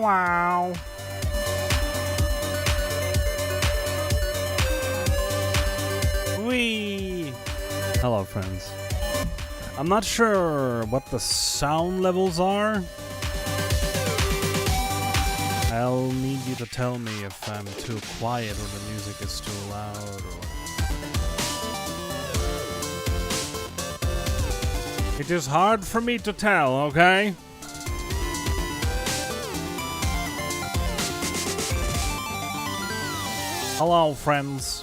Wow. Whee! Hello, friends. I'm not sure what the sound levels are. I'll need you to tell me if I'm too quiet or the music is too loud or... It is hard for me to tell, okay? Hello, friends.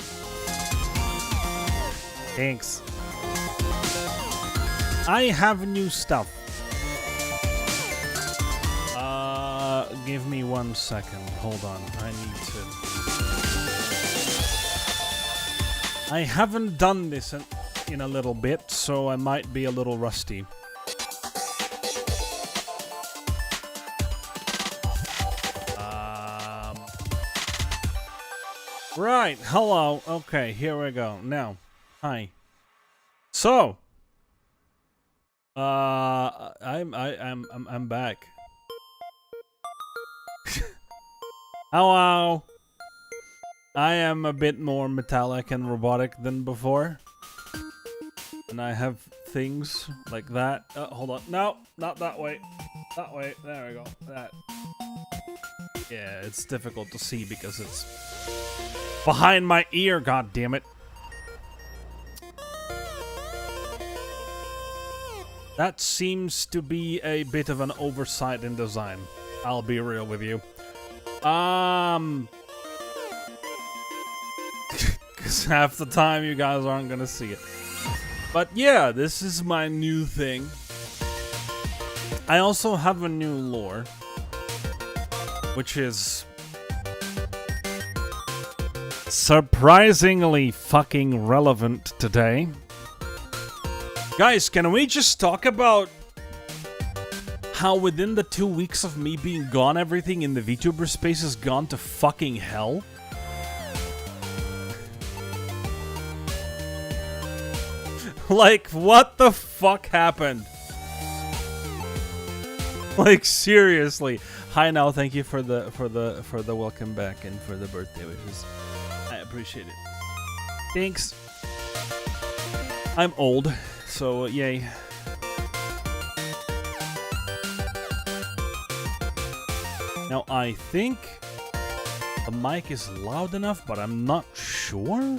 Thanks. I have new stuff. Give me 1 second. Hold on. I need to... I haven't done this in a little bit, so I might be a little rusty. Right, hello. Okay, here we go. Now, hi. So, I'm back. Hello. I am a bit more metallic and robotic than before. And I have things like that. Hold on. No, not that way. That way. There we go. That. Yeah, it's difficult to see because it's behind my ear, god damn it. That seems to be a bit of an oversight in design. I'll be real with you. Because half the time you guys aren't gonna see it. But yeah, this is my new thing. I also have a new lore, which is surprisingly fucking relevant today. Guys, can we just talk about how within the 2 weeks of me being gone, everything in the VTuber space has gone to fucking hell? Like, what the fuck happened? Like, seriously. Hi now, thank you for the welcome back and for the birthday wishes. I appreciate it. Thanks. I'm old, so yay. Now, I think the mic is loud enough, but I'm not sure.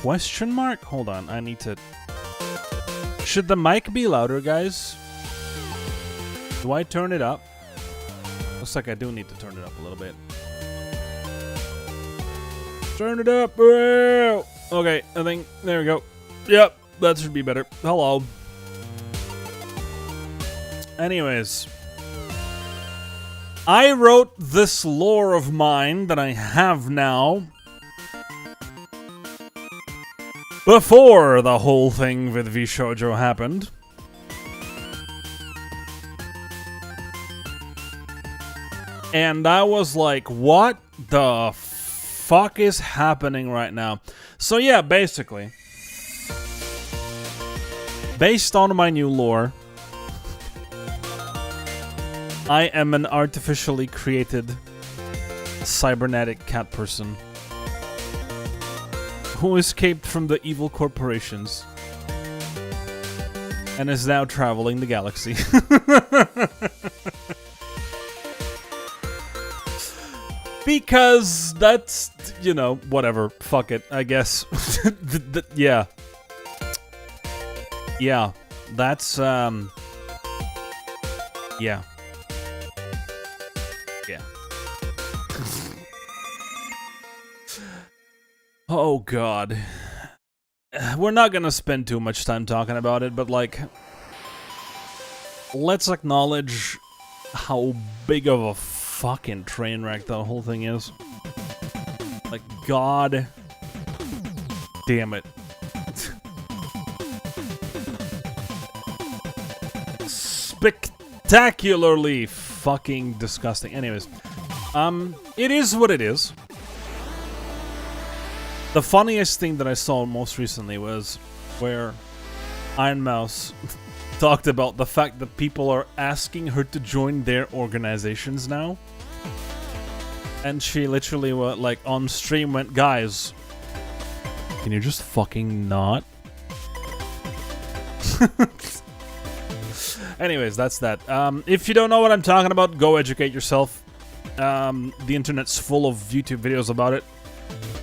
Question mark? Hold on, I need to... Should the mic be louder, guys? Do I turn it up? Looks like I do need to turn it up a little bit. Turn it up, bro! Okay, I think... There we go. Yep, that should be better. Hello. Anyways, I wrote this lore of mine that I have now before the whole thing with VShojo happened. And I was like, what the fuck is happening right now? So yeah, basically, based on my new lore, I am an artificially created cybernetic cat person who escaped from the evil corporations and is now traveling the galaxy. Because that's, you know, whatever. Fuck it, I guess. Yeah. Yeah. That's, yeah. Yeah. Oh, God. We're not gonna spend too much time talking about it, but, like, let's acknowledge how big of a fucking train wreck that whole thing is. Like, god damn it. Spectacularly fucking disgusting. Anyways, it is what it is. The funniest thing that I saw most recently was where Iron Mouse talked about the fact that people are asking her to join their organizations now. And she literally, like, on stream went, guys, can you just fucking not? Anyways, that's that. If you don't know what I'm talking about, go educate yourself. The internet's full of YouTube videos about it.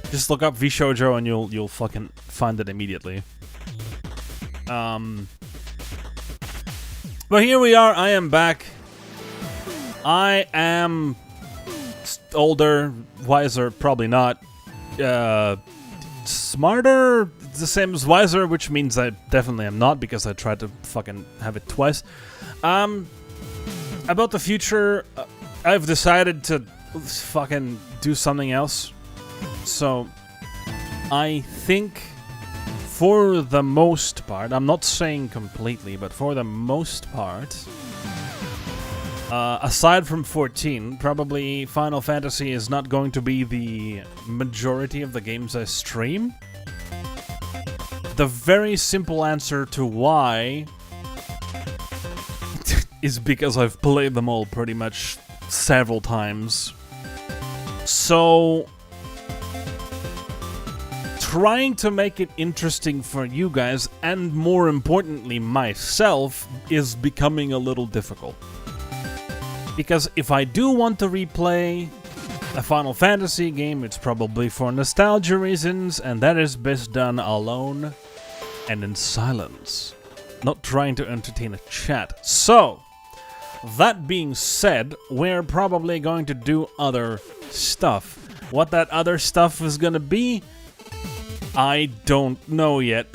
Just look up VShojo and you'll fucking find it immediately. But here we are, I am back. I am older, wiser, probably not. Smarter, the same as wiser, which means I definitely am not because I tried to fucking have it twice. About the future, I've decided to fucking do something else. So, I think for the most part, I'm not saying completely, but for the most part, aside from 14, probably Final Fantasy is not going to be the majority of the games I stream. The very simple answer to why is because I've played them all pretty much several times. So, trying to make it interesting for you guys, and more importantly myself, is becoming a little difficult. Because if I do want to replay a Final Fantasy game, it's probably for nostalgia reasons, and that is best done alone and in silence, not trying to entertain a chat. So, that being said, we're probably going to do other stuff. What that other stuff is gonna be, I don't know yet.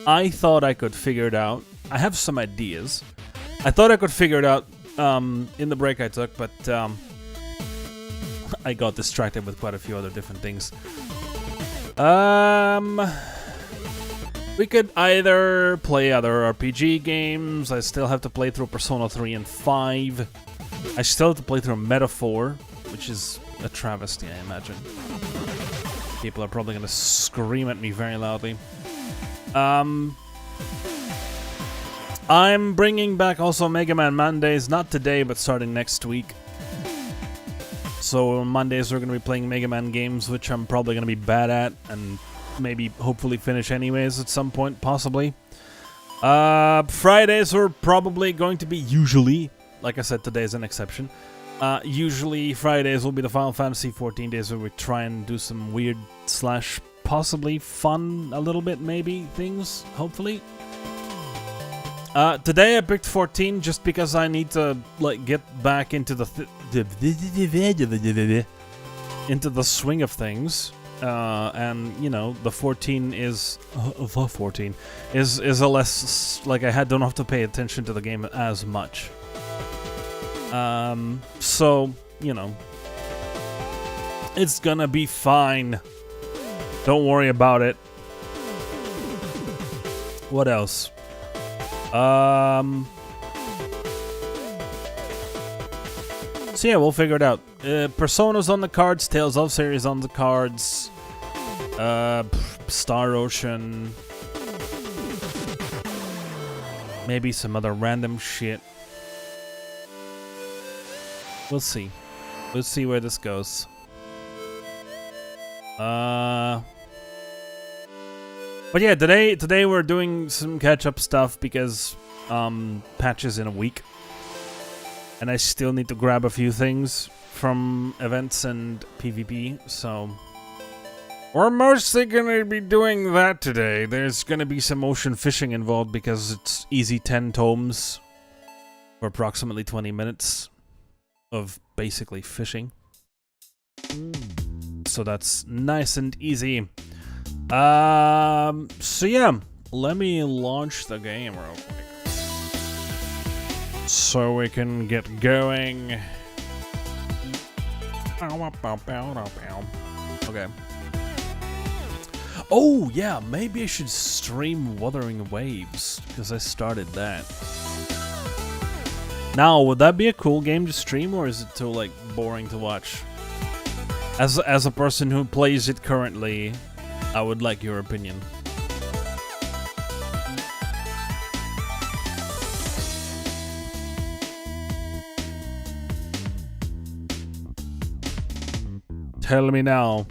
I thought I could figure it out. I have some ideas. I thought I could figure it out in the break I took, but I got distracted with quite a few other different things. We could either play other RPG games. I still have to play through Persona 3 and 5. I still have to play through Metaphor, which is a travesty, I imagine. People are probably gonna scream at me very loudly. I'm bringing back also Mega Man Mondays, not today, but starting next week. So on Mondays we're gonna be playing Mega Man games, which I'm probably gonna be bad at, and maybe hopefully finish anyways at some point, possibly. Fridays are probably going to be usually, like I said, today is an exception. Usually Fridays will be the Final Fantasy 14 days where we try and do some weird / possibly fun, a little bit maybe, things, hopefully. Today I picked 14 just because I need to, like, get back into the into the swing of things. and you know the 14 is the 14 is a less like don't have to pay attention to the game as much. So you know it's gonna be fine. Don't worry about it. What else? So yeah, we'll figure it out. Persona's on the cards, Tales of series on the cards, Star Ocean, maybe some other random shit. We'll see. We'll see where this goes. But yeah, today we're doing some catch-up stuff because patches in a week. And I still need to grab a few things from events and PvP, so we're mostly gonna be doing that today. There's gonna be some ocean fishing involved because it's easy 10 tomes for approximately 20 minutes of basically fishing. So that's nice and easy. So yeah, let me launch the game real quick so we can get going. Okay. Oh yeah, maybe I should stream Wuthering Waves because I started that. Now, would that be a cool game to stream, or is it too like boring to watch? As a person who plays it currently, I would like your opinion. Tell me now.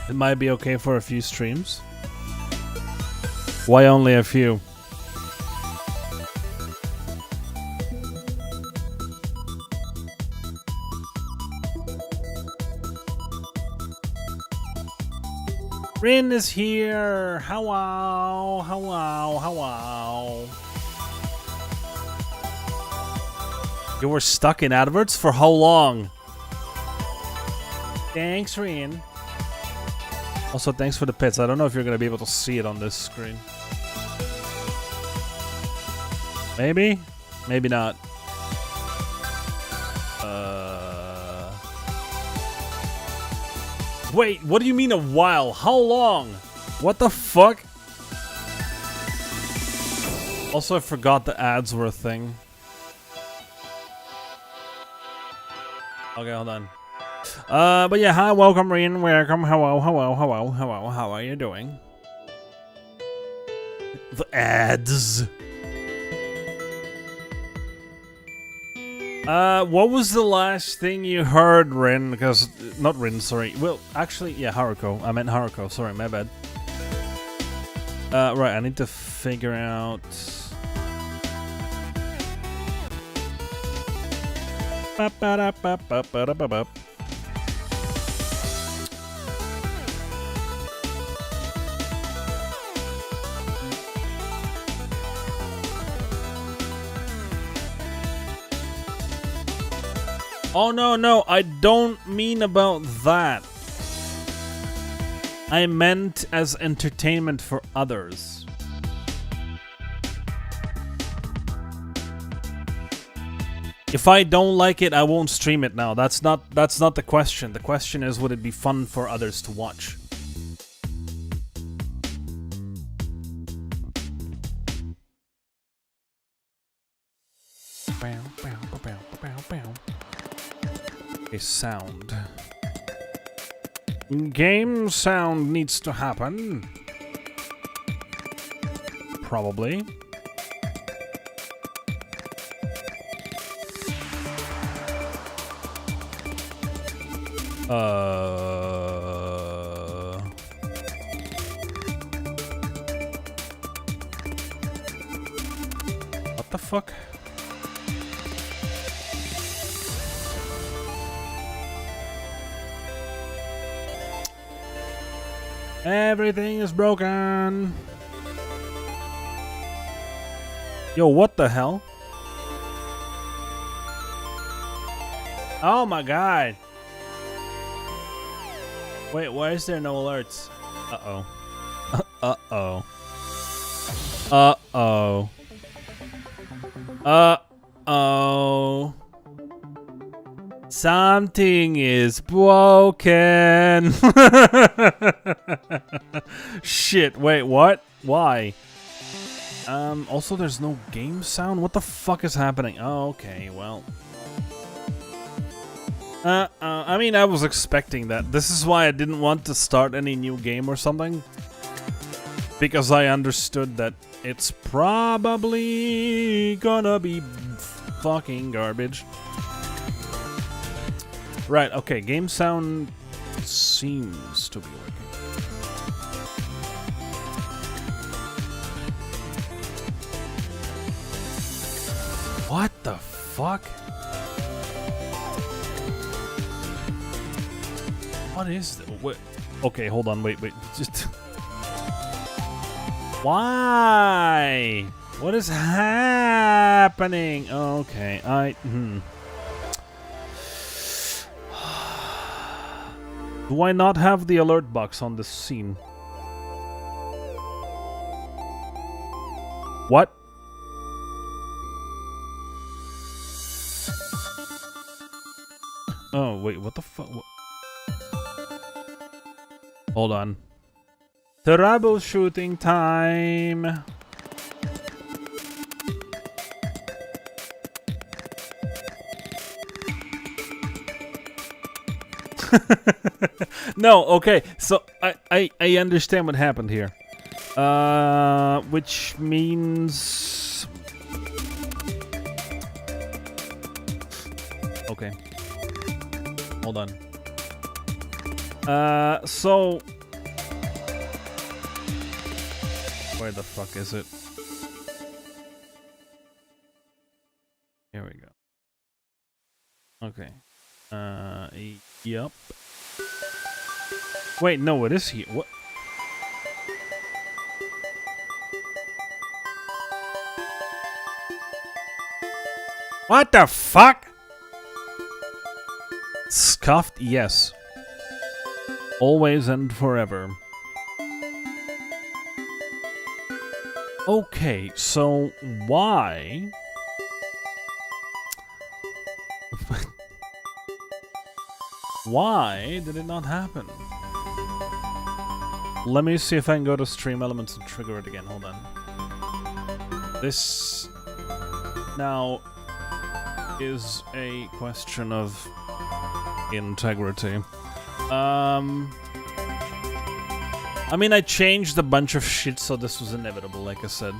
It might be okay for a few streams. Why only a few? Rin is here. Hello, hello, hello. You were stuck in adverts for how long? Thanks, Rin. Also, thanks for the pits. I don't know if you're gonna be able to see it on this screen. Maybe? Maybe not. Wait, what do you mean a while? How long? What the fuck? Also, I forgot the ads were a thing. Okay, hold on. But yeah, hi, welcome, Rian, welcome, hello, hello, hello, hello, how are you doing? The ads. What was the last thing you heard, Rin? Because, not Rin, sorry. Well, actually, yeah, Haruko. I meant Haruko, sorry, my bad. Right, I need to figure out... Oh, no, I don't mean about that. I meant as entertainment for others. If I don't like it, I won't stream it now. That's not the question. The question is, would it be fun for others to watch? Okay, sound. Game sound needs to happen. Probably. What the fuck? Everything is broken. Yo, what the hell? Oh my god. Wait, why is there no alerts? Uh-oh. Uh-oh. Uh-oh. Uh-oh. Something is broken. Shit, wait, what? Why? Also there's no game sound? What the fuck is happening? Oh, okay, well. I mean, I was expecting that. This is why I didn't want to start any new game or something. Because I understood that it's probably gonna be fucking garbage. Right, okay, game sound seems to be working. What the fuck? What is that? What? Okay, hold on, wait. Just... Why? What is happening? Okay, Do I not have the alert box on this scene? What? Oh, wait, what the fuck? Hold on. Troubleshooting time. No, okay. So I understand what happened here. Which means okay. Hold on. So where the fuck is it? Here we go. Okay. Yup. Wait, no, it is here. What? What the fuck? Scuffed? Yes. Always and forever. Okay, so why? Why did it not happen? Let me see if I can go to Stream Elements and trigger it again. Hold on. This now is a question of integrity. I mean, I changed a bunch of shit, so this was inevitable, like I said.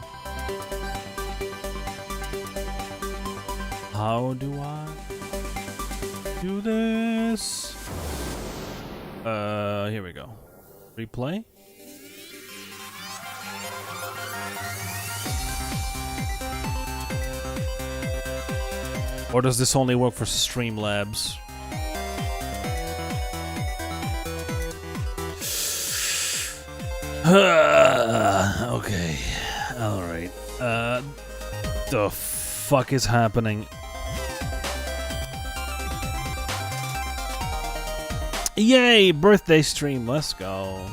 How do I do this? Here we go. Replay? Or does this only work for Streamlabs? Okay. Alright. The fuck is happening? Yay! Birthday stream. Let's go.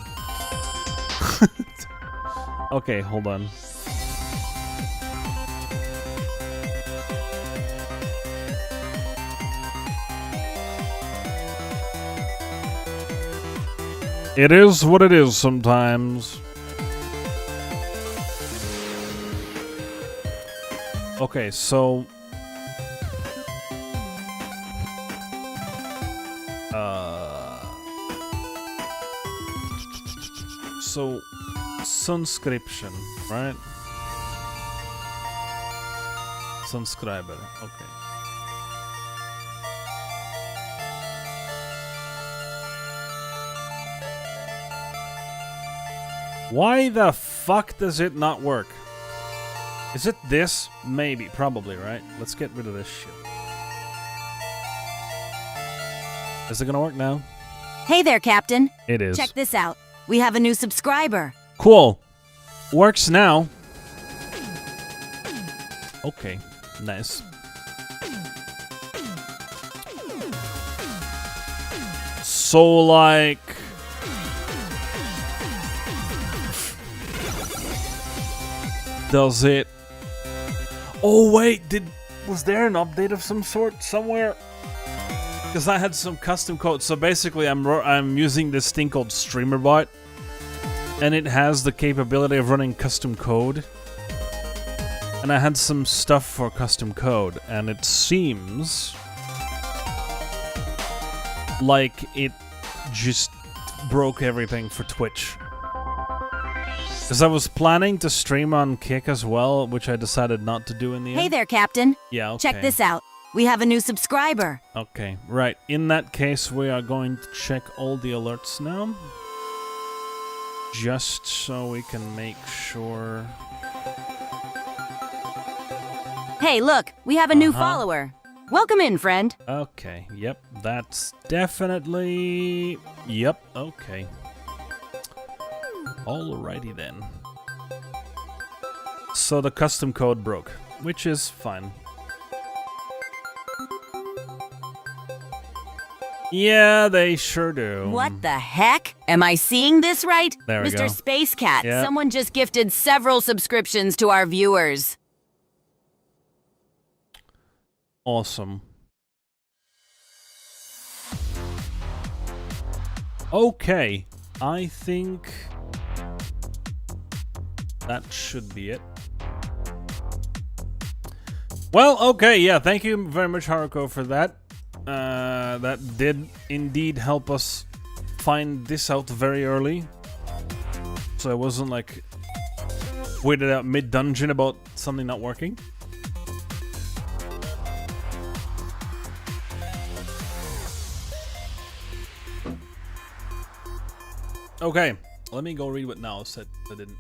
Okay, hold on. It is what it is sometimes. Okay, so... So, subscription, right? Subscriber, okay. Why the fuck does it not work? Is it this? Maybe, probably, right? Let's get rid of this shit. Is it gonna work now? Hey there, Captain. It is. Check this out. We have a new subscriber. Cool. Works now. Okay, nice. So, like... Does it... Oh, wait, was there an update of some sort somewhere? Because I had some custom code. So basically, I'm using this thing called StreamerBot, and it has the capability of running custom code. And I had some stuff for custom code, and it seems like it just broke everything for Twitch. Because I was planning to stream on Kick as well, which I decided not to do in the end. Hey there, Captain. Yeah, okay. Check this out. We have a new subscriber. Okay, right. In that case, we are going to check all the alerts now. Just so we can make sure... Hey, look, we have a new follower. Welcome in, friend. Okay, yep, that's definitely... Yep, okay. Alrighty then. So the custom code broke, which is fine. Yeah, they sure do. What the heck? Am I seeing this right? There we Mr. go. Space Cat, Yep. someone just gifted several subscriptions to our viewers. Awesome. Okay, I think that should be it. Well, okay, yeah, thank you very much, Haruko, for that. That did indeed help us find this out very early. So I wasn't like weirded out mid-dungeon about something not working. Okay, let me go read what Meow said. I didn't.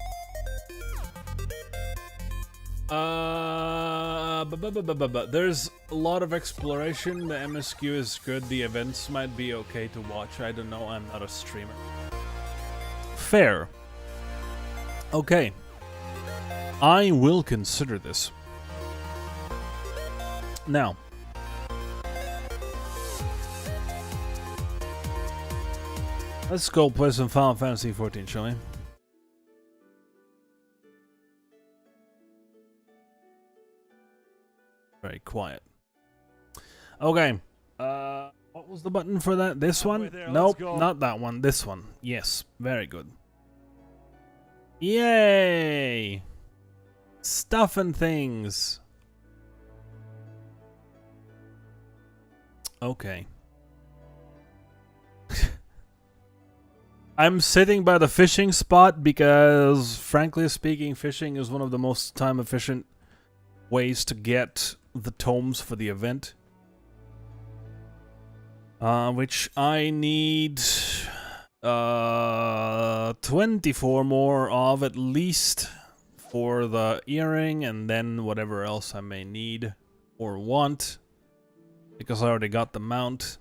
There's a lot of exploration. The MSQ is good. The events might be okay to watch. I don't know. I'm not a streamer. Fair. Okay. I will consider this. Now. Let's go play some Final Fantasy XIV, shall we? Very quiet. Okay. What was the button for that? This one? Nope, not that one. This one. Yes. Very good. Yay! Stuff and things. Okay. I'm sitting by the fishing spot because, frankly speaking, fishing is one of the most time-efficient ways to get the tomes for the event. Which I need 24 more of at least for the earring, and then whatever else I may need or want, because I already got the mount.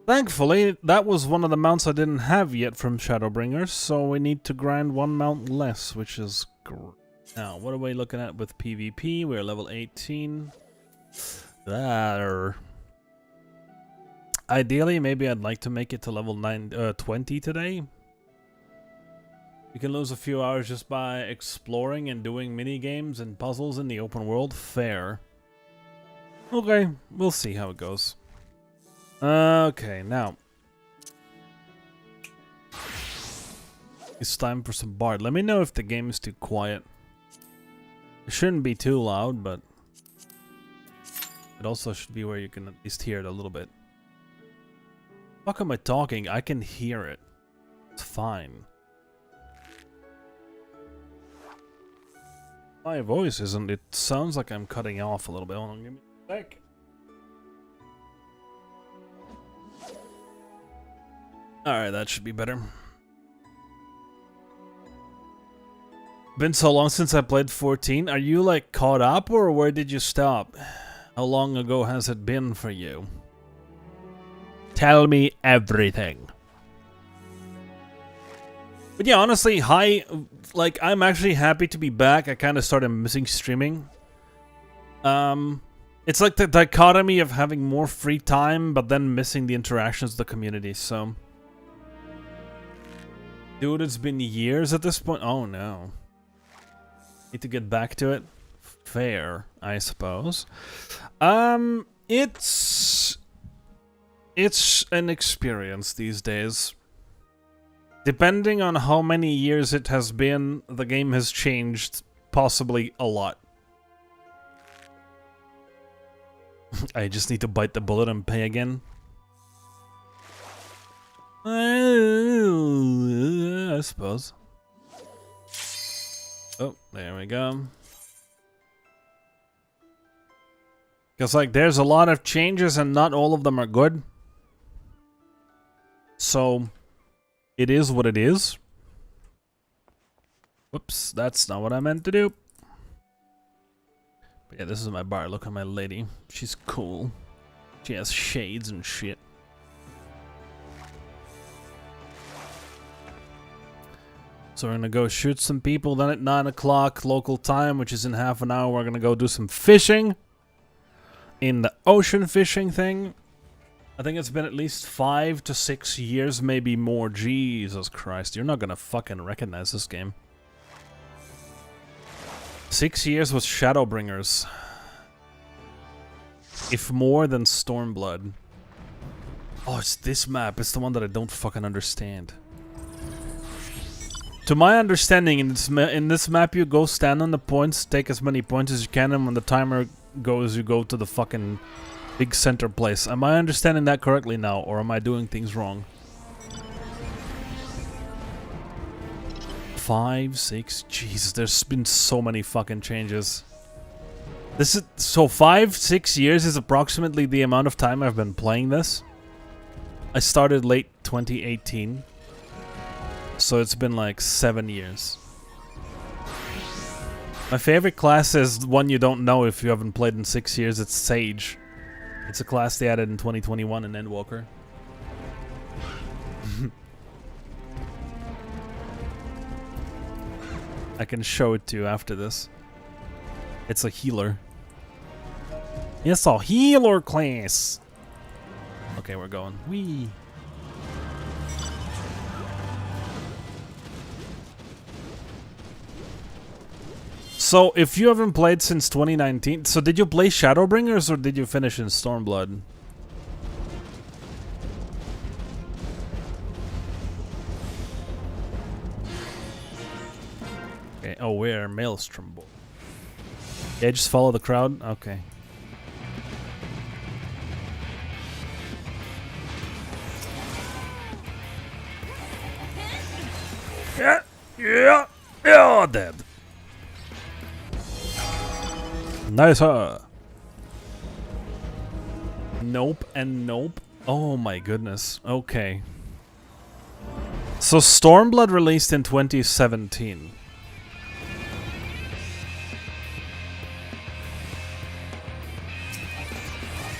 Thankfully, that was one of the mounts I didn't have yet from Shadowbringers, so we need to grind one mount less, which is great. Now, what are we looking at with PvP? We're level 18. There. Ideally, maybe I'd like to make it to level 20 today. You can lose a few hours just by exploring and doing mini-games and puzzles in the open world. Fair. Okay, we'll see how it goes. Okay, now. It's time for some Bard. Let me know if the game is too quiet. It shouldn't be too loud, but it also should be where you can at least hear it a little bit. Fuck am I talking? I can hear it. It's fine. My voice isn't. It sounds like I'm cutting off a little bit. Hold on, give me a sec. Alright, that should be better. Been so long since I played 14. Are you like caught up, or where did you stop? How long ago has it been for you? Tell me everything. But yeah, honestly, like, I'm actually happy to be back. I kind of started missing streaming. It's like the dichotomy of having more free time, but then missing the interactions with the community, so... Dude, it's been years at this point. Oh, no. Need to get back to it. Fair, I suppose. It's an experience these days. Depending on how many years it has been, the game has changed possibly a lot. I just need to bite the bullet and pay again. I suppose. Oh, there we go. Because, like, there's a lot of changes and not all of them are good. So, it is what it is. Whoops, that's not what I meant to do. But yeah, this is my bar. Look at my lady. She's cool. She has shades and shit. So we're gonna go shoot some people. Then at 9 o'clock local time, which is in half an hour, we're gonna go do some fishing. In the ocean fishing thing. I think it's been at least 5 to 6 years, maybe more. Jesus Christ, you're not gonna fucking recognize this game. 6 years with Shadowbringers. If more than Stormblood. Oh, it's this map. It's the one that I don't fucking understand. To my understanding, in this map, you go stand on the points, take as many points as you can, and when the timer goes, you go to the fucking big center place. Am I understanding that correctly now, or am I doing things wrong? 5, 6, Jesus, there's been so many fucking changes. This is so 5, 6 years is approximately the amount of time I've been playing this. I started late 2018, so it's been like 7 years. My favorite class is one you don't know if you haven't played in 6 years. It's Sage. It's a class they added in 2021 in Endwalker. I can show it to you after this. It's a healer. It's a healer class. Okay, we're going. Whee! So, if you haven't played since 2019... So, did you play Shadowbringers or did you finish in Stormblood? Okay, oh, where? Maelstrom. Yeah, just follow the crowd? Okay. Yeah, dead. Nice, huh? Nope and nope. Oh my goodness. Okay. So Stormblood released in 2017.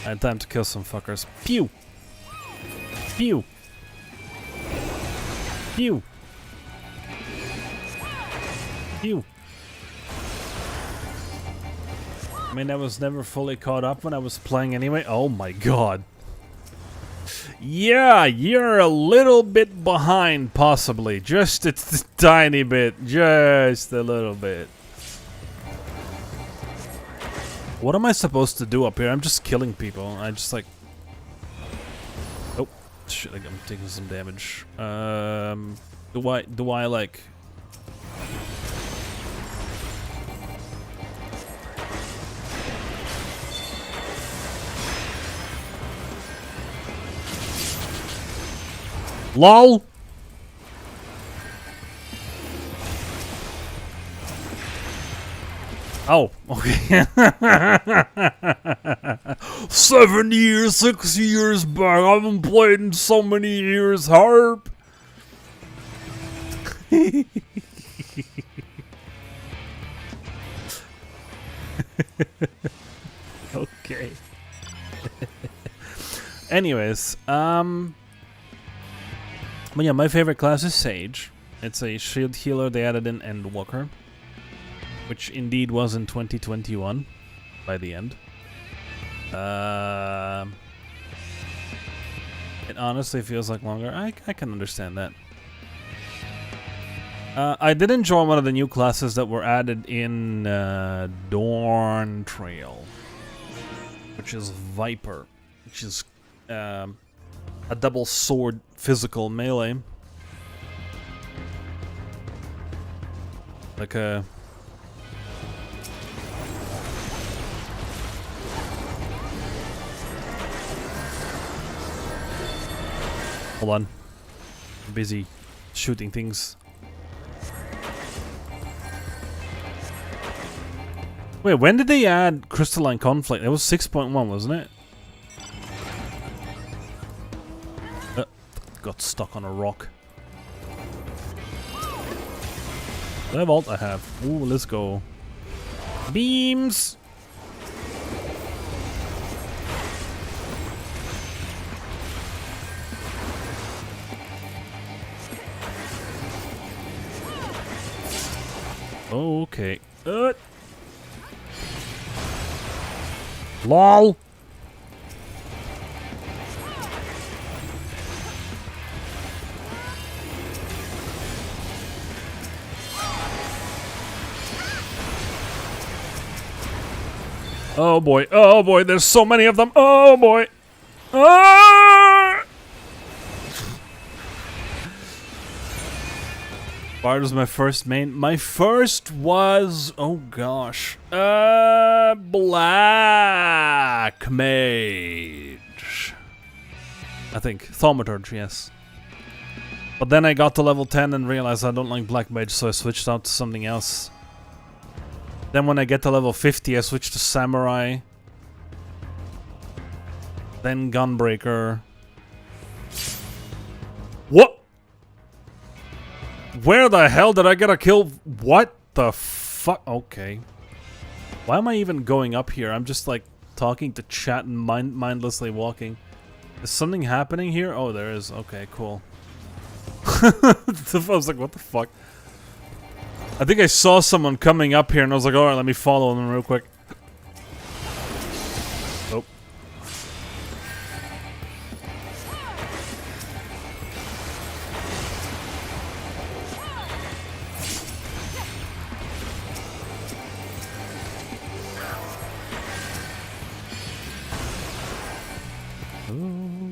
I had time to kill some fuckers. Pew! Pew! Pew! Pew! I mean, I was never fully caught up when I was playing anyway. Oh my god. Yeah, you're a little bit behind, possibly. Just a tiny bit. Just a little bit. What am I supposed to do up here? I'm just killing people. I just like... Oh, shit, I'm taking some damage. Do I like... LOL! Oh, okay. 7 years, 6 years back. I haven't played in so many years, Harp. Okay. Anyways, but yeah, my favorite class is Sage. It's a shield healer they added in Endwalker, which indeed was in 2021 by the end. It honestly feels like longer. I can understand that. I did enjoy one of the new classes that were added in Dawn Trail, which is Viper, which is a double sword physical melee. Like a... Hold on. I'm busy shooting things. Wait, when did they add Crystalline Conflict? It was 6.1, wasn't it? Got stuck on a rock. Do I have ult? I have. Ooh, let's go. Beams! Okay. LOL! Oh boy, there's so many of them. Oh boy. Ah! Bard was my first main. My first was, oh gosh, Black Mage. I think Thaumaturge, yes. But then I got to level 10 and realized I don't like Black Mage, so I switched out to something else. Then when I get to level 50, I switch to Samurai. Then Gunbreaker. What? Where the hell did I get a kill? What the fuck? Okay. Why am I even going up here? I'm just like talking to chat and mindlessly walking. Is something happening here? Oh, there is. Okay, cool. I was like, what the fuck? I think I saw someone coming up here and I was like, alright, let me follow them real quick. Oh.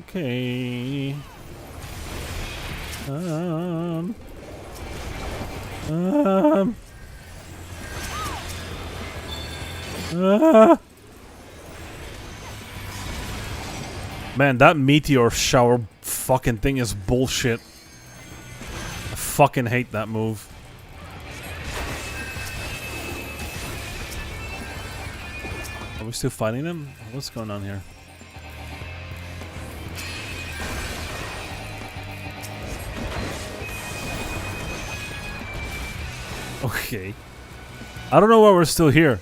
Okay. Man, that meteor shower fucking thing is bullshit. I fucking hate that move. Are we still fighting them? What's going on here? Okay. I don't know why we're still here.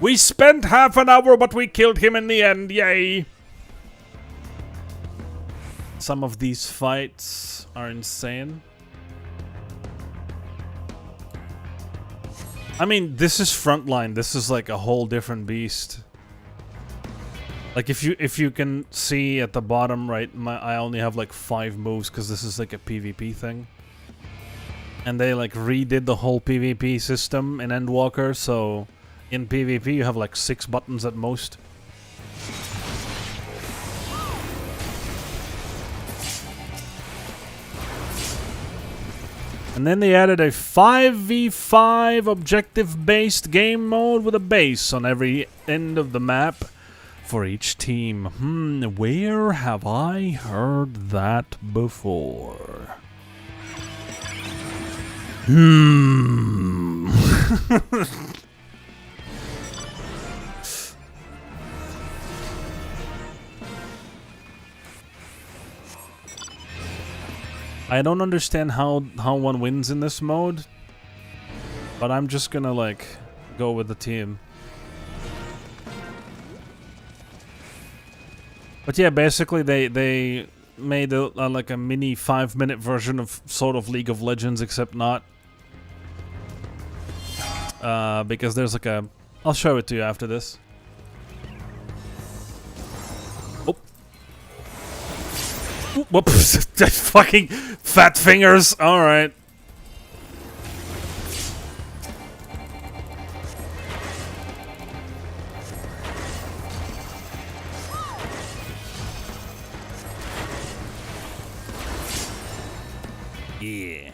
We spent half an hour, but we killed him in the end. Yay! Some of these fights are insane. I mean, this is Frontline. This is like a whole different beast. Like if you can see at the bottom right, I only have like 5 moves because this is like a PvP thing. And they like redid the whole PvP system in Endwalker, so in PvP you have like 6 buttons at most. And then they added a 5v5 objective-based game mode with a base on every end of the map for each team. Where have I heard that before? I don't understand how one wins in this mode, but I'm just gonna like go with the team. But yeah, basically they made like a mini 5-minute version of sort of League of Legends, except not. Because there's like a... I'll show it to you after this. Oh. Ooh, whoops. Fucking fat fingers. Alright. Yeah.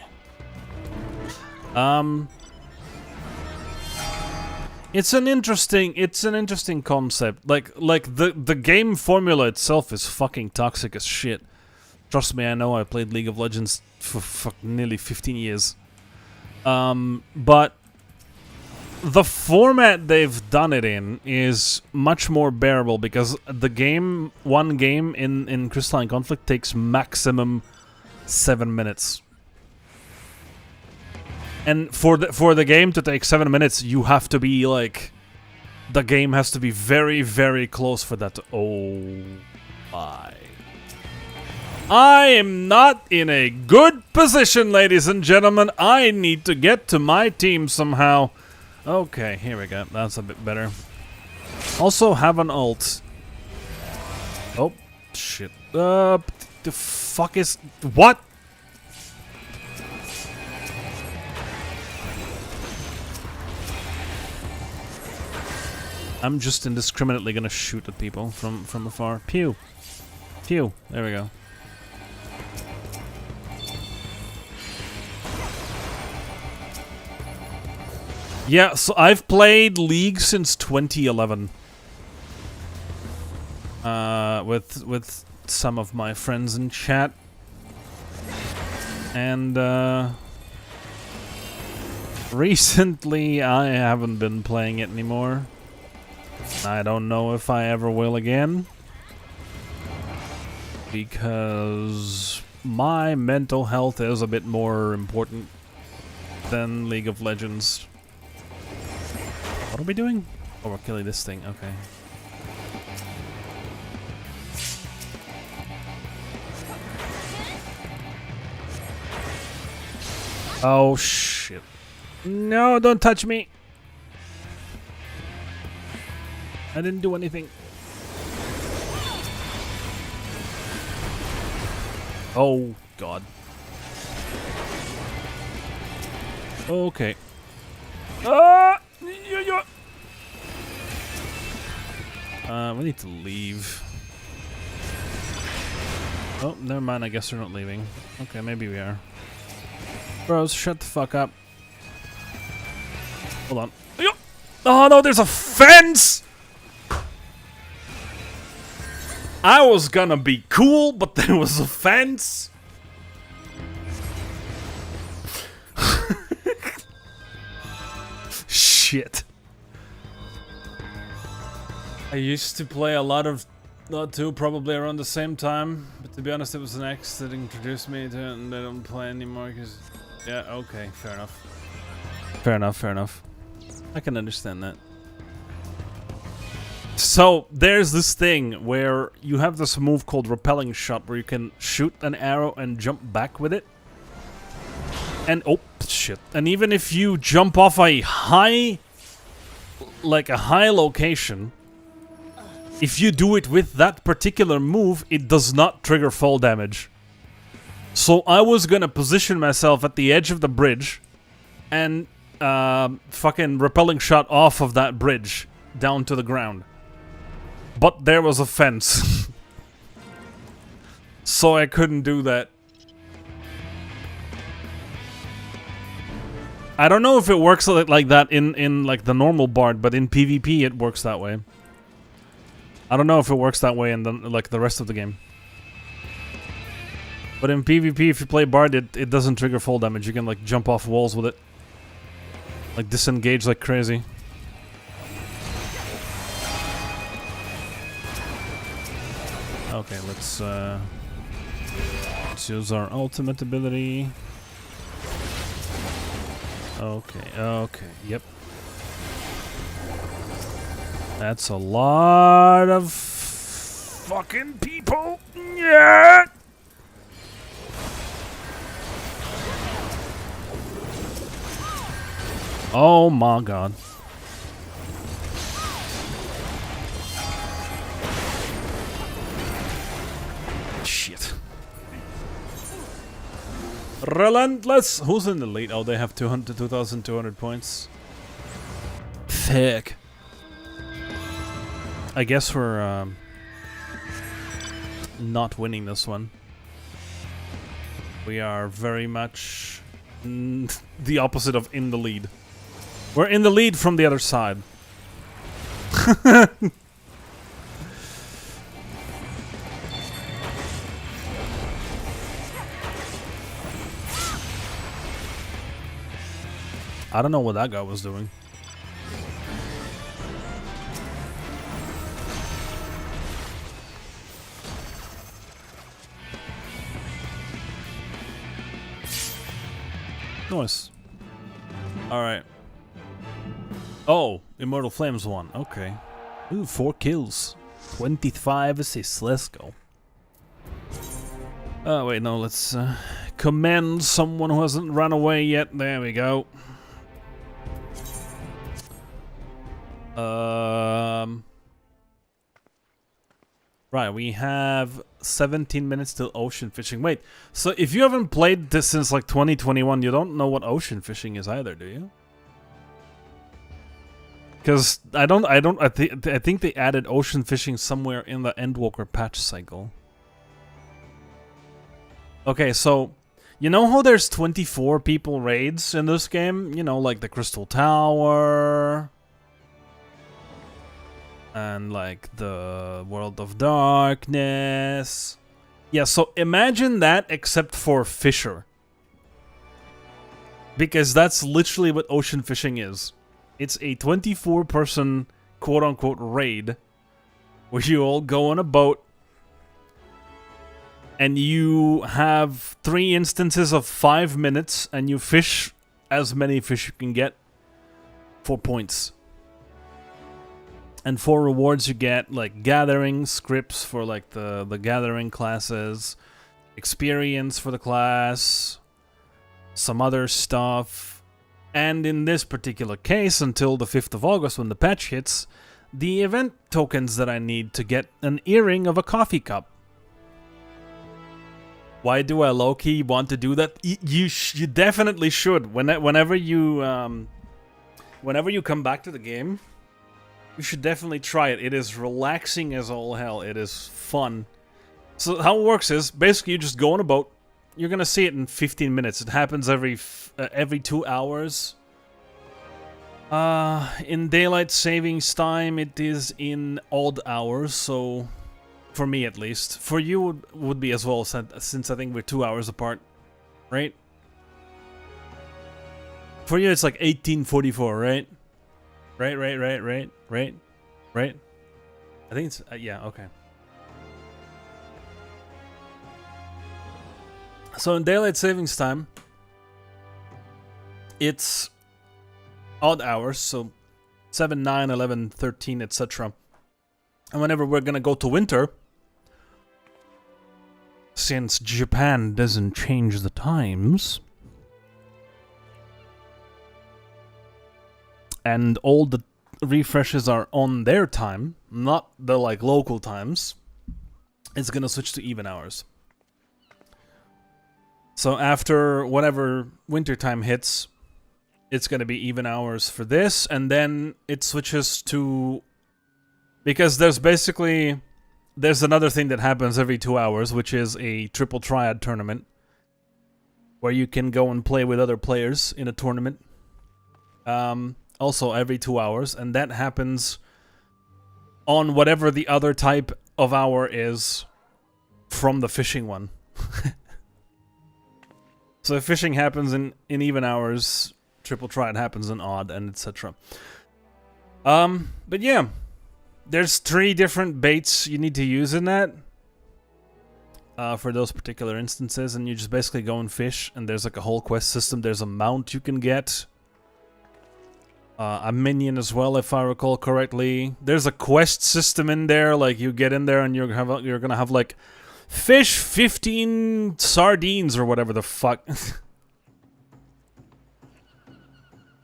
It's an interesting concept. Like the game formula itself is fucking toxic as shit. Trust me, I know. I played League of Legends for nearly 15 years. But the format they've done it in is much more bearable because one game in Crystalline Conflict takes maximum 7 minutes. And for the game to take 7 minutes, you have to be like... The game has to be very, very close for that to... Oh my... I am not in a good position, ladies and gentlemen. I need to get to my team somehow. Okay, here we go. That's a bit better. Also have an ult. Oh, shit. The fuck is... What? I'm just indiscriminately gonna shoot at people from afar. Pew. Pew. There we go. Yeah, so I've played League since 2011. With some of my friends in chat. And recently I haven't been playing it anymore. I don't know if I ever will again. Because my mental health is a bit more important than League of Legends. What are we doing? Oh, we're killing this thing. Okay. Oh, shit. No, don't touch me. I didn't do anything. Oh, God. Okay. We need to leave. Oh, never mind. I guess we're not leaving. Okay, maybe we are. Bros, shut the fuck up. Hold on. Oh, no, there's a fence! I was gonna be cool, but there was a fence. Shit. I used to play a lot of Dota 2 probably around the same time, but to be honest it was an ex that introduced me to it and I don't play anymore because... Yeah, okay, fair enough. Fair enough, fair enough. I can understand that. So, there's this thing where you have this move called Repelling Shot where you can shoot an arrow and jump back with it. And, oh, shit. And even if you jump off a high... like a high location... If you do it with that particular move, it does not trigger fall damage. So I was gonna position myself at the edge of the bridge and fucking Repelling Shot off of that bridge down to the ground. But there was a fence. So I couldn't do that. I don't know if it works like that in like the normal Bard, but in PvP it works that way. I don't know if it works that way in the rest of the game. But in PvP, if you play Bard, it doesn't trigger fall damage. You can like jump off walls with it. Like disengage like crazy. Okay, let's Let's use our ultimate ability. Okay, yep. That's a lot of fucking people. Yeah. Oh my god. Shit. Relentless. Who's in the lead? Oh, they have 2,200 points. Thick. I guess we're not winning this one. We are very much the opposite of in the lead. We're in the lead from the other side. I don't know what that guy was doing. Nice. Alright. Oh, Immortal Flames won. Okay. Ooh, 4 kills. 25 assists. Let's go. Oh, wait, no. Let's commend someone who hasn't run away yet. There we go. Right, we have 17 minutes till ocean fishing. Wait, so if you haven't played this since like 2021, you don't know what ocean fishing is either, do you? Because I think they added ocean fishing somewhere in the Endwalker patch cycle. Okay, so you know how there's 24 people raids in this game? You know, like the Crystal Tower and like the World of Darkness. Yeah, so imagine that except for Fisher. Because that's literally what ocean fishing is. It's a 24-person quote-unquote raid where you all go on a boat and you have 3 instances of 5 minutes and you fish as many fish you can get for points. And for rewards you get like gathering scripts for like the gathering classes, experience for the class, some other stuff. And in this particular case, until the 5th of August when the patch hits, the event tokens that I need to get an earring of a coffee cup. Why do I low-key want to do that? You definitely should. Whenever you come back to the game, you should definitely try it. It is relaxing as all hell. It is fun. So how it works is, basically you just go on a boat. You're gonna see it in 15 minutes. It happens every 2 hours. In daylight savings time, it is in odd hours. So, for me at least, for you would be as well, since I think we're 2 hours apart, right? For you, it's like 18:44, right? Right. I think it's yeah. Okay. So in daylight savings time, it's odd hours, so 7, 9, 11, 13, etc. And whenever we're gonna go to winter, since Japan doesn't change the times, and all the refreshes are on their time, not the like local times, it's gonna switch to even hours. So after whatever winter time hits, it's going to be even hours for this, and then it switches to... Because there's another thing that happens every 2 hours, which is a triple triad tournament, where you can go and play with other players in a tournament. Also every 2 hours, and that happens on whatever the other type of hour is from the fishing one. So if fishing happens in even hours, triple triad happens in odd, and etc. But yeah, there's 3 different baits you need to use in that. for those particular instances, and you just basically go and fish, and there's like a whole quest system. There's a mount you can get. A minion as well, if I recall correctly. There's a quest system in there, like you get in there and you're gonna have like fish 15 sardines or whatever the fuck.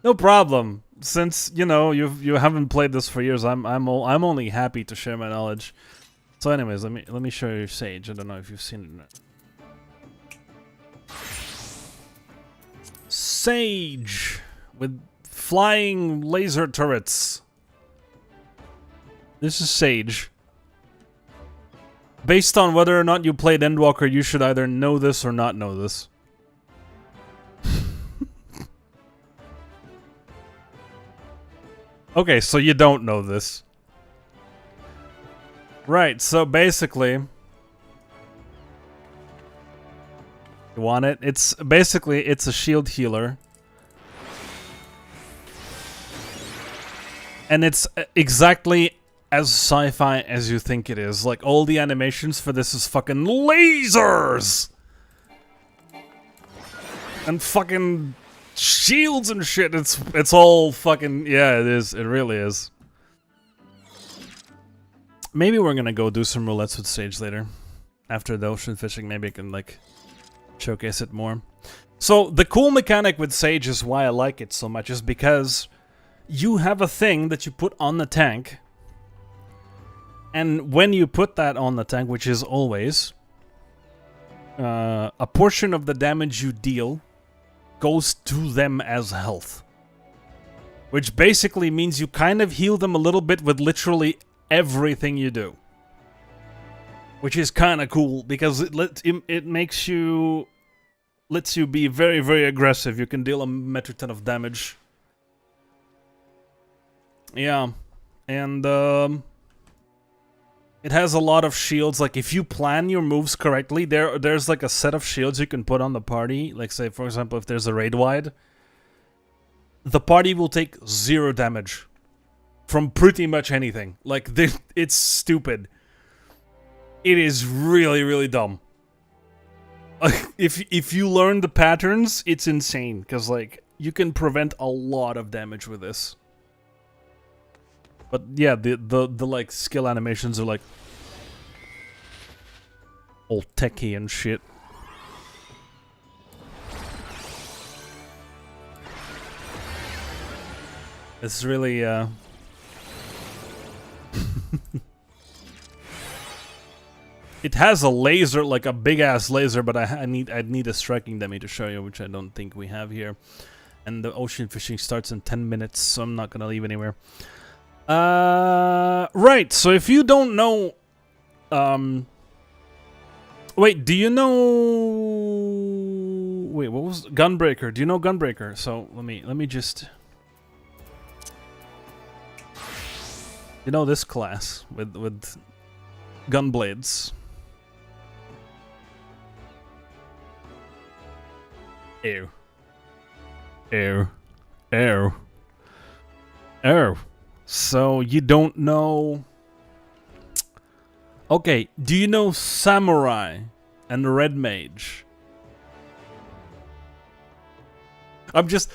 No problem. Since you know you haven't played this for years, I'm only happy to share my knowledge. So, anyways, let me show you Sage. I don't know if you've seen it or not. Sage with flying laser turrets. This is Sage. Based on whether or not you played Endwalker, you should either know this or not know this. Okay, so you don't know this. Right, so basically... You want it? It's a shield healer. And it's exactly as sci-fi as you think it is. Like, all the animations for this is fucking lasers! And fucking shields and shit. It's all fucking... Yeah, it is. It really is. Maybe we're gonna go do some roulettes with Sage later. After the ocean fishing, maybe I can, like, showcase it more. So, the cool mechanic with Sage is why I like it so much, is because you have a thing that you put on the tank, and when you put that on the tank, which is always, a portion of the damage you deal goes to them as health. Which basically means you kind of heal them a little bit with literally everything you do. Which is kind of cool, because it makes you... lets you be very, very aggressive. You can deal a metric ton of damage. Yeah. And, it has a lot of shields. Like, if you plan your moves correctly, there's like a set of shields you can put on the party. Like, say, for example, if there's a raid wide, the party will take 0 damage from pretty much anything. Like, it's stupid. It is really, really dumb. If you learn the patterns, it's insane. Because, like, you can prevent a lot of damage with this. But yeah, the like skill animations are like all techy and shit. It's really it has a laser, like a big ass laser, but I'd need a striking dummy to show you, which I don't think we have here. And the ocean fishing starts in 10 minutes, so I'm not gonna leave anywhere. Right, so if you don't know, wait, do you know, wait, what was, Gunbreaker, do you know Gunbreaker? So, let me just, you know this class, with gunblades. Ew. Ew. Ew. Ew. So, you don't know... Okay, do you know Samurai and Red Mage? I'm just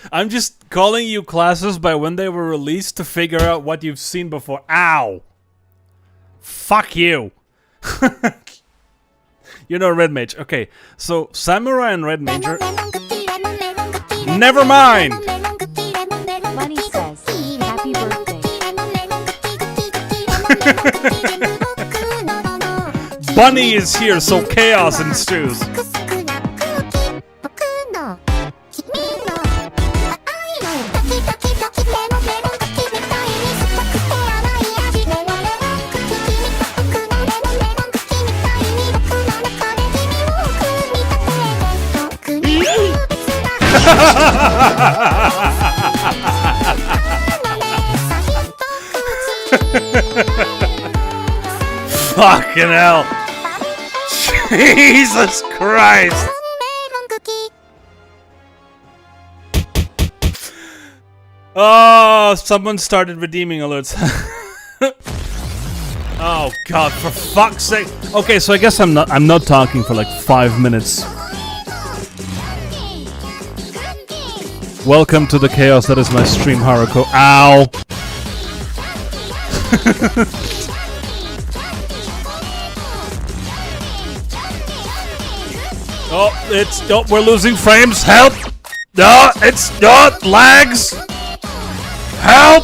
calling you classes by when they were released to figure out what you've seen before. Ow! Fuck you! You know Red Mage. Okay, so Samurai and Red Mage are... Never mind! Bunny says, happy birthday. Bunny is here, so chaos ensues. Fucking hell. Jesus Christ. Oh, someone started redeeming alerts. Oh god, for fuck's sake. Okay, so I guess I'm not talking for like 5 minutes. Welcome to the chaos that is my stream, Haruko. Ow! We're losing frames. Help! No, it's not lags. Help!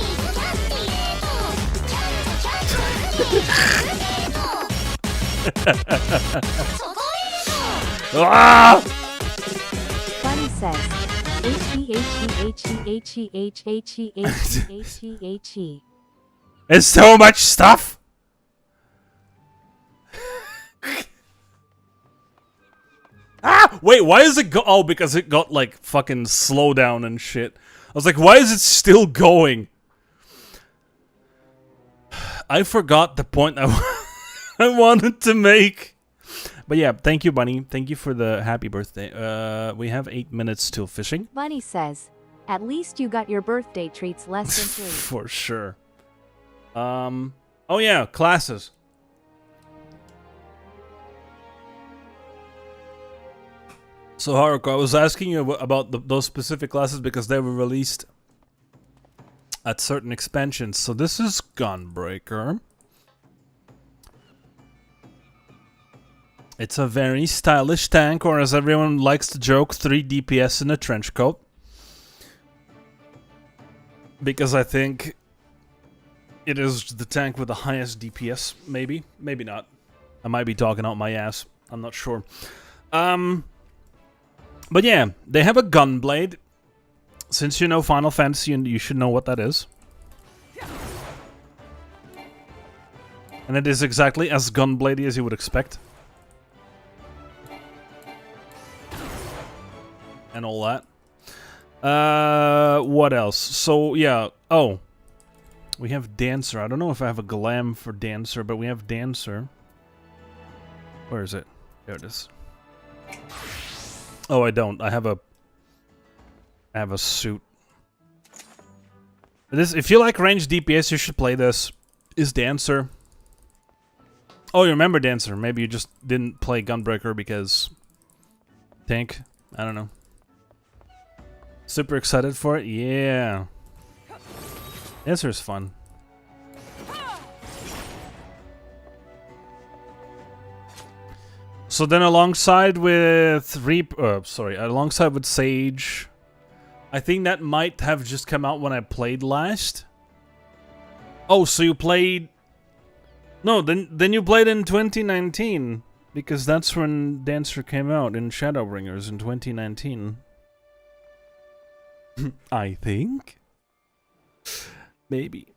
Ah! Funny says H-E-H-E-H-E-H-E-H-E-H-E-H-E-H-E. It's so much stuff. Ah! Wait, why is it go? Oh, because it got like fucking slow down and shit. I was like, why is it still going? I forgot the point I wanted to make. But yeah, thank you, Bunny. Thank you for the happy birthday. We have 8 minutes till fishing. Bunny says, at least you got your birthday treats less than 3. For sure. Oh yeah, classes. So Haruko, I was asking you about those specific classes because they were released at certain expansions. So this is Gunbreaker. It's a very stylish tank, or as everyone likes to joke, 3 DPS in a trench coat. Because I think it is the tank with the highest DPS, maybe. Maybe not. I might be talking out my ass. I'm not sure. But yeah, they have a gunblade. Since you know Final Fantasy, you should know what that is. And it is exactly as gunbladey as you would expect. And all that. What else? So, yeah. Oh. We have Dancer. I don't know if I have a glam for Dancer, but we have Dancer. Where is it? There it is. Oh, I don't. I have a suit. This, if you like ranged DPS, you should play this. Is Dancer. Oh, you remember Dancer. Maybe you just didn't play Gunbreaker because... Tank? I don't know. Super excited for it? Yeah. Dancer is fun. So then alongside with alongside with Sage, I think that might have just come out when I played last. Oh, so you played... No, then you played in 2019, because that's when Dancer came out in Shadowbringers in 2019. I think? Maybe.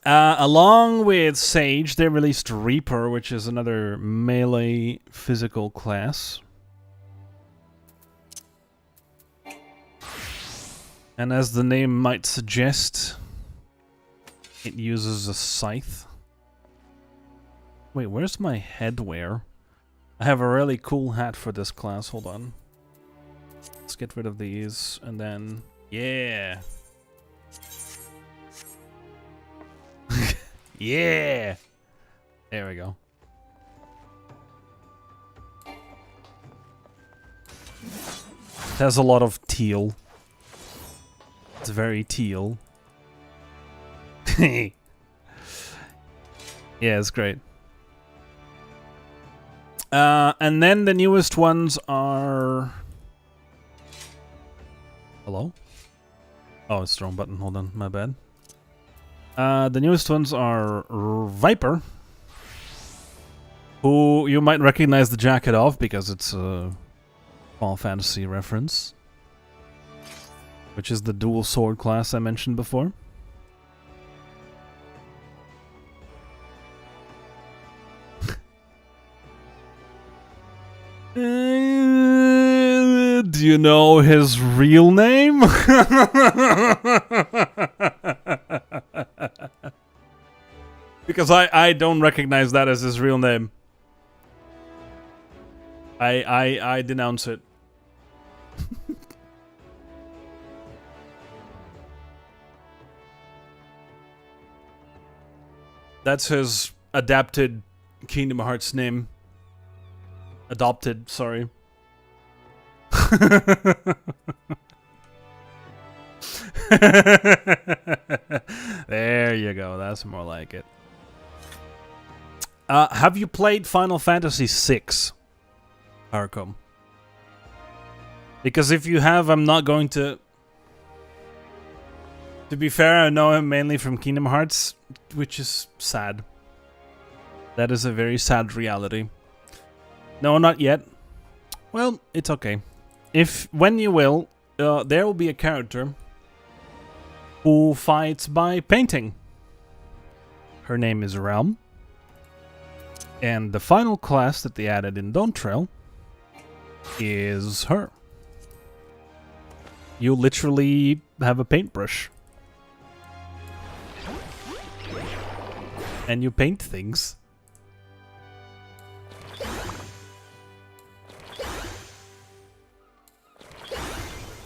Along with Sage, they released Reaper, which is another melee physical class. And as the name might suggest, it uses a scythe. Wait, where's my headwear? I have a really cool hat for this class. Hold on. Let's get rid of these, and then... Yeah! Yeah! There we go. It has a lot of teal. It's very teal. Yeah, it's great. And then the newest ones are... Hello? Oh, it's the wrong button. Hold on, my bad. The newest ones are Viper, who you might recognize the jacket of because it's a Final Fantasy reference, which is the dual sword class I mentioned before. Do you know his real name? Because I don't recognize that as his real name. I denounce it. That's his adapted Kingdom Hearts name. Adopted, sorry. There you go, that's more like it. Have you played Final Fantasy VI, Arkham? Because if you have, I'm not going to... To be fair, I know him mainly from Kingdom Hearts, which is sad. That is a very sad reality. No, not yet. Well, it's okay. When you will, there will be a character who fights by painting. Her name is Realm. And the final class that they added in Dawntrail is her. You literally have a paintbrush. And you paint things.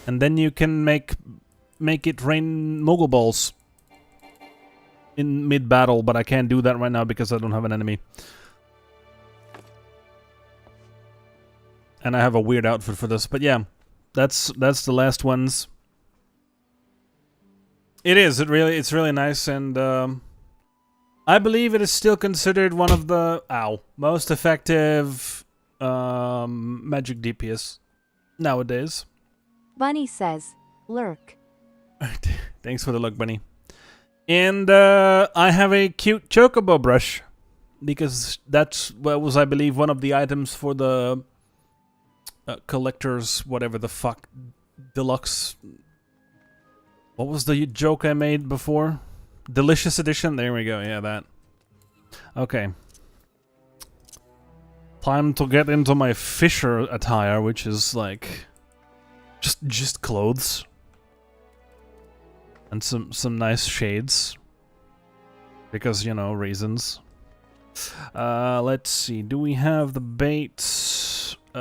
And then you can make it rain mogul balls in mid-battle, but I can't do that right now because I don't have an enemy. And I have a weird outfit for this, but yeah, that's the last ones. It's really nice, and I believe it is still considered one of the most effective magic DPS nowadays. Bunny says, lurk. Thanks for the look, Bunny. And I have a cute chocobo brush, because that was, I believe, one of the items for the collector's whatever the fuck deluxe. What was the joke I made before? Delicious edition? There we go, yeah, that. Okay. Time to get into my Fisher attire, which is like just clothes. And some nice shades. Because, you know, reasons. Let's see, do we have the baits? They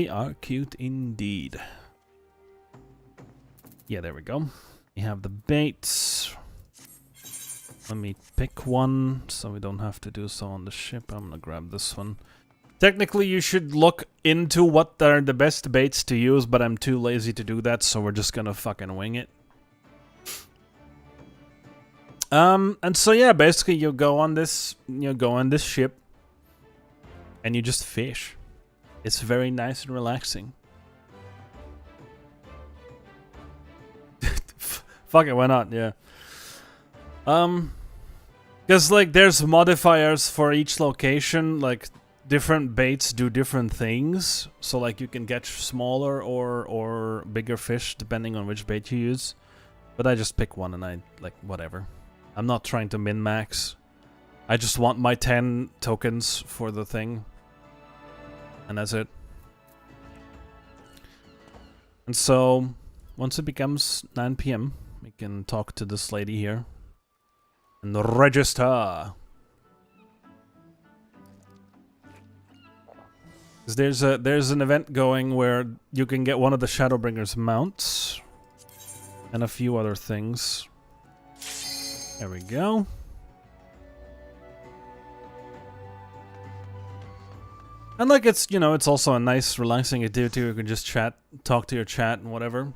are cute indeed. Yeah, there we go. We have the baits. Let me pick one so we don't have to do so on the ship. I'm gonna grab this one. Technically, you should look into what are the best baits to use, but I'm too lazy to do that, so we're just gonna fucking wing it. And so yeah, basically you go on this ship and you just fish. It's very nice and relaxing. Fuck it, why not? Yeah. Because like there's modifiers for each location, like different baits do different things. So like you can catch smaller or bigger fish depending on which bait you use. But I just pick one and I like whatever. I'm not trying to min-max. I just want my 10 tokens for the thing. And that's it. And so, once it becomes 9 PM, we can talk to this lady here. And register. Because there's an event going where you can get one of the Shadowbringers mounts. And a few other things. There we go. And like it's, you know, it's also a nice relaxing activity. You can just chat, talk to your chat and whatever.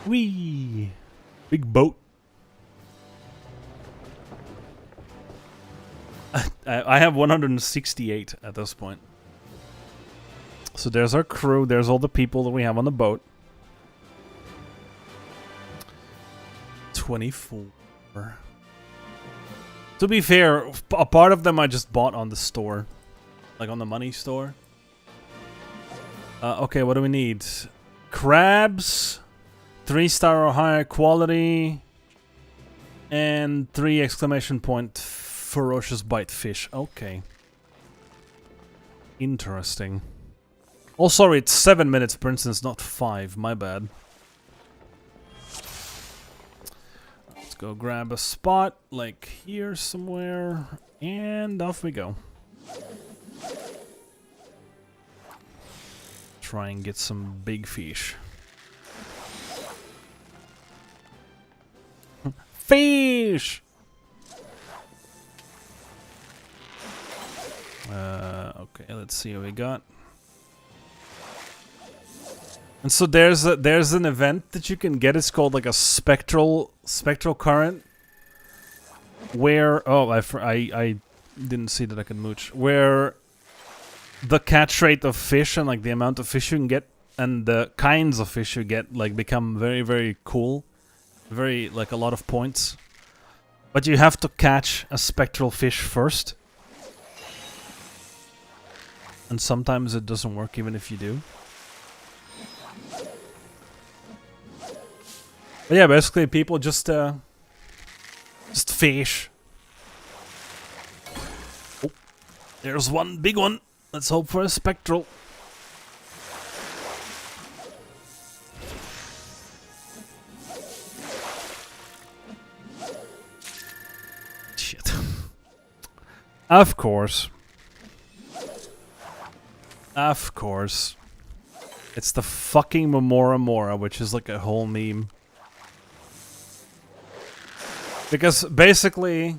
Whee! Big boat. I have 168 at this point. So there's our crew, there's all the people that we have on the boat. 24. To be fair, a part of them I just bought on the store. Like on the money store. Okay, what do we need? Crabs, 3-star or higher quality, and 3 exclamation point ferocious bite fish. Okay. Interesting. Oh, sorry, it's 7 minutes per instance, not 5. My bad. Let's go grab a spot, like here somewhere, and off we go. try and get some big fish. Fish! Okay, let's see what we got. And so there's an event that you can get. It's called like a spectral current. Where I didn't see that I could mooch. Where the catch rate of fish and like the amount of fish you can get and the kinds of fish you get like become very, very cool. Very, like, a lot of points. But you have to catch a spectral fish first. And sometimes it doesn't work even if you do. But yeah, basically people just fish. Oh, there's one big one. Let's hope for a spectral. Shit. Of course. Of course. It's the fucking Mora, which is like a whole meme. Because basically...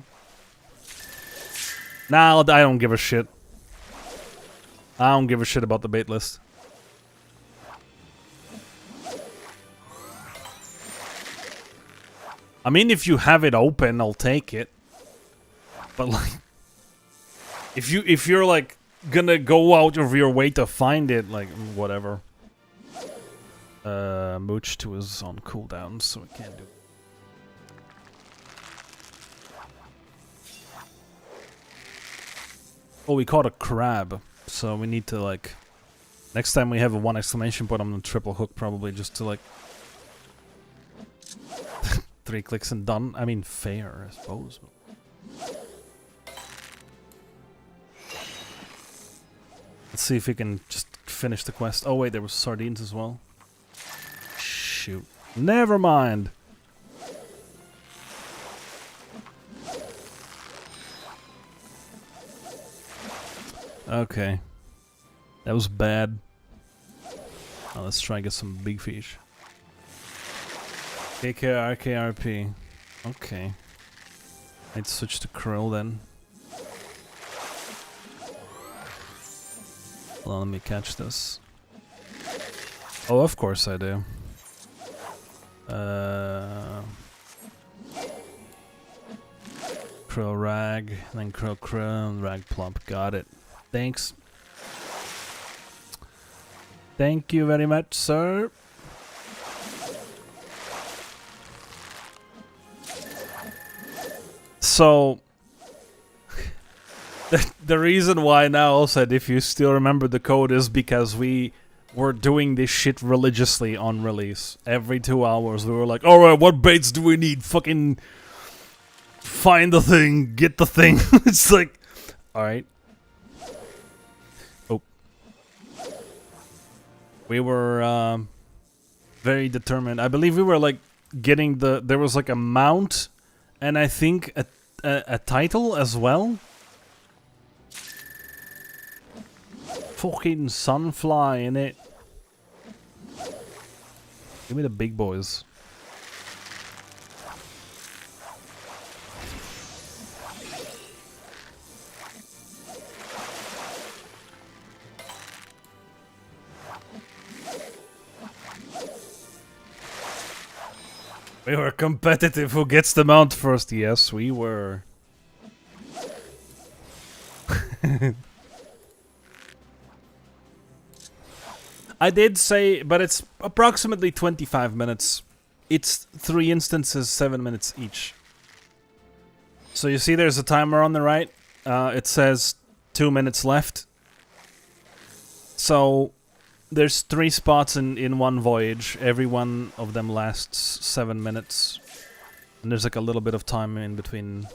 Nah, I don't give a shit. I don't give a shit about the bait list. I mean, if you have it open, I'll take it. But like... If you're like gonna go out of your way to find it, like, whatever. Mooch 2 is on cooldown, so I can't do it. Oh, we caught a crab, so we need to, like... Next time we have a 1 exclamation point on the triple hook, probably, just to, like... 3 clicks and done. I mean, fair, I suppose. Let's see if we can just finish the quest. Oh wait, there was sardines as well. Shoot. Never mind. Okay. That was bad. Now let's try and get some big fish. KKRKRP. Okay. I'd switch to krill then. Well, let me catch this. Oh, of course I do. Krill rag, then krill and rag plump. Got it. Thanks. Thank you very much, sir. So, the reason why now said if you still remember the code is because we were doing this shit religiously on release. Every 2 hours we were like, alright, what baits do we need? Fucking find the thing, get the thing. It's like, alright. Oh. We were very determined. I believe we were like getting there was like a mount and I think a title as well. Fucking sunfly in it. Give me the big boys. We were competitive. Who gets the mount first? Yes, we were. I did say, but it's approximately 25 minutes. It's 3 instances, 7 minutes each. So you see there's a timer on the right. It says 2 minutes left. So there's 3 spots in one voyage. Every one of them lasts 7 minutes. And there's like a little bit of time in between.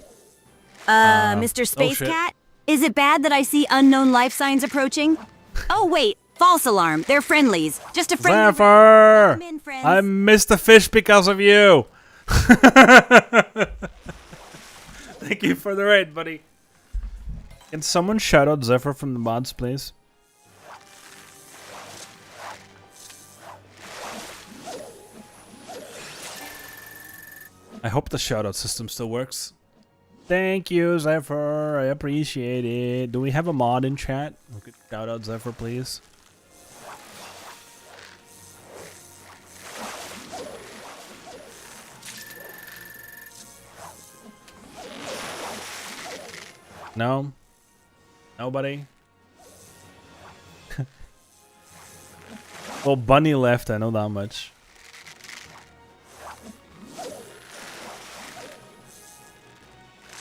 Mr. Space Cat? Is it bad that I see unknown life signs approaching? Oh, wait. False alarm. They're friendlies. Just a friend. Zephyr! I missed the fish because of you. Thank you for the raid, buddy. Can someone shout out Zephyr from the mods, please? I hope the shoutout system still works. Thank you, Zephyr. I appreciate it. Do we have a mod in chat? We could shout out Zephyr, please. No? Nobody? Well, Bunny left, I know that much.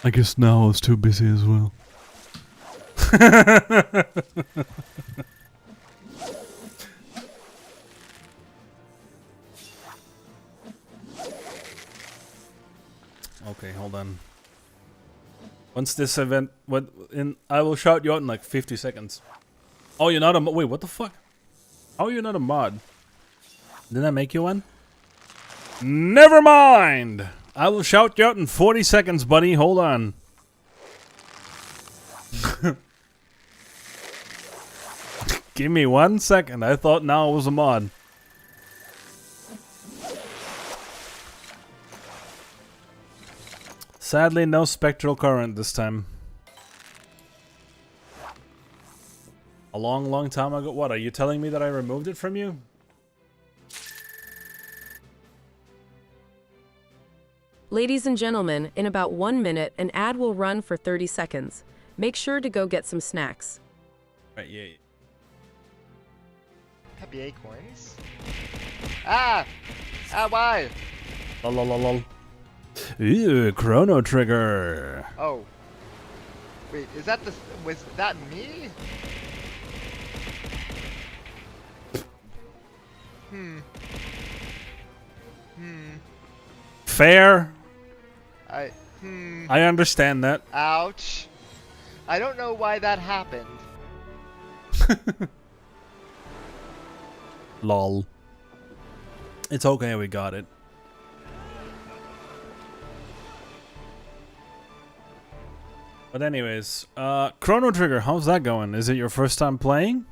I guess now I was too busy as well. Okay, hold on. Once this event I will shout you out in like 50 seconds. Oh, you're not a wait, what the fuck? How are you not a mod? Didn't I make you one? Never mind! I will shout you out in 40 seconds, buddy. Hold on. Give me 1 second. I thought now it was a mod. Sadly, no spectral current this time. A long, long time ago. What, are you telling me that I removed it from you? Ladies and gentlemen, in about 1 minute, an ad will run for 30 seconds. Make sure to go get some snacks. Right, yeah. Happy acorns. Ah! Ah, why? Lol. Ew, Chrono Trigger. Oh. Wait, is that the... was that me? Fair. I I understand that. Ouch. I don't know why that happened. Lol. It's okay, we got it. But anyways, Chrono Trigger, how's that going? Is it your first time playing?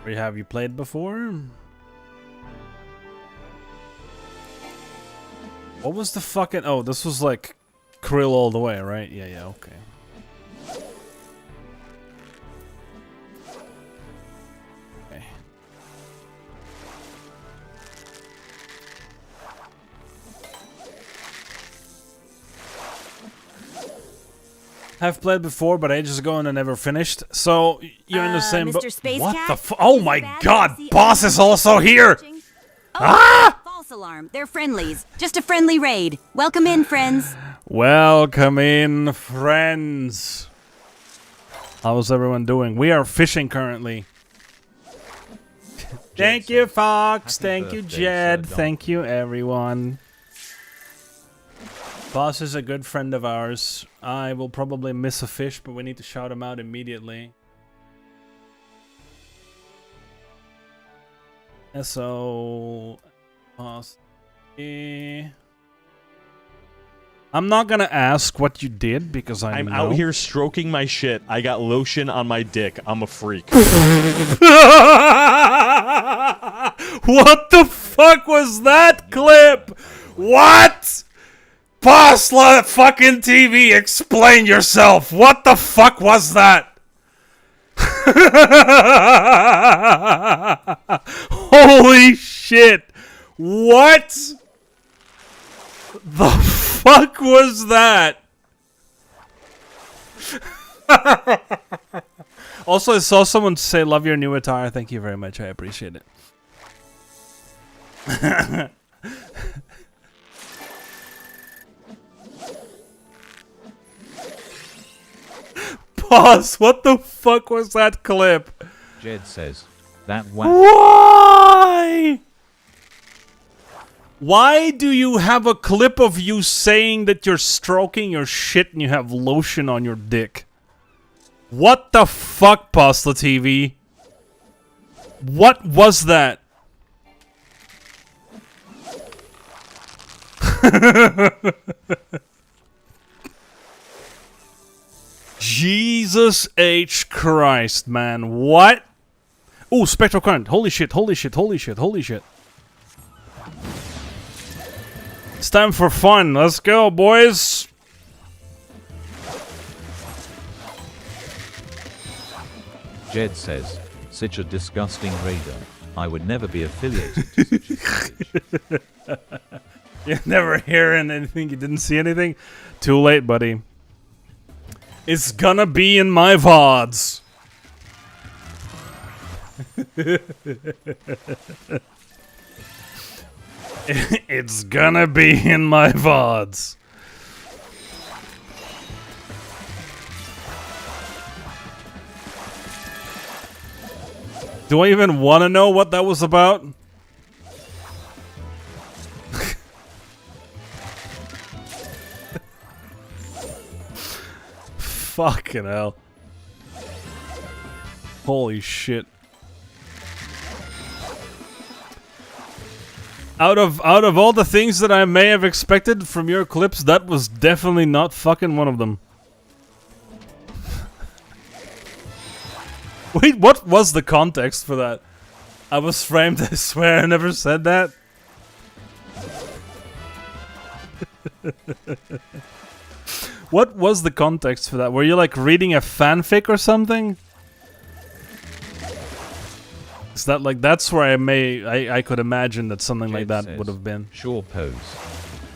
Or have you played before? What was the fucking... Oh, this was like Krill all the way, right? Yeah, okay. Okay. Have played before, but ages ago and I never finished. So, you're in the same boat. Mr. Space What Cat? the f- Oh Is it my bad god, that I see boss is also here! Oh, false alarm. They're friendlies. Just a friendly raid. Welcome in, friends. Welcome in, friends. How's everyone doing? We are fishing currently. Thank you, Fox. Thank you, Jed. Thank you, everyone. Boss is a good friend of ours. I will probably miss a fish, but we need to shout him out immediately. So, I'm not gonna ask what you did because I'm out here stroking my shit. I got lotion on my dick. I'm a freak. What the fuck was that clip? What? Boss, let fucking TV explain yourself. What the fuck was that? Holy shit. What the fuck was that? Also, I saw someone say, love your new attire. Thank you very much. I appreciate it. Pause. What the fuck was that clip? Jed says that Why? Why do you have a clip of you saying that you're stroking your shit and you have lotion on your dick? What the fuck, Pasta TV? What was that? Jesus H. Christ, man. What? Oh, spectral current. Holy shit, holy shit, holy shit, holy shit. It's time for fun. Let's go, boys. Jed says, such a disgusting raider. I would never be affiliated to such a garbage. You never hearing anything, you didn't see anything? Too late, buddy. It's gonna be in my VODs. It's gonna be in my VODs. Do I even want to know what that was about? Fucking hell. Holy shit. Out of all the things that I may have expected from your clips, that was definitely not fucking one of them. Wait, what was the context for that? I was framed, I swear I never said that. What was the context for that? Were you like reading a fanfic or something? Is that like, that's where I could imagine that something like that would have been. Sure pose.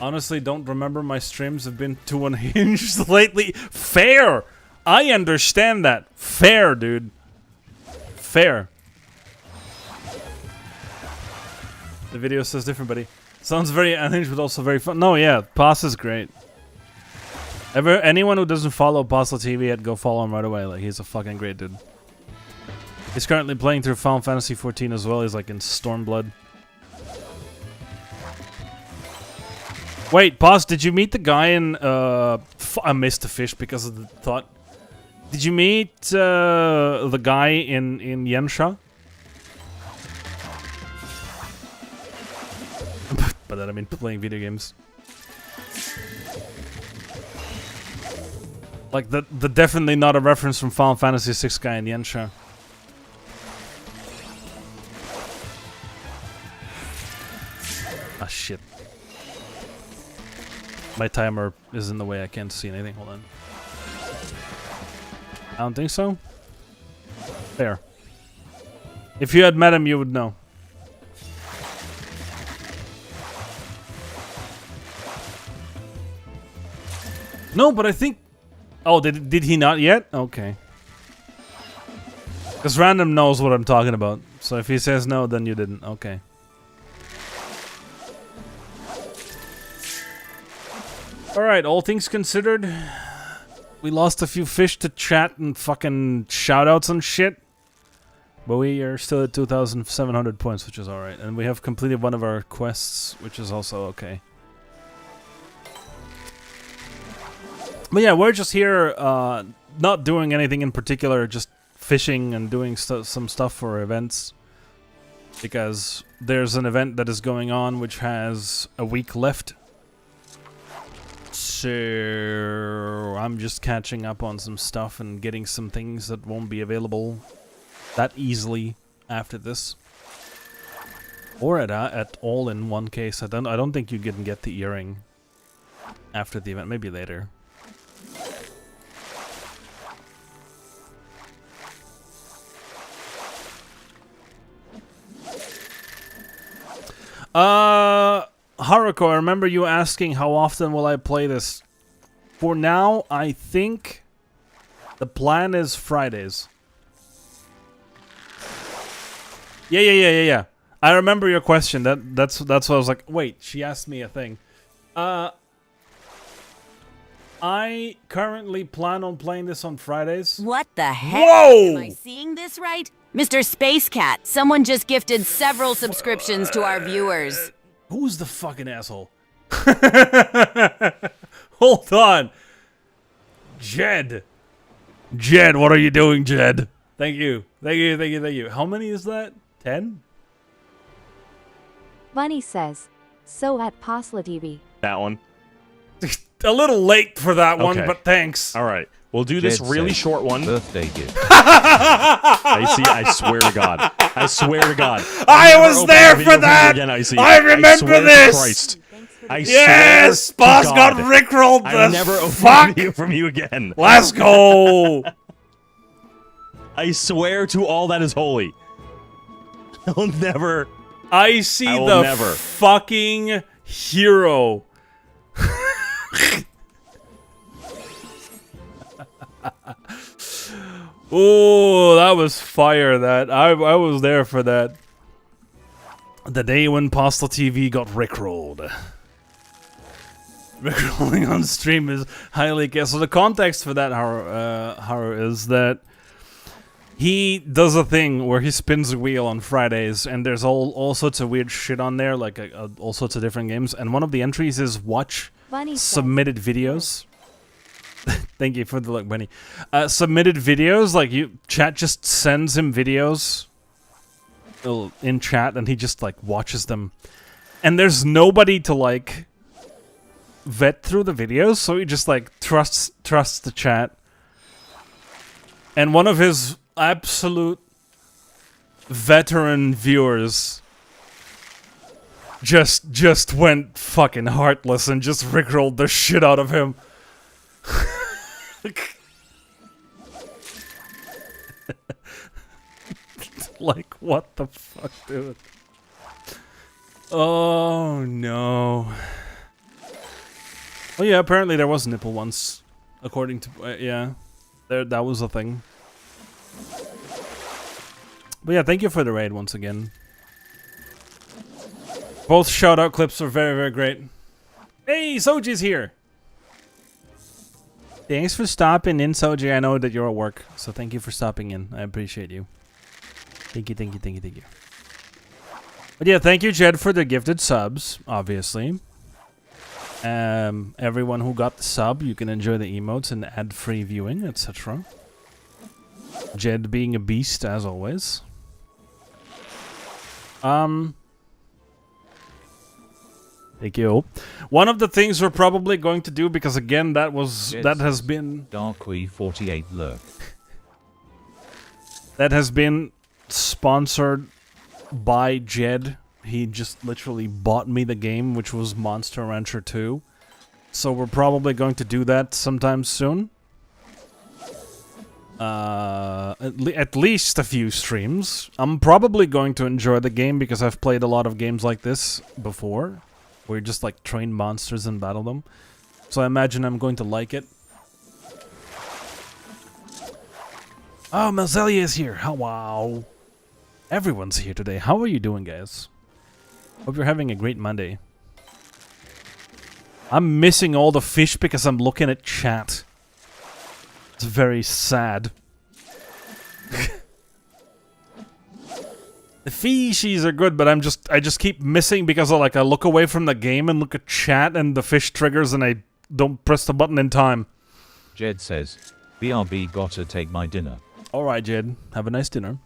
Honestly, don't remember, my streams have been too unhinged lately. Fair! I understand that. Fair, dude. Fair. The video says different, buddy. Sounds very unhinged, but also very fun. No, yeah, Paz is great. Anyone who doesn't follow Postal TV yet, go follow him right away. Like, he's a fucking great dude. He's currently playing through Final Fantasy 14 as well. He's like in Stormblood. Wait, Paz, did you meet the guy in I missed the fish because of the thought. Did you meet the guy in Yensha? By that I mean playing video games. Like the definitely not a reference from Final Fantasy 6 guy in Yensha. Ah shit. My timer is in the way, I can't see anything. Hold on. I don't think so. There. If you had met him, you would know. No, but I think... Oh, did he not yet? Okay. Because Random knows what I'm talking about. So if he says no, then you didn't. Okay. Alright, all things considered... We lost a few fish to chat and fucking shoutouts and shit. But we are still at 2,700 points, which is alright. And we have completed one of our quests, which is also okay. But yeah, we're just here, not doing anything in particular, just fishing and doing some stuff for events. Because there's an event that is going on which has a week left. So I'm just catching up on some stuff and getting some things that won't be available that easily after this. Or at all in one case. I don't think you can get the earring after the event, maybe later. Haruko, I remember you asking how often will I play this. For now, I think the plan is Fridays. Yeah. I remember your question. That's what I was like, wait, she asked me a thing. I currently plan on playing this on Fridays. What the heck? Whoa! Am I seeing this right? Mr. Space Cat, someone just gifted several subscriptions to our viewers. Who's the fucking asshole? Hold on. Jed, what are you doing, Jed? Thank you. How many is that? 10? Bunny says, so at Posla TV. That one. A little late for that one, Okay. but thanks. All right. We'll do this Jed really says, short one. Birthday gift. Icy, I swear to God. I swear to God. I I'll never was open there a video for that! Again, Icy. I remember swear this! To Christ. I Yes! swear to Boss got God, rickrolled! I'll the never open fuck! a video from you again. Let's go! I swear to all that is holy. I'll never. I see I will the never. fucking hero. Oh, that was fire. That I was there for that. The day when Postal TV got rickrolled. Rickrolling on stream is highly guessed. So the context for that, Haru, is that he does a thing where he spins a wheel on Fridays, and there's all sorts of weird shit on there, like all sorts of different games. And one of the entries is watch Bunny says, submitted videos. Thank you for the look, Bunny. Submitted videos, like chat just sends him videos in chat, and he just like watches them. And there's nobody to like vet through the videos, so he just like trusts the chat. And one of his absolute veteran viewers just went fucking heartless and just rickrolled the shit out of him. Like, what the fuck, dude? Oh no. Oh yeah, apparently there was nipple once, according to yeah, that was a thing. But yeah, thank you for the raid once again. Both shout out clips are very, very great. Hey, Soji's here. Thanks for stopping in, Soji. I know that you're at work, so thank you for stopping in. I appreciate you. Thank you, thank you, thank you, thank you. But yeah, thank you, Jed, for the gifted subs, obviously. Everyone who got the sub, you can enjoy the emotes and ad-free viewing, etc. Jed being a beast, as always. Thank you. One of the things we're probably going to do, because again, that has been Darkwe48 lurk. That has been sponsored by Jed. He just literally bought me the game, which was Monster Rancher 2. So we're probably going to do that sometime soon. At least a few streams. I'm probably going to enjoy the game because I've played a lot of games like this before, where you just like train monsters and battle them. So I imagine I'm going to like it. Oh, Melzelia is here. Oh, wow. Everyone's here today. How are you doing, guys? Hope you're having a great Monday. I'm missing all the fish because I'm looking at chat. It's very sad. The fishies are good, but I just keep missing because I look away from the game and look at chat and the fish triggers and I don't press the button in time. Jed says, BRB gotta take my dinner. Alright, Jed. Have a nice dinner.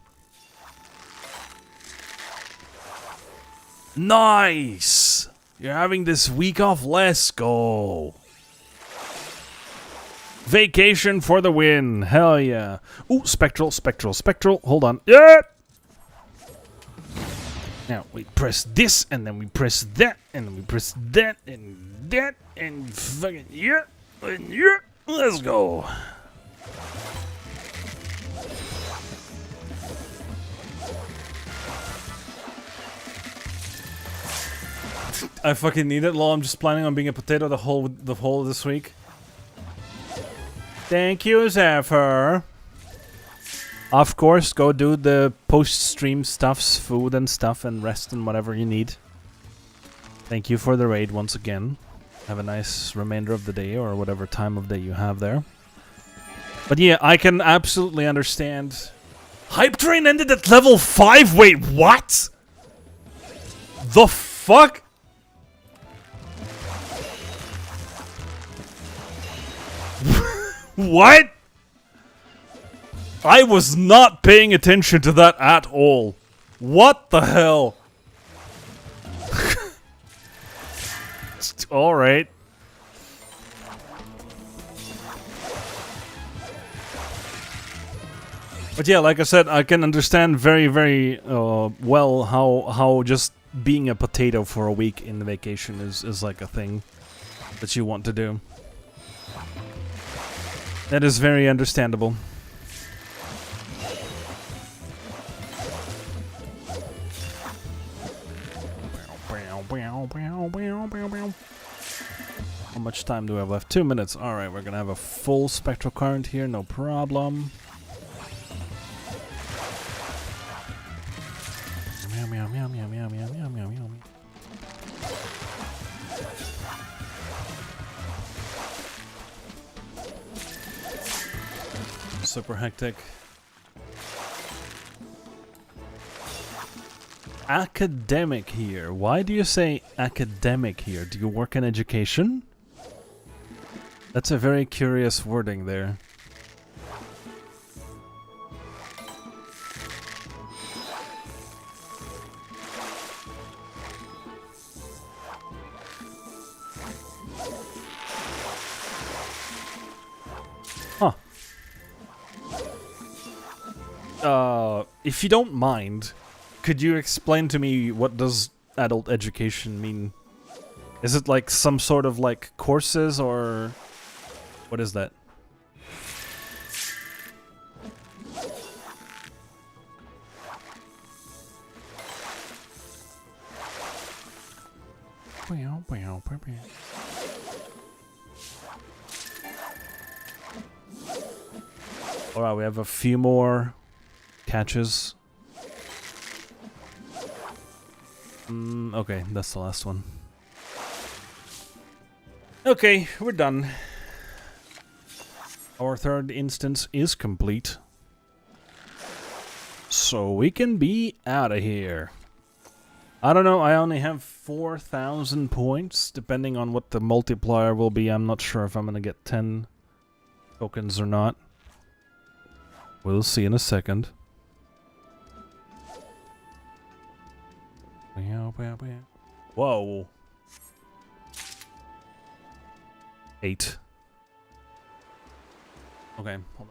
Nice! You're having this week off. Let's go. Vacation for the win. Hell yeah. Ooh, spectral. Hold on. Yeah! Now we press this, and then we press that, and then we press that, and fucking yeah, and yeah. Let's go. I fucking need it, lol. I'm just planning on being a potato the whole of this week. Thank you, Zephyr. Of course, go do the post-stream stuffs, food and stuff, and rest and whatever you need. Thank you for the raid once again. Have a nice remainder of the day, or whatever time of day you have there. But yeah, I can absolutely understand. Hype Train ended at level 5? Wait, what? The fuck? What? I was not paying attention to that at all. What the hell? Alright. But yeah, like I said, I can understand very, very well how just being a potato for a week in vacation is like a thing that you want to do. That is very understandable. How much time do we have left? 2 minutes. Alright, we're gonna have a full spectral current here, no problem. Meow, meow, meow, meow, meow, meow, meow, meow, meow. Super hectic. Academic here. Why do you say academic here? Do you work in education? That's a very curious wording there. Huh. If you don't mind, could you explain to me what does adult education mean? Is it like some sort of like courses or what is that? Alright, we have a few more catches. Okay, that's the last one. Okay, we're done. Our third instance is complete. So we can be out of here. I don't know, I only have 4,000 points, depending on what the multiplier will be. I'm not sure if I'm gonna get 10 tokens or not. We'll see in a second. Whoa. 8. Okay, hold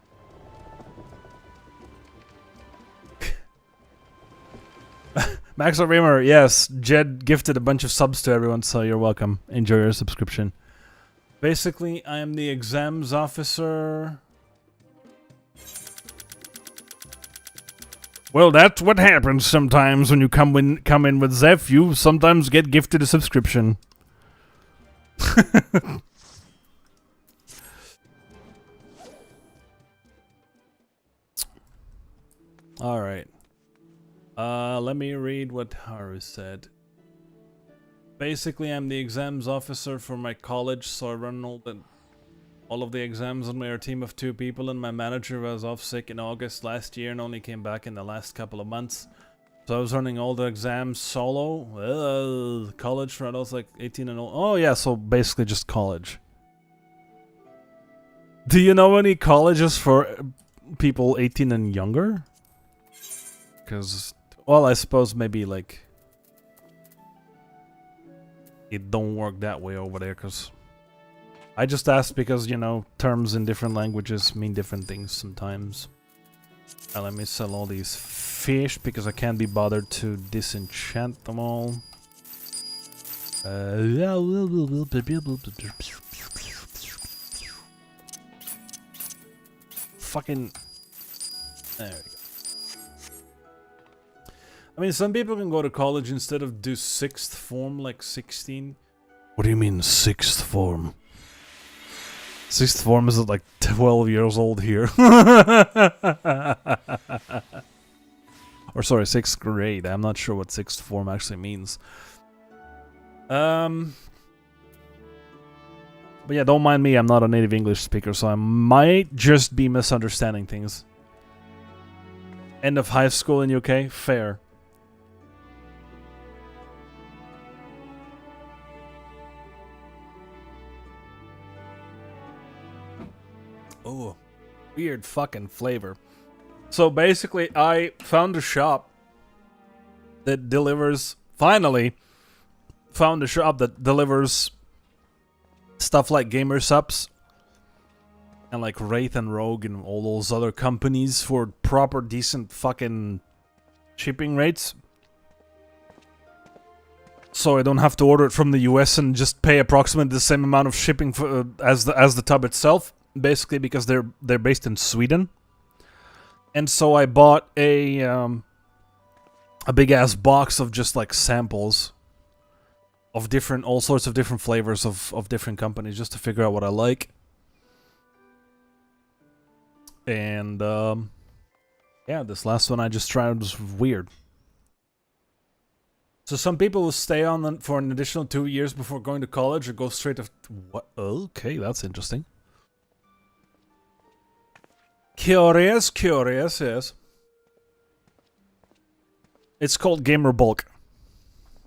on. Max Reamer, yes, Jed gifted a bunch of subs to everyone, so you're welcome. Enjoy your subscription. Basically, I am the exams officer. Well, that's what happens sometimes when you come in with Zeph. You sometimes get gifted a subscription. All right. Let me read what Haru said. Basically, I'm the exams officer for my college, so I run all of the exams on my team of 2 people, and my manager was off sick in August last year and only came back in the last couple of months. So I was running all the exams solo. College for adults like 18 and old. Oh yeah, so basically just college. Do you know any colleges for people 18 and younger? Because, well, I suppose maybe like it don't work that way over there, because I just asked because, you know, terms in different languages mean different things sometimes. Now let me sell all these fish because I can't be bothered to disenchant them all. Fucking... There we go. I mean, some people can go to college instead of do 6th form, like 16. What do you mean 6th form? 6th form is like 12 years old here. Or sorry, 6th grade. I'm not sure what 6th form actually means. But yeah, don't mind me. I'm not a native English speaker, so I might just be misunderstanding things. End of high school in UK? Fair. Oh, weird fucking flavor. So basically, I found a shop that delivers... Finally, found a shop that delivers stuff like Gamer Subs and like Wraith and Rogue and all those other companies for proper decent fucking shipping rates. so I don't have to order it from the US and just pay approximately the same amount of shipping for, as the tub itself. Basically, because they're based in Sweden, and so I bought a big ass box of just like samples of all sorts of different flavors of different companies, just to figure out what I like. And yeah, this last one I just tried was weird. So some people will stay on for an additional 2 years before going to college, or go straight to what? Okay, that's interesting. Curious, yes. It's called Gamer Bulk.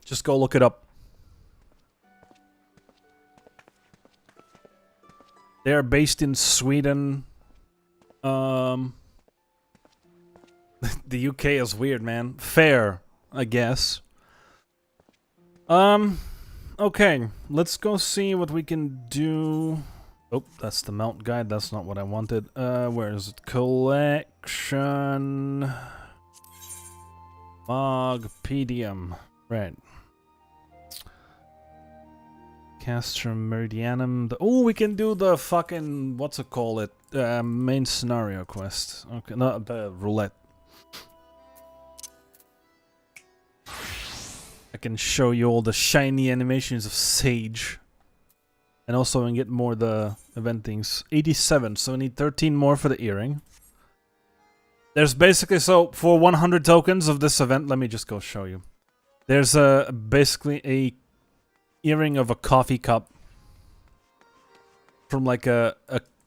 Just go look it up. They are based in Sweden. The UK is weird, man. Fair, I guess. Okay. Let's go see what we can do. Oh, that's the mount guide. That's not what I wanted. Where is it? Collection. Mogpedium. Right. Castrum Meridianum. Oh, we can do the fucking... What's it called? Main scenario quest. Okay, no, the roulette. I can show you all the shiny animations of Sage. And also I can get more the event things. 87, so we need 13 more for the earring. There's basically, so for 100 tokens of this event, let me just go show you. There's basically a earring of a coffee cup from like a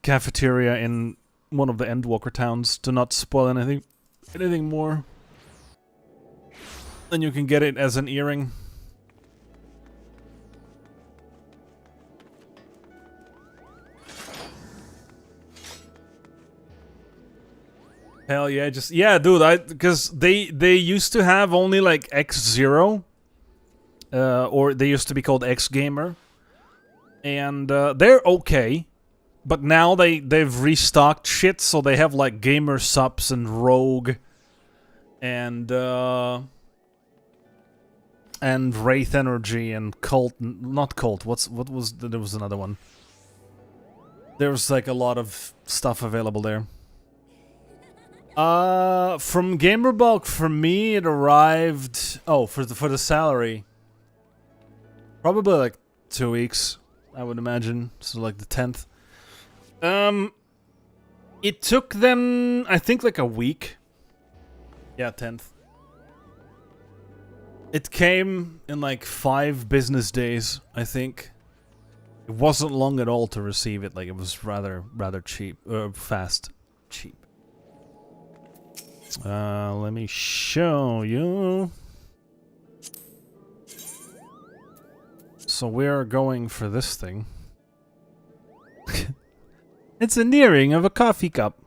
cafeteria in one of the Endwalker towns, to not spoil anything more. Then you can get it as an earring. Hell yeah, dude, because they used to have only like X0, or they used to be called X Gamer, and they're okay, but now they've restocked shit, so they have like Gamer Sups and Rogue, and Wraith Energy and Cult, not Cult. There was another one. There was like a lot of stuff available there. From Gamerbulk, for me, it arrived... Oh, for the salary. Probably like 2 weeks, I would imagine. So like the 10th. It took them, I think, like a week. Yeah, 10th. It came in like 5 business days, I think. It wasn't long at all to receive it. Like, it was rather cheap. Fast. Cheap. Let me show you. So we're going for this thing. It's a nearing of a coffee cup.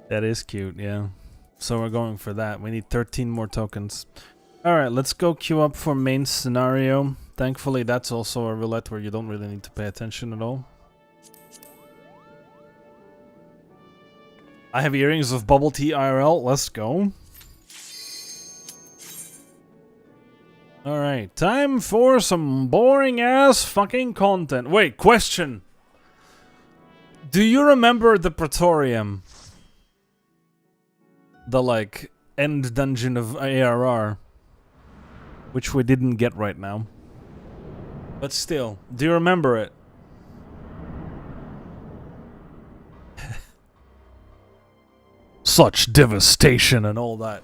That is cute, yeah. So we're going for that. We need 13 more tokens. Alright, let's go queue up for main scenario. Thankfully, that's also a roulette where you don't really need to pay attention at all. I have earrings of bubble tea IRL. Let's go. Alright, time for some boring ass fucking content. Wait, question. Do you remember the Praetorium? The, like, end dungeon of ARR. Which we didn't get right now. But still, do you remember it? Such devastation and all that.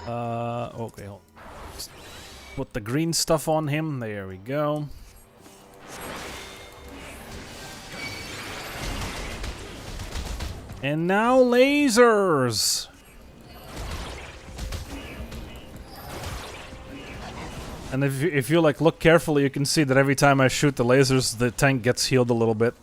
Okay, hold on. Put the green stuff on him. There we go. And now lasers! And if you like look carefully, you can see that every time I shoot the lasers, the tank gets healed a little bit.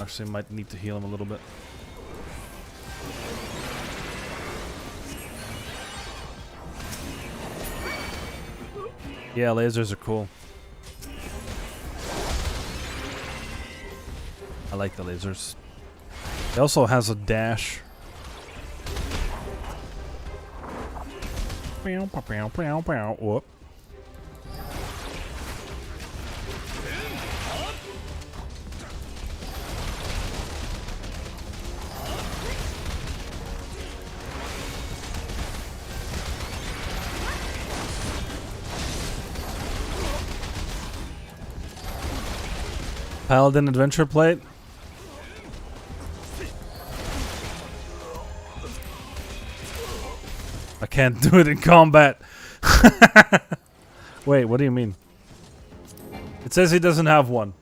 Actually, might need to heal him a little bit. Yeah, lasers are cool. I like the lasers. He also has a dash. Whoop. Paladin Adventure Plate. I can't do it in combat. Wait, what do you mean? It says he doesn't have one.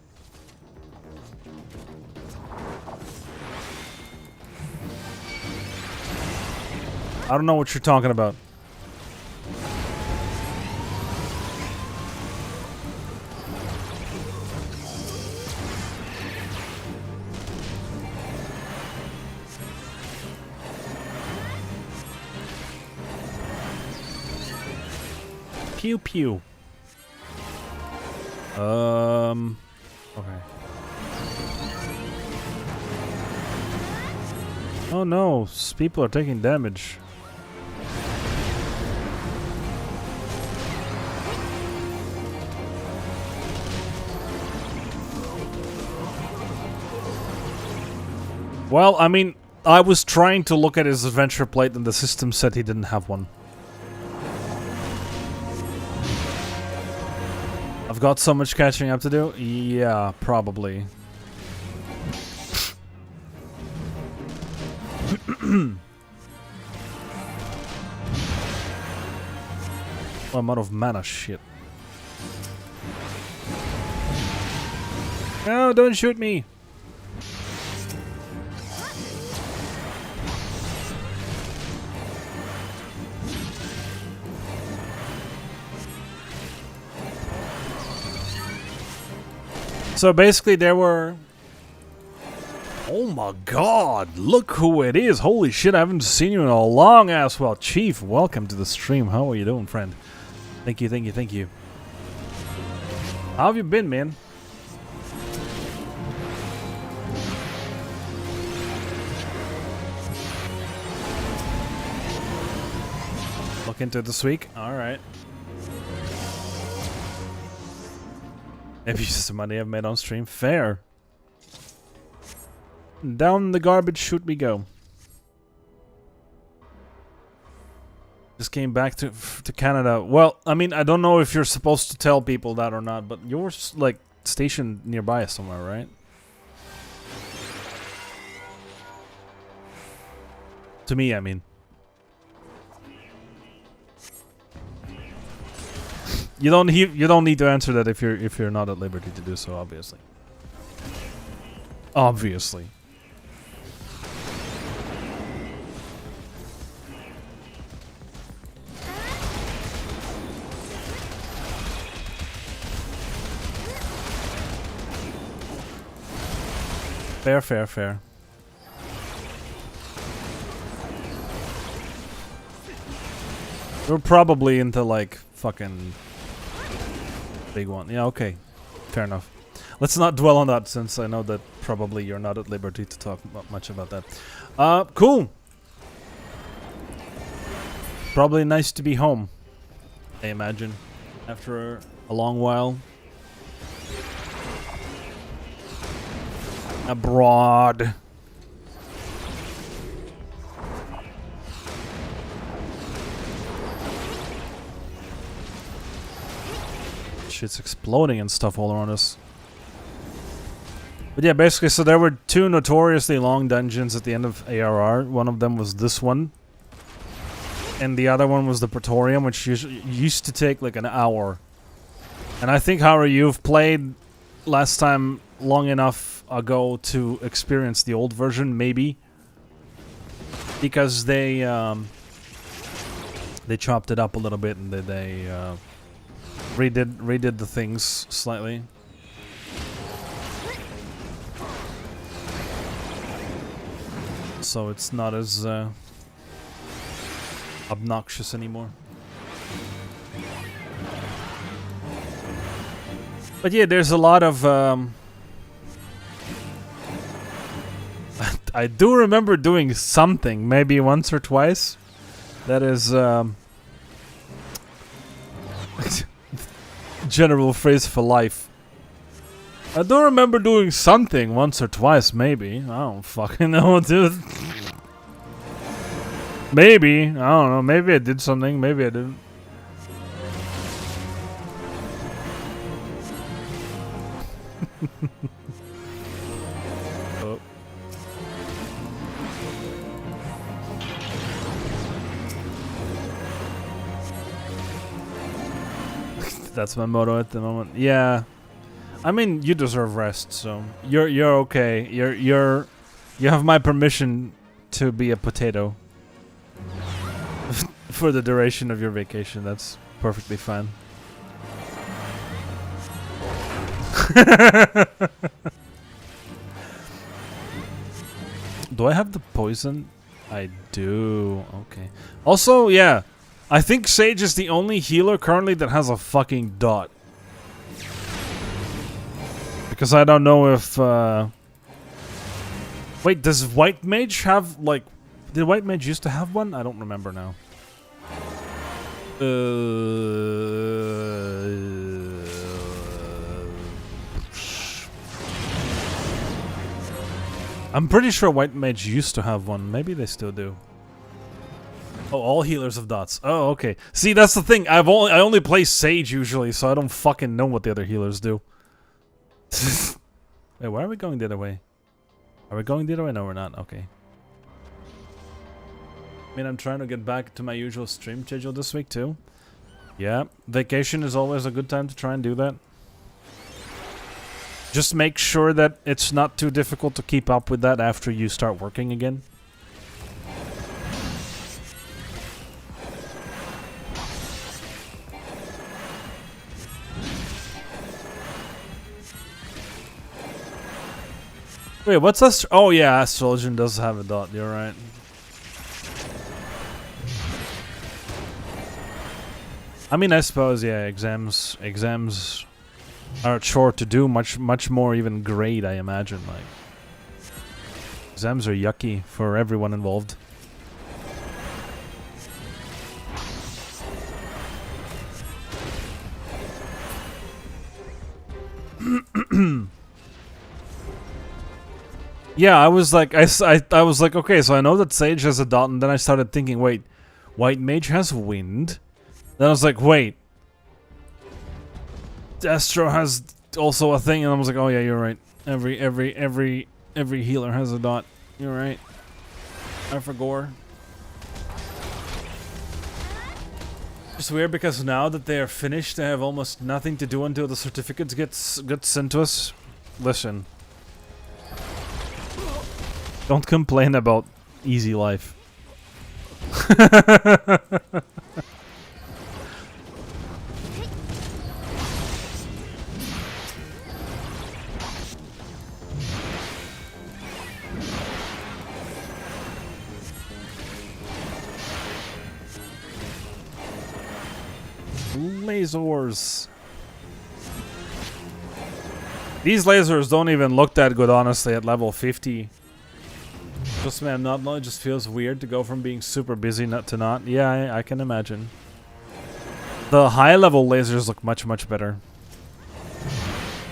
I don't know what you're talking about. Pew pew. Okay. Oh no, people are taking damage. Well, I mean, I was trying to look at his adventure plate and the system said he didn't have one. I've got so much catching up to do? Yeah, probably. Oh, I'm out of mana, shit. No, don't shoot me! So basically there were... Oh my god, look who it is. Holy shit, I haven't seen you in a long ass while. Chief, welcome to the stream. How are you doing, friend? Thank you, thank you, thank you. How have you been, man? Look into this week? Alright. Maybe just the money I've made on stream. Fair. Down the garbage chute we go. Just came back to Canada. Well, I mean, I don't know if you're supposed to tell people that or not, but you're like stationed nearby somewhere, right? To me, I mean. You don't need to answer that if you're not at liberty to do so, obviously. Obviously. Fair, fair, fair. We're probably into like fucking big one. Yeah, okay. Fair enough. Let's not dwell on that since I know that probably you're not at liberty to talk much about that. Cool. Probably nice to be home, I imagine, after a long while. Abroad. Shit's exploding and stuff all around us. But yeah, basically, so there were two notoriously long dungeons at the end of ARR. One of them was this one. And the other one was the Praetorium, which used to take like an hour. And I think, Hara, you've played last time long enough ago to experience the old version, maybe. Because they chopped it up a little bit and they redid the things slightly. so it's not as obnoxious anymore. But yeah, there's a lot of I do remember doing something, maybe once or twice. That is general phrase for life. I do remember doing something once or twice, maybe. I don't fucking know, dude. Maybe. I don't know. Maybe I did something. Maybe I didn't. Oh. That's my motto at the moment. Yeah. I mean, you deserve rest, so you're okay. You have my permission to be a potato for the duration of your vacation. That's perfectly fine. Do I have the poison? I do. Okay. Also, yeah, I think Sage is the only healer currently that has a fucking dot. Because I don't know if, wait, does White Mage have, like... Did White Mage used to have one? I don't remember now. I'm pretty sure White Mage used to have one. Maybe they still do. Oh, all healers have dots. Oh, okay. See, that's the thing. I only play Sage usually, so I don't fucking know what the other healers do. Wait, why are we going the other way? Are we going the other way? No, we're not. Okay. I mean, I'm trying to get back to my usual stream schedule this week, too. Yeah, vacation is always a good time to try and do that. Just make sure that it's not too difficult to keep up with that after you start working again. Wait, what's oh yeah, Astrologian does have a dot, you're right. I mean, I suppose, yeah, exams are short to do, much more even grade, I imagine, like. Exams are yucky for everyone involved. Yeah, I was like, I was like, okay, so I know that Sage has a dot, and then I started thinking, wait, White Mage has wind? Then I was like, wait, Astro has also a thing, and I was like, oh yeah, you're right. Every healer has a dot. You're right. I forgot. It's weird because now that they are finished, they have almost nothing to do until the certificates get sent to us. Listen. Don't complain about easy life. Lasers. These lasers don't even look that good, honestly, at level 50. Just, man, not knowing, it just feels weird to go from being super busy to not. Yeah, I can imagine. The high-level lasers look much better.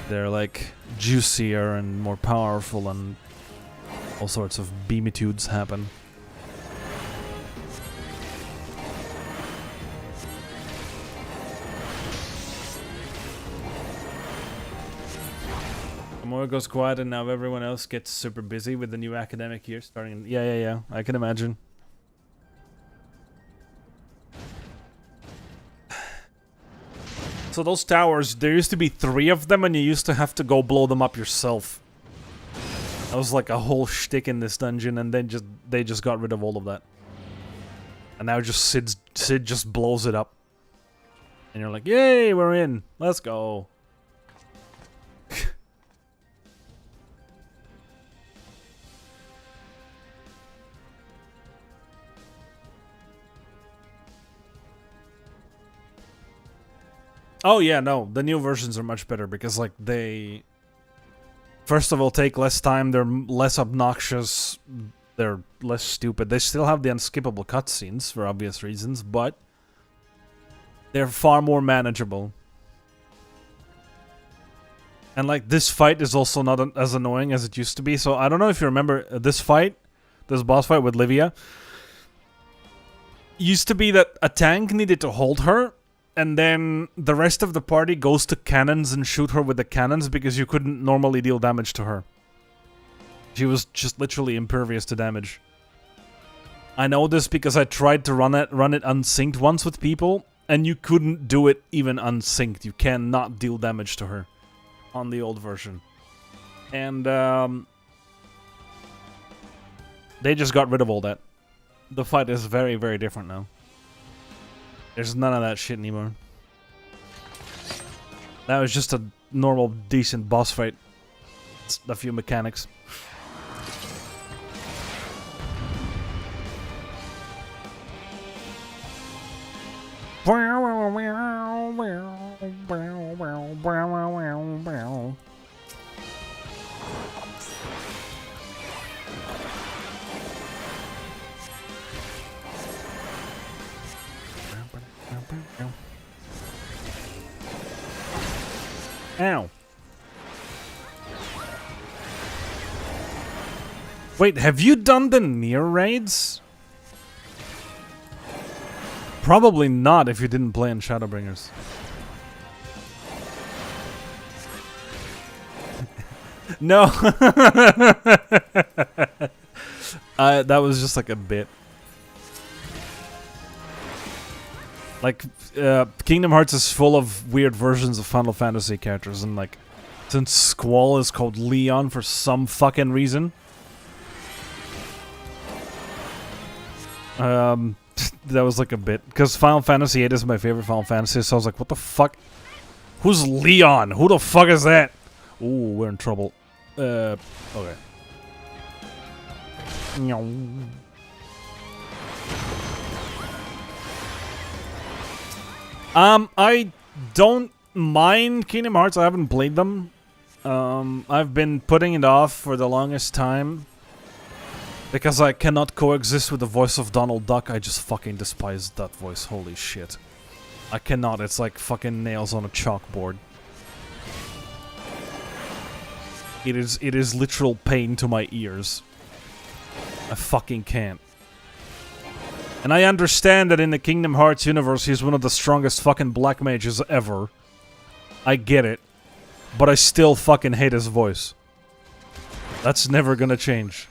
They're, like, juicier and more powerful, and all sorts of beamitudes happen. More goes quiet, and now everyone else gets super busy with the new academic year starting. Yeah. I can imagine. So those towers, there used to be 3 of them, and you used to have to go blow them up yourself. That was like a whole shtick in this dungeon, and then they just got rid of all of that. And now just Sid just blows it up, and you're like, yay, we're in. Let's go. Oh yeah, no, the new versions are much better because like they, first of all, take less time. They're less obnoxious. They're less stupid. They still have the unskippable cutscenes for obvious reasons, but they're far more manageable. And like this fight is also not as annoying as it used to be. So I don't know if you remember this fight, this boss fight with Livia. Used to be that a tank needed to hold her, and then the rest of the party goes to cannons and shoot her with the cannons because you couldn't normally deal damage to her. She was just literally impervious to damage. I know this because I tried to run it unsynced once with people, and you couldn't do it even unsynced. You cannot deal damage to her on the old version. And they just got rid of all that. The fight is very, very different now. There's none of that shit anymore. That was just a normal, decent boss fight. It's a few mechanics. Ow. Wait, have you done the near raids? Probably not if you didn't play in Shadowbringers. No. That was just like a bit. Like, Kingdom Hearts is full of weird versions of Final Fantasy characters, and like, since Squall is called Leon for some fucking reason, that was like a bit. Because Final Fantasy VIII is my favorite Final Fantasy, so I was like, what the fuck? Who's Leon? Who the fuck is that? Ooh, we're in trouble. Okay. I don't mind Kingdom Hearts. I haven't played them. I've been putting it off for the longest time because I cannot coexist with the voice of Donald Duck. I just fucking despise that voice. Holy shit. I cannot. It's like fucking nails on a chalkboard. It is literal pain to my ears. I fucking can't. And I understand that in the Kingdom Hearts universe, he's one of the strongest fucking black mages ever. I get it. But I still fucking hate his voice. That's never gonna change.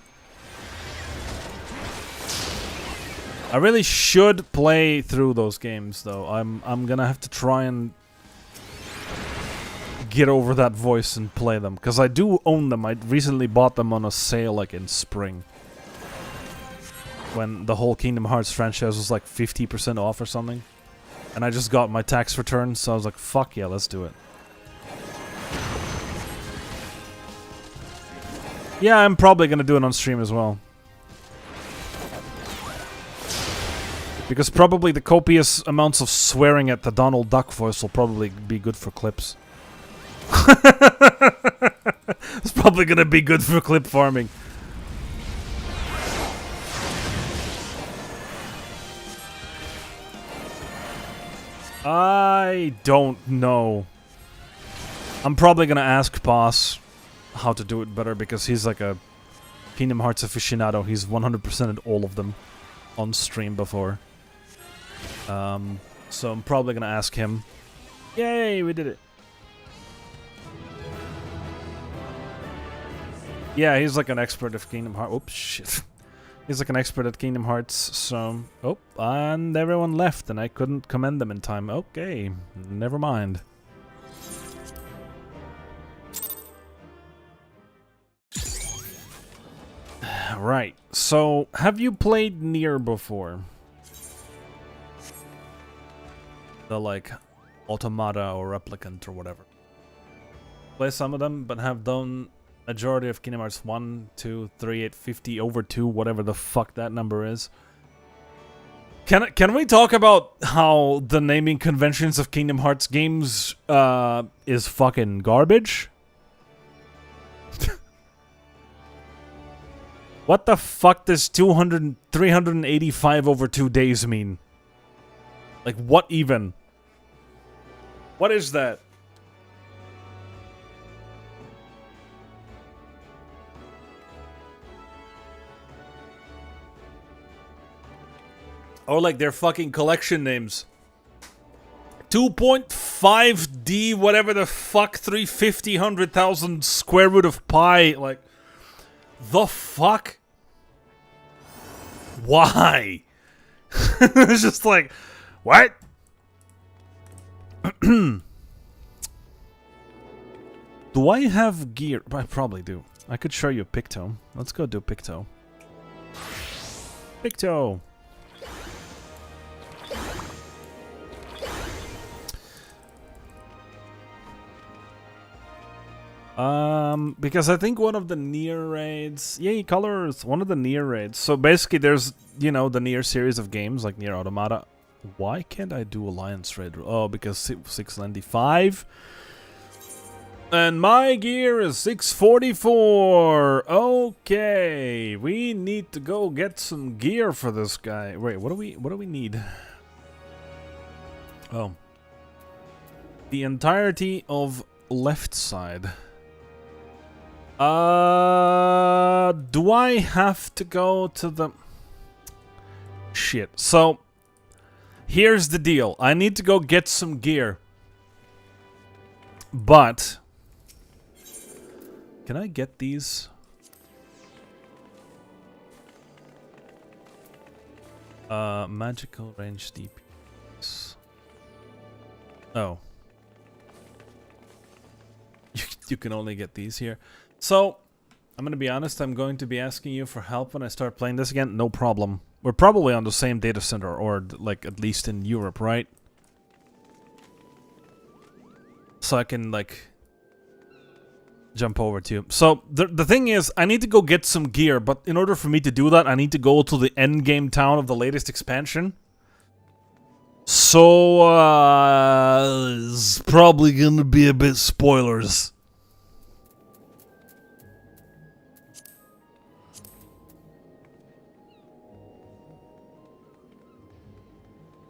I really should play through those games, though. I'm gonna have to try and get over that voice and play them. Because I do own them. I recently bought them on a sale, like, in spring. When the whole Kingdom Hearts franchise was like 50% off or something. And I just got my tax return, so I was like, fuck yeah, let's do it. Yeah, I'm probably gonna do it on stream as well. Because probably the copious amounts of swearing at the Donald Duck voice will probably be good for clips. It's probably gonna be good for clip farming. I don't know. I'm probably gonna ask Boss how to do it better because he's like a Kingdom Hearts aficionado. He's 100%ed all of them on stream before. So I'm probably gonna ask him. Yay, we did it. Yeah, he's like an expert of Kingdom Hearts. Oops, shit. He's like an expert at Kingdom Hearts, so... Oh, and everyone left, and I couldn't commend them in time. Okay, never mind. Right, so have you played Nier before? The, like, Automata or Replicant or whatever. Play some of them, but have done... majority of Kingdom Hearts 1, 2, 3, 8, 50, over 2, whatever the fuck that number is. Can we talk about how the naming conventions of Kingdom Hearts games is fucking garbage? What the fuck does 385 over 2 days mean? Like, what even? What is that? Or like their fucking collection names. 2.5D whatever the fuck 350 100,000 square root of pi. Like, the fuck? Why? It's just like, what? Do I have gear? I probably do. I could show you a Picto. Let's go do Picto. Picto! Because I think one of the Nier raids... Yay, colors! One of the Nier raids. So basically there's, you know, the Nier series of games, like Nier Automata. Why can't I do Alliance raid? Oh, because 695. And my gear is 644. Okay, we need to go get some gear for this guy. Wait, what do we need? Oh. The entirety of left side. Do I have to go to the... Shit. So, here's the deal. I need to go get some gear. But... Can I get these? Magical range DPS. Oh. You can only get these here. So, I'm gonna be honest, I'm going to be asking you for help when I start playing this again. No problem. We're probably on the same data center, or like at least in Europe, right? So I can like jump over to you. So the thing is, I need to go get some gear, but in order for me to do that, I need to go to the end game town of the latest expansion. So it's probably gonna be a bit spoilers.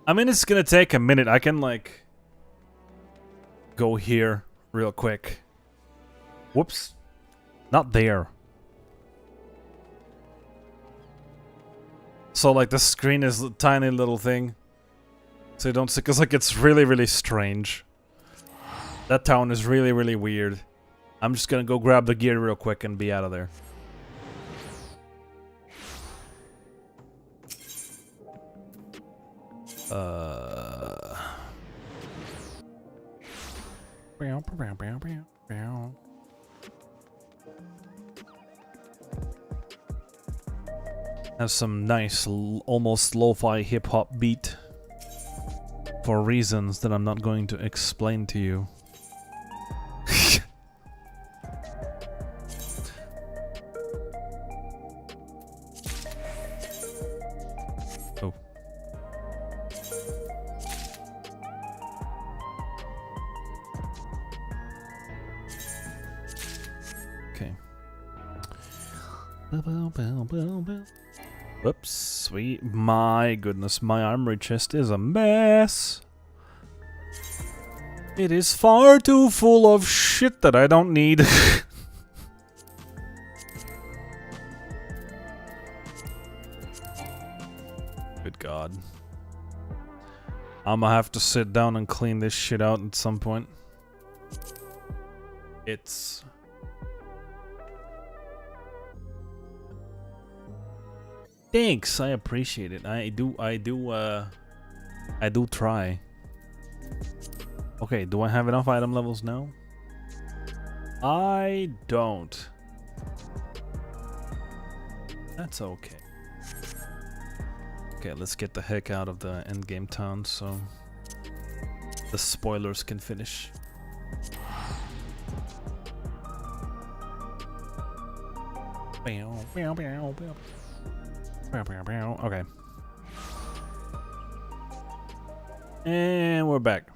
I mean, it's gonna take a minute. I can, like, go here real quick. Whoops. Not there. So, like, the screen is a tiny little thing. So you don't see, because, like, it's really, really strange. That town is really, really weird. I'm just gonna go grab the gear real quick and be out of there. Has some nice, almost lo-fi hip-hop beat. For reasons that I'm not going to explain to you. Oh. Okay. Whoops, sweet. My goodness, my armory chest is a mess. It is far too full of shit that I don't need. Good God. I'm gonna have to sit down and clean this shit out at some point. It's... Thanks, I appreciate it. I do try. Okay, do I have enough item levels now? I don't. That's okay. Okay, let's get the heck out of the endgame town so the spoilers can finish. Okay. And we're back.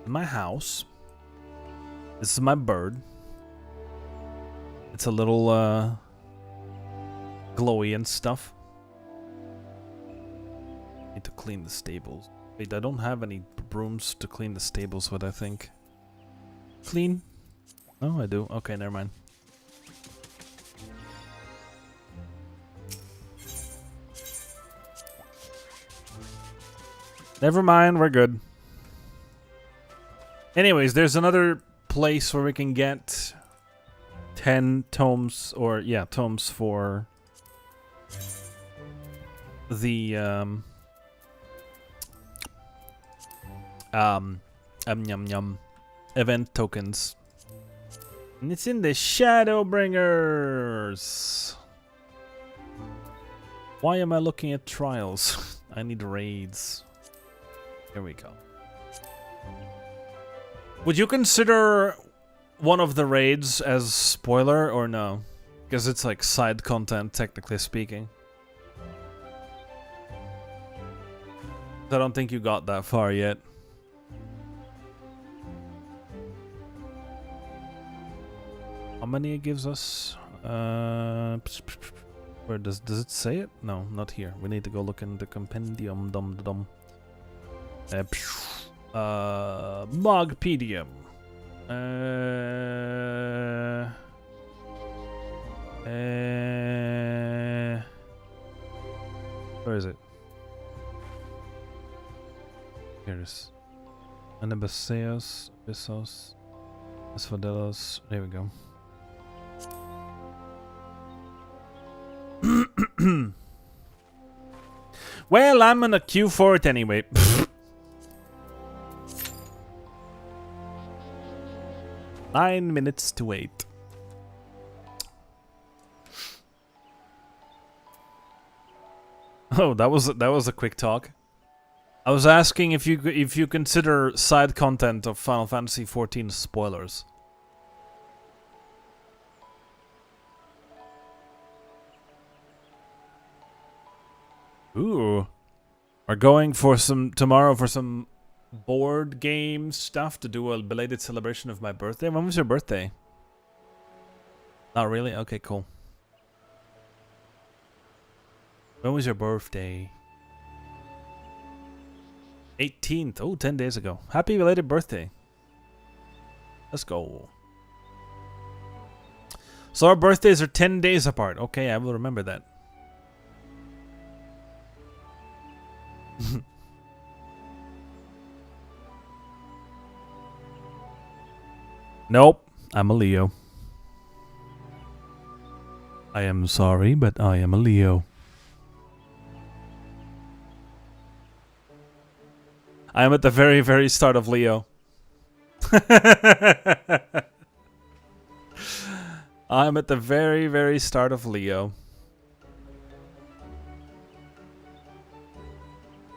My house. This is my bird. It's a little glowy and stuff. Need to clean the stables. Wait, I don't have any brooms to clean the stables with, I think. Clean? Oh, I do. Okay, never mind. Never mind, we're good. Anyways, there's another place where we can get 10 tomes, or yeah, tomes for the yum yum event tokens. And it's in the Shadowbringers. Why am I looking at trials? I need raids. Here we go. Would you consider one of the raids as spoiler or no? Because it's like side content, technically speaking. I don't think you got that far yet. How many it gives us? Where does it say it? No, not here. We need to go look in the compendium. Mogpedium. Where is it? Here it is. Anabaseos, Abyssos, Asphodelos. There we go. Well, I'm gonna queue for it anyway. 9 minutes to wait. Oh, that was a quick talk. I was asking if you consider side content of Final Fantasy XIV spoilers. Ooh, we're going for tomorrow for some board game stuff to do a belated celebration of my birthday. When was your birthday? Not really? Okay, cool. When was your birthday? 18th. Oh, 10 days ago. Happy belated birthday. Let's go. So our birthdays are 10 days apart. Okay, I will remember that. Nope, I'm a Leo. I am sorry, but I am a Leo. I am at the very, very start of Leo. I'm at the very, very start of Leo.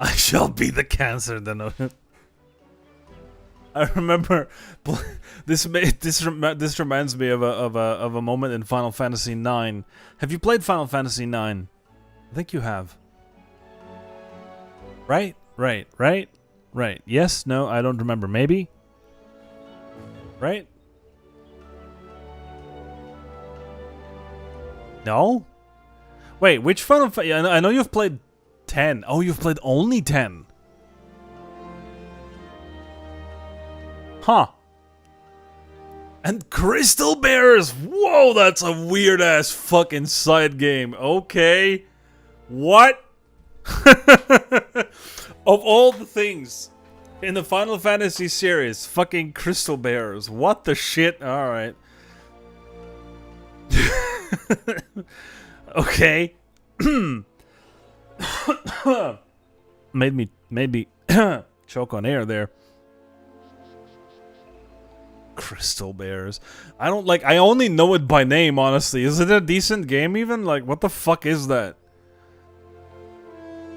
I shall be the Cancer, then. I remember this reminds me of a moment in Final Fantasy IX. Have you played Final Fantasy IX? I think you have. Right? Yes? No? I don't remember. Maybe? Right? No? Wait, which Final Fantasy? I know you've played 10. Oh, you've played only 10. Huh. And Crystal Bears! Whoa, that's a weird-ass fucking side game. Okay. What? Of all the things in the Final Fantasy series, fucking Crystal Bears. What the shit? Alright. Okay. made me choke on air there. Crystal Bears. I only know it by name, honestly. Is it a decent game even? Like, what the fuck is that?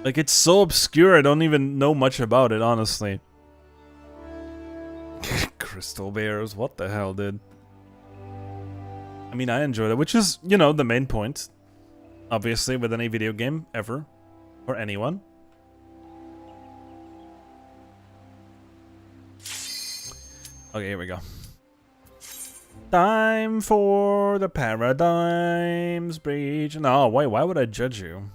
Like, it's so obscure, I don't even know much about it, honestly. Crystal Bears, what the hell, dude? I mean, I enjoyed it, which is, you know, the main point. Obviously, with any video game ever. For anyone. Okay, here we go. Time for the Paradigms Breach. No, wait, why would I judge you?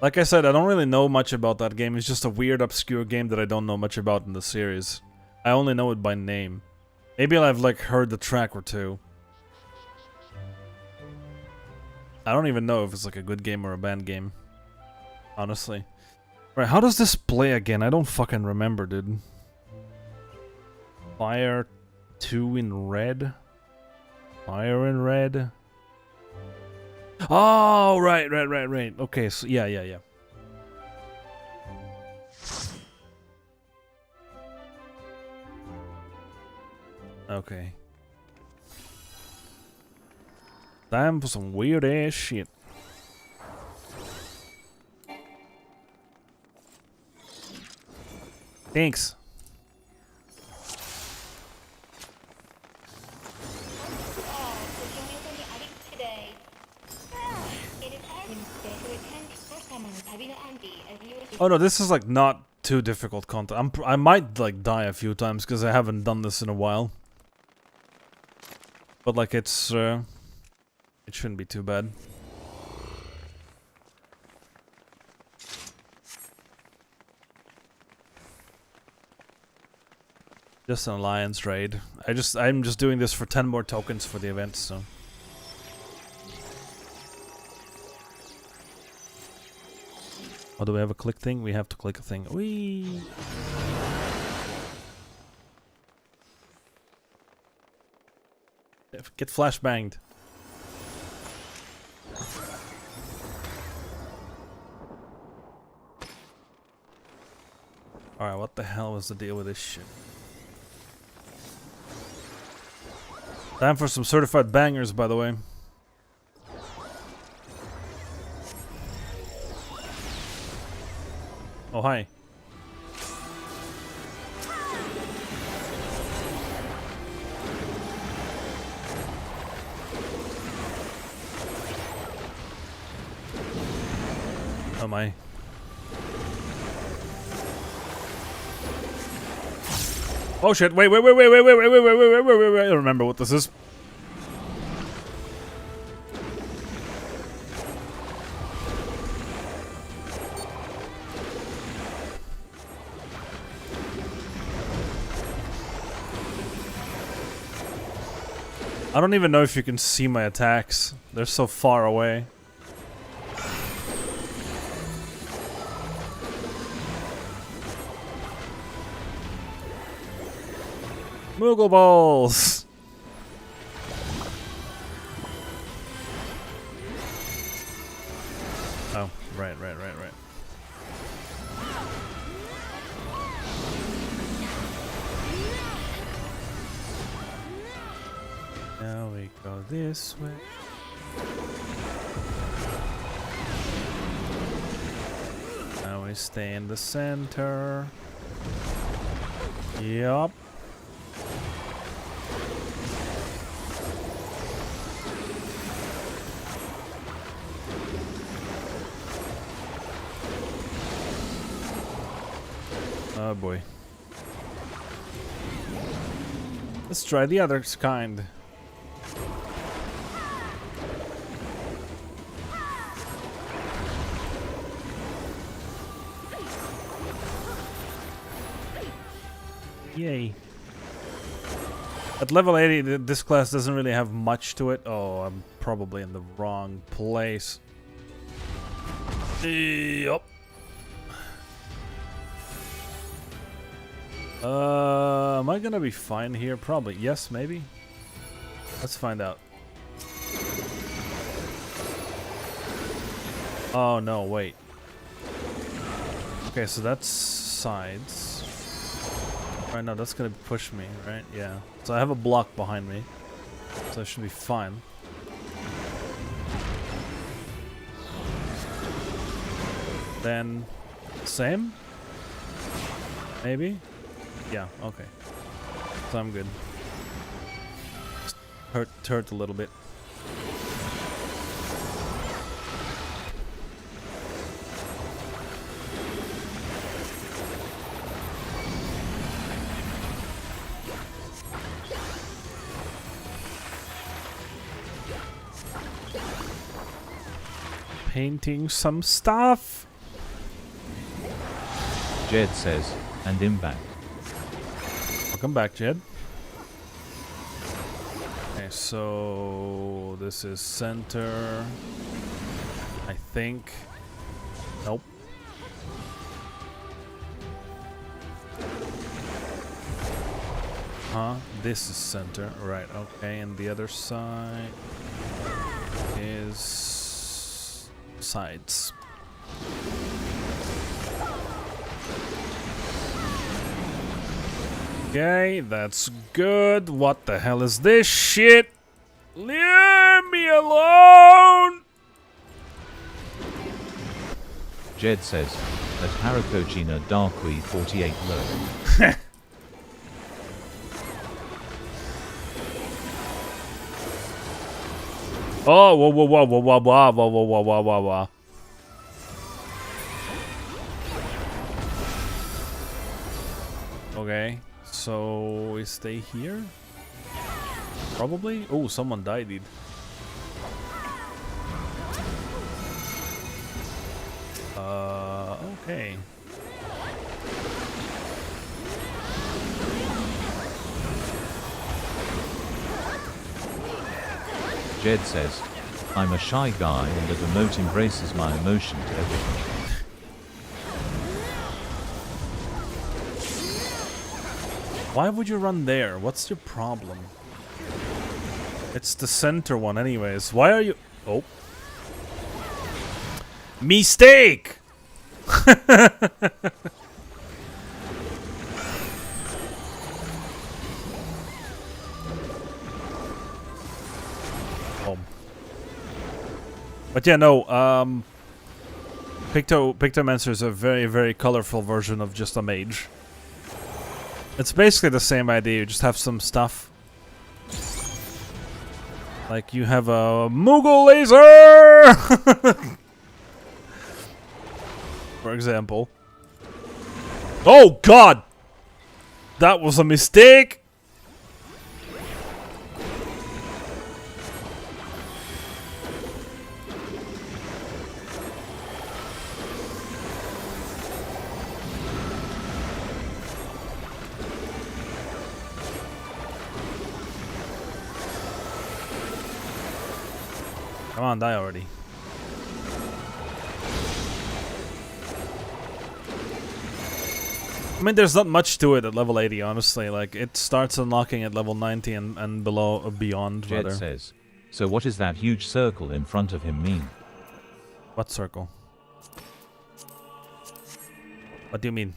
Like I said, I don't really know much about that game. It's just a weird, obscure game that I don't know much about in the series. I only know it by name. Maybe I've, like, heard the track or two. I don't even know if it's, like, a good game or a bad game. Honestly. Right, how does this play again? I don't fucking remember, dude. Fire 2 in red. Fire in red. Oh, right. Okay, so yeah. Okay. Time for some weird ass shit. Thanks. Oh no, this is like not too difficult content. I might like die a few times because I haven't done this in a while. But like it shouldn't be too bad. Just an alliance raid. I'm just doing this for 10 more tokens for the event, so. Oh, do we have a click thing? We have to click a thing. Whee! Get flashbanged. Alright, what the hell was the deal with this shit? Time for some certified bangers, by the way. Oh, hi. Oh my. Oh shit, wait, I remember what this is. I don't even know if you can see my attacks. They're so far away. Moogle balls! Oh, right. Now we go this way. Now we stay in the center. Yup. Oh boy. Let's try the other kind. Yay. At level 80, this class doesn't really have much to it. Oh, I'm probably in the wrong place. Yup. Am I gonna be fine here? Probably. Yes, maybe. Let's find out. Oh, no, wait. Okay, so that's sides. Right, no, that's gonna push me, right? Yeah. So I have a block behind me. So I should be fine. Then... same? Maybe? Yeah, okay. So I'm good. hurt a little bit. Painting some stuff. Jed says, and impact. Welcome back, Jed. Okay, so this is center. I think. Nope. Huh? This is center. Right, okay, and the other side is sides. Okay, that's good. What the hell is this shit? Leave me alone! Jed says, at Harakojina Darkwi 48 low. Oh, whoa, whoa, whoa, whoa, whoa, whoa, whoa, whoa, whoa, whoa, whoa, whoa. Okay, so we stay here? Probably? Oh, someone died, dude. Okay. Jed says, I'm a shy guy and the emote embraces my emotion to everything. Why would you run there? What's your problem? It's the center one anyways. Why are you... Oh. Mistake! But yeah, no, Pictomancer is a very, very colorful version of just a mage. It's basically the same idea, you just have some stuff. Like you have a Moogle laser! For example. Oh god! That was a mistake! Come on, die already. I mean, there's not much to it at level 80, honestly. Like, it starts unlocking at level 90 and below, beyond, Jed rather. says, so what is that huge circle in front of him mean? What circle? What do you mean?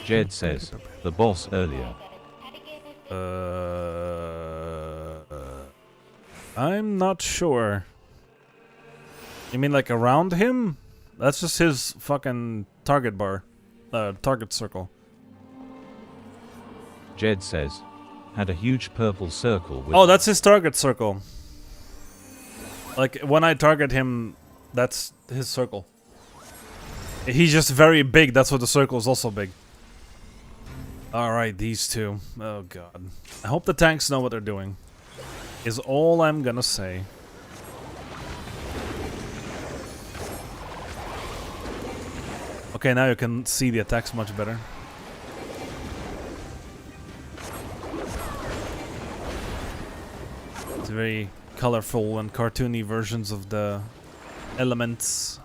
Jed says, the boss earlier. I'm not sure. You mean like around him? That's just his fucking target bar. Target circle. Jed says, had a huge purple circle with... Oh, that's his target circle. Like, when I target him, that's his circle. He's just very big, that's why the circle is also big. Alright, these two. Oh god. I hope the tanks know what they're doing. Is all I'm gonna say. Okay, now you can see the attacks much better. It's very colorful and cartoony versions of the elements.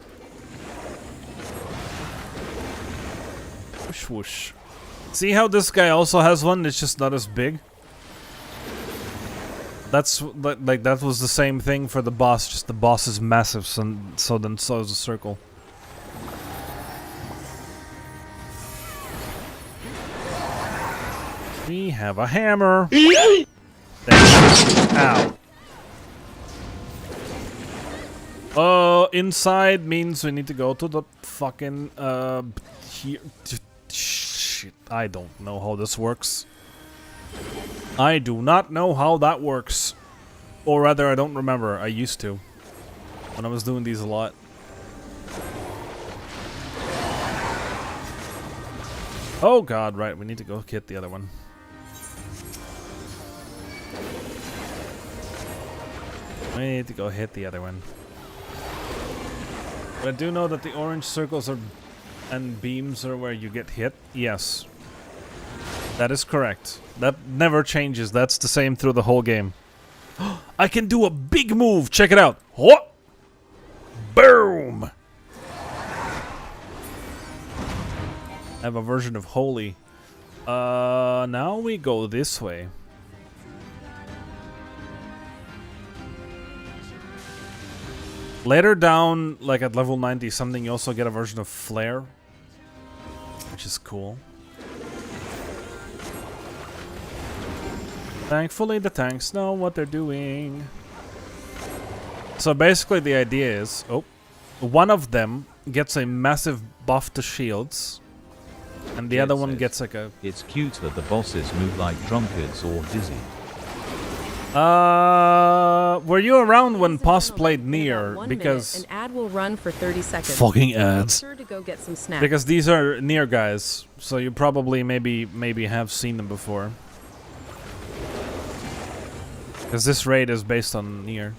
Whoosh whoosh. See how this guy also has one? It's just not as big. That's like that was the same thing for the boss. Just the boss is massive, so then so is the circle. We have a hammer. Ow. inside means we need to go to the fucking here. Shit, I don't know how this works. I do not know how that works. Or rather, I don't remember. I used to. When I was doing these a lot. Oh god, right. We need to go hit the other one. We need to go hit the other one. But I do know that the orange circles are and beams are where you get hit. Yes. That is correct. That never changes. That's the same through the whole game. I can do a big move. Check it out. What? Boom. I have a version of Holy. Now we go this way. Later down, like at level 90 something, you also get a version of Flare. Which is cool. Thankfully, the tanks know what they're doing. So basically the idea is... Oh. One of them gets a massive buff to shields. And the other one gets like a... It's cute that the bosses move like drunkards or dizzy. Were you around when Poss played Nier? Because... An ad will run for 30 seconds. Fucking ads. Be sure to go get some snacks. Because these are Nier guys. So you probably maybe have seen them before. Because this raid is based on Nier.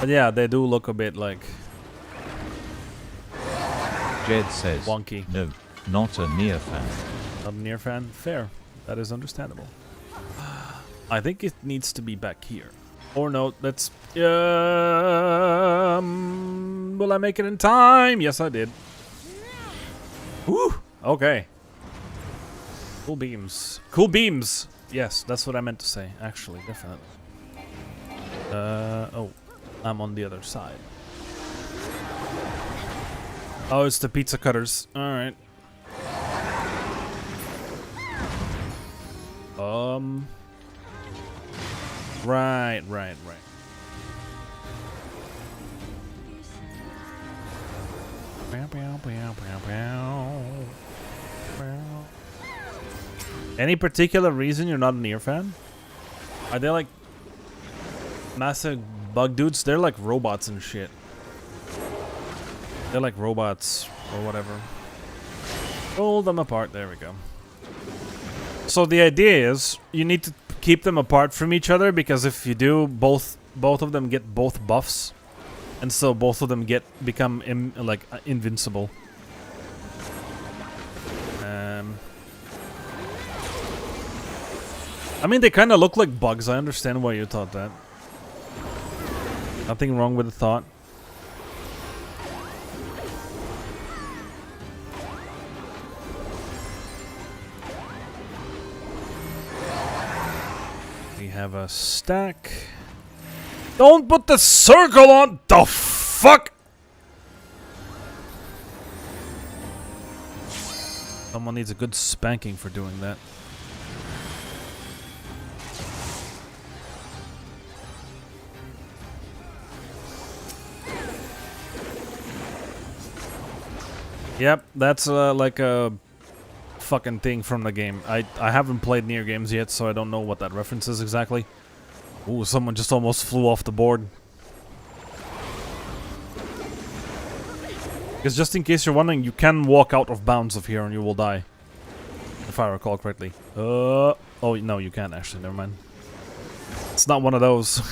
But yeah, they do look a bit like... Jed says, wonky. No, not a Nier fan. Not a Nier fan? Fair. That is understandable. I think it needs to be back here. Or no, let's... will I make it in time? Yes, I did. Woo! Okay. Cool beams. Cool beams! Yes, that's what I meant to say. Actually, definitely. Oh. I'm on the other side. Oh, it's the pizza cutters. Alright. Right. Any particular reason you're not a Nier fan? Are they like massive bug dudes? They're like robots and shit. They're like robots or whatever. Pull them apart. There we go. So the idea is you need to keep them apart from each other, because if you do, both of them get both buffs, and so both of them become invincible. I mean, they kind of look like bugs. I understand why you thought that. Nothing wrong with the thought. We have a stack. Don't put the circle on! The fuck? Someone needs a good spanking for doing that. Yep, that's like a fucking thing from the game. I haven't played Nier games yet, so I don't know what that reference is exactly. Ooh, someone just almost flew off the board. Because just in case you're wondering, you can walk out of bounds of here and you will die. If I recall correctly. Oh, no, you can't actually, never mind. It's not one of those.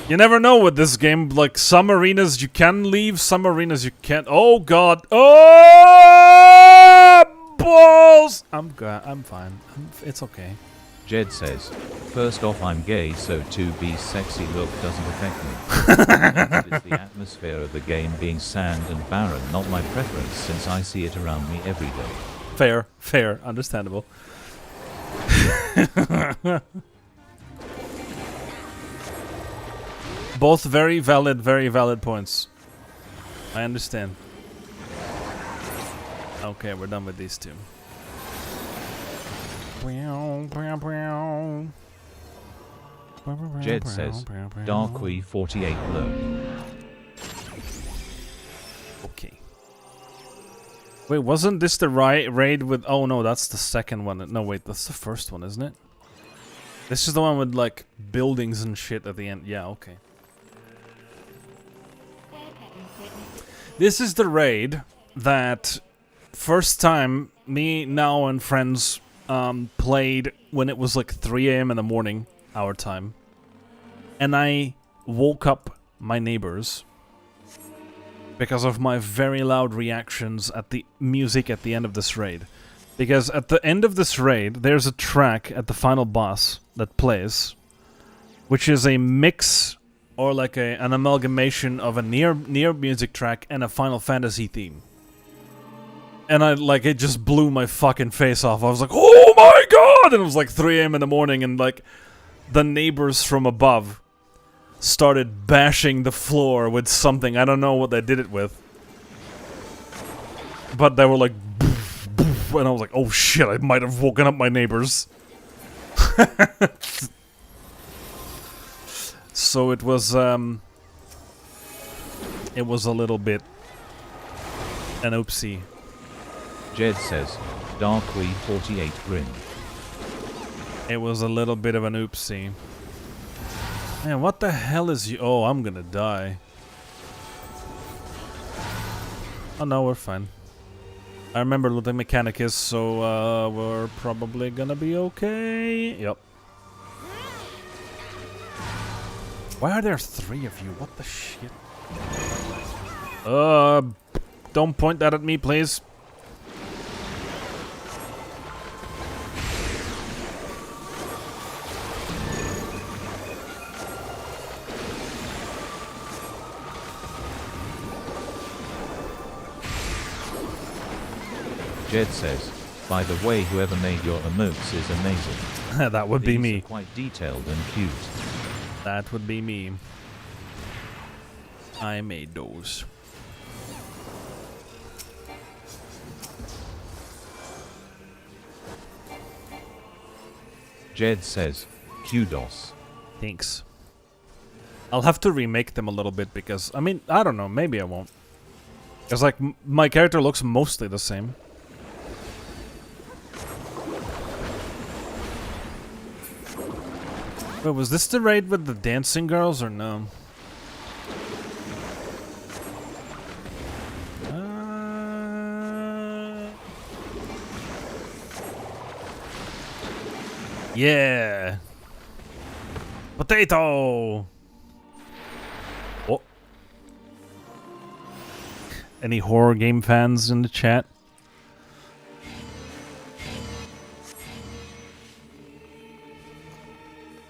You never know with this game. Like, some arenas you can leave, some arenas you can't. Oh god. Oh balls! I'm fine. It's okay. Jed says, first off, I'm gay, so to be sexy look doesn't affect me. It's the atmosphere of the game being sand and barren, not my preference, since I see it around me every day. Fair, understandable. Both very valid points. I understand. Okay, we're done with these two. Jed says, Darkwe 48 low. Okay. Wait, wasn't this the raid with... Oh no, that's the second one. No, wait, that's the first one, isn't it? This is the one with, like, buildings and shit at the end. Yeah, okay. This is the raid that first time me, Meow, and friends played when it was like 3 AM in the morning, our time. And I woke up my neighbors because of my very loud reactions at the music at the end of this raid. Because at the end of this raid, there's a track at the final boss that plays, which is a mix or like an amalgamation of a near music track and a Final Fantasy theme. And it just blew my fucking face off. I was like, oh my god! And it was like 3 AM in the morning, and like the neighbors from above started bashing the floor with something. I don't know what they did it with. But they were like, boof, boof, and I was like, oh shit, I might have woken up my neighbors. So it was a little bit an oopsie. Jed says, Darkwe 48 grin. It was a little bit of an oopsie. Man, what the hell is you? Oh, I'm gonna die. Oh no, we're fine. I remember what the mechanic is, so we're probably gonna be okay. Yep. Why are there 3 of you? What the shit? Don't point that at me, please. Jed says, by the way, whoever made your emotes is amazing. That would be These me. are quite detailed and cute. That would be me. I made those. Jed says, kudos. Thanks. I'll have to remake them a little bit because, I mean, I don't know, maybe I won't. Because, like, my character looks mostly the same. Wait, was this the raid with the dancing girls or no? Yeah. Potato. Oh. Any horror game fans in the chat?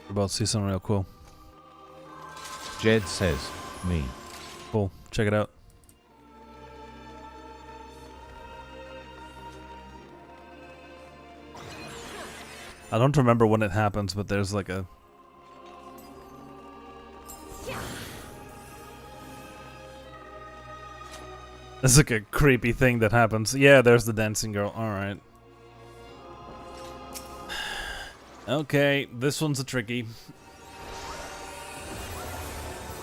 About to see something real cool. Jed says, me. Cool. Check it out. I don't remember when it happens, but there's like a... There's like a creepy thing that happens. Yeah, there's the dancing girl. Alright. Okay, this one's a tricky.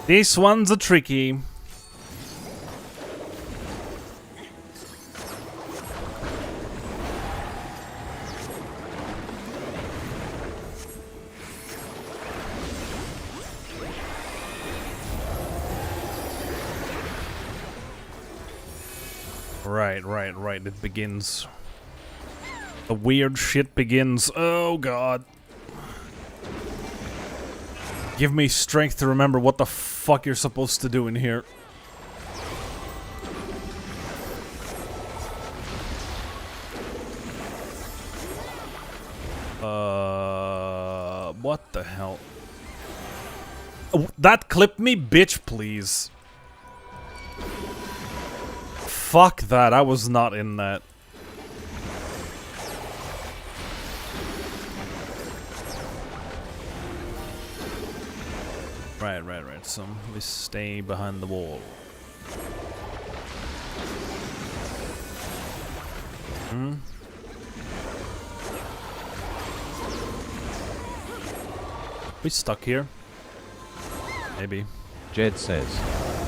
This one's a tricky. Right. It begins. The weird shit begins. Oh god. Give me strength to remember what the fuck you're supposed to do in here. What the hell? Oh, that clipped me, bitch, please. Fuck that, I was not in that. Right. So we stay behind the wall. We stuck here? Maybe. Jed says,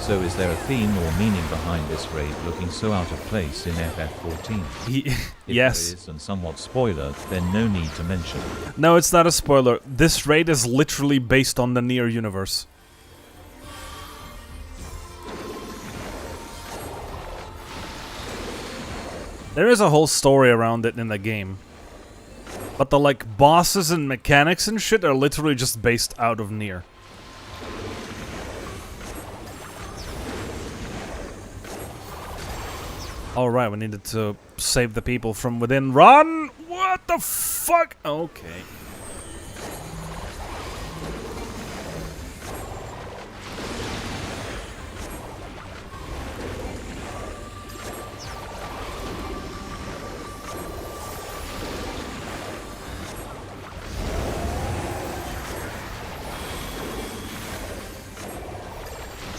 so is there a theme or meaning behind this raid looking so out of place in FF14? If Yes. there is, and somewhat spoiler, then no need to mention. No, it's not a spoiler. This raid is literally based on the Nier universe. There is a whole story around it in the game. But the, like, bosses and mechanics and shit are literally just based out of Nier. Alright, we needed to save the people from within. Run! What the fuck? Okay.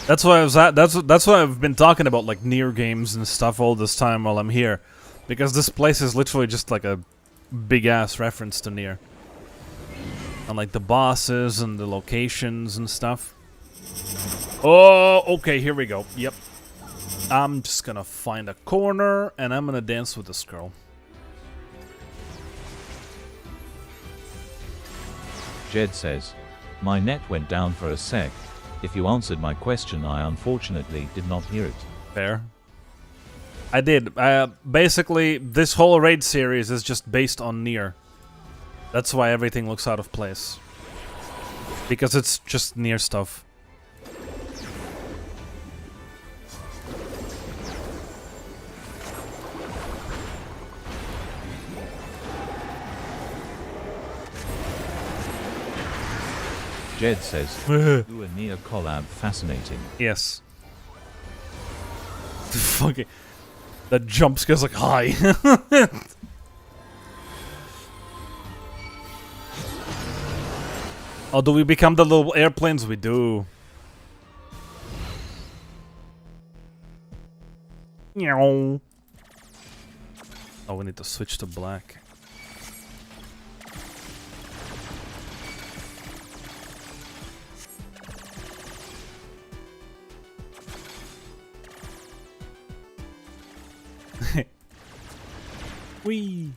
That's why I was at. That's why I've been talking about like Nier games and stuff all this time while I'm here, because this place is literally just like a big ass reference to Nier, and like the bosses and the locations and stuff. Oh, okay, here we go. Yep, I'm just gonna find a corner and I'm gonna dance with this girl. Jed says, my net went down for a sec. If you answered my question, I unfortunately did not hear it. Fair. I did. Basically, this whole raid series is just based on Nier. That's why everything looks out of place. Because it's just Nier stuff. Jed says, do a Nier collab fascinating. Yes. Fucking... That jump scare's like, hi. Oh, do we become the little airplanes? We do. Meow. Oh, we need to switch to black. Wee.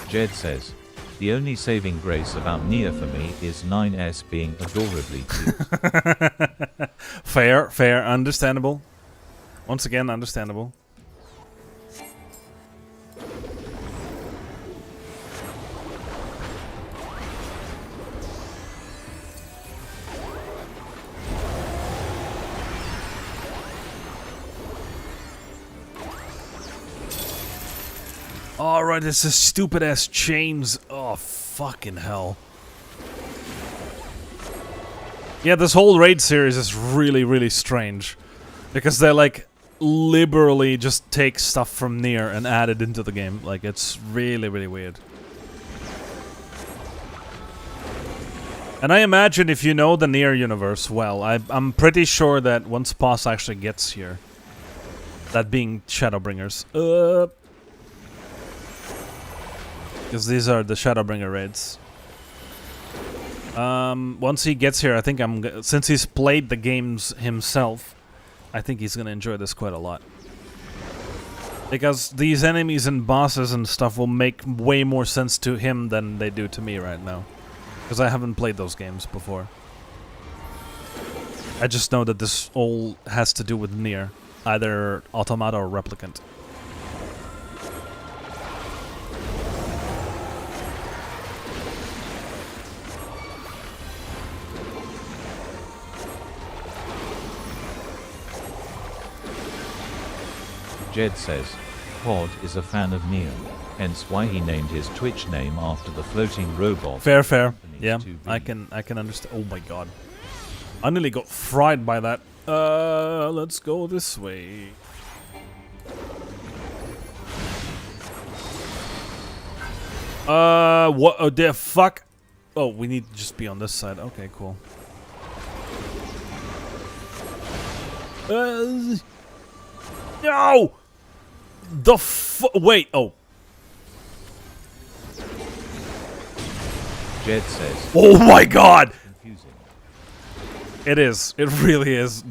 Jed says, the only saving grace about Nier for me is 9S being adorably cute. Fair, fair, understandable. Once again, understandable. Alright, it's a stupid ass chains. Oh, fucking hell. Yeah, this whole raid series is really, really strange. Because they, like, liberally just take stuff from Nier and add it into the game. Like, it's really, really weird. And I imagine if you know the Nier universe well, I'm pretty sure that once boss actually gets here, that being Shadowbringers, because these are the Shadowbringer raids. Once he gets here, I think since he's played the games himself, I think he's gonna enjoy this quite a lot. Because these enemies and bosses and stuff will make way more sense to him than they do to me right now. Because I haven't played those games before. I just know that this all has to do with Nier. Either Automata or Replicant. Jed says, Pod is a fan of Nier, hence why he named his Twitch name after the floating robot. Fair, fair. Yeah, I can understand. Oh my god. I nearly got fried by that. Let's go this way. What the fuck? Oh, we need to just be on this side. Okay, cool. No! Wait, oh. Jed says. Oh my god! Confusing. It is. It really is.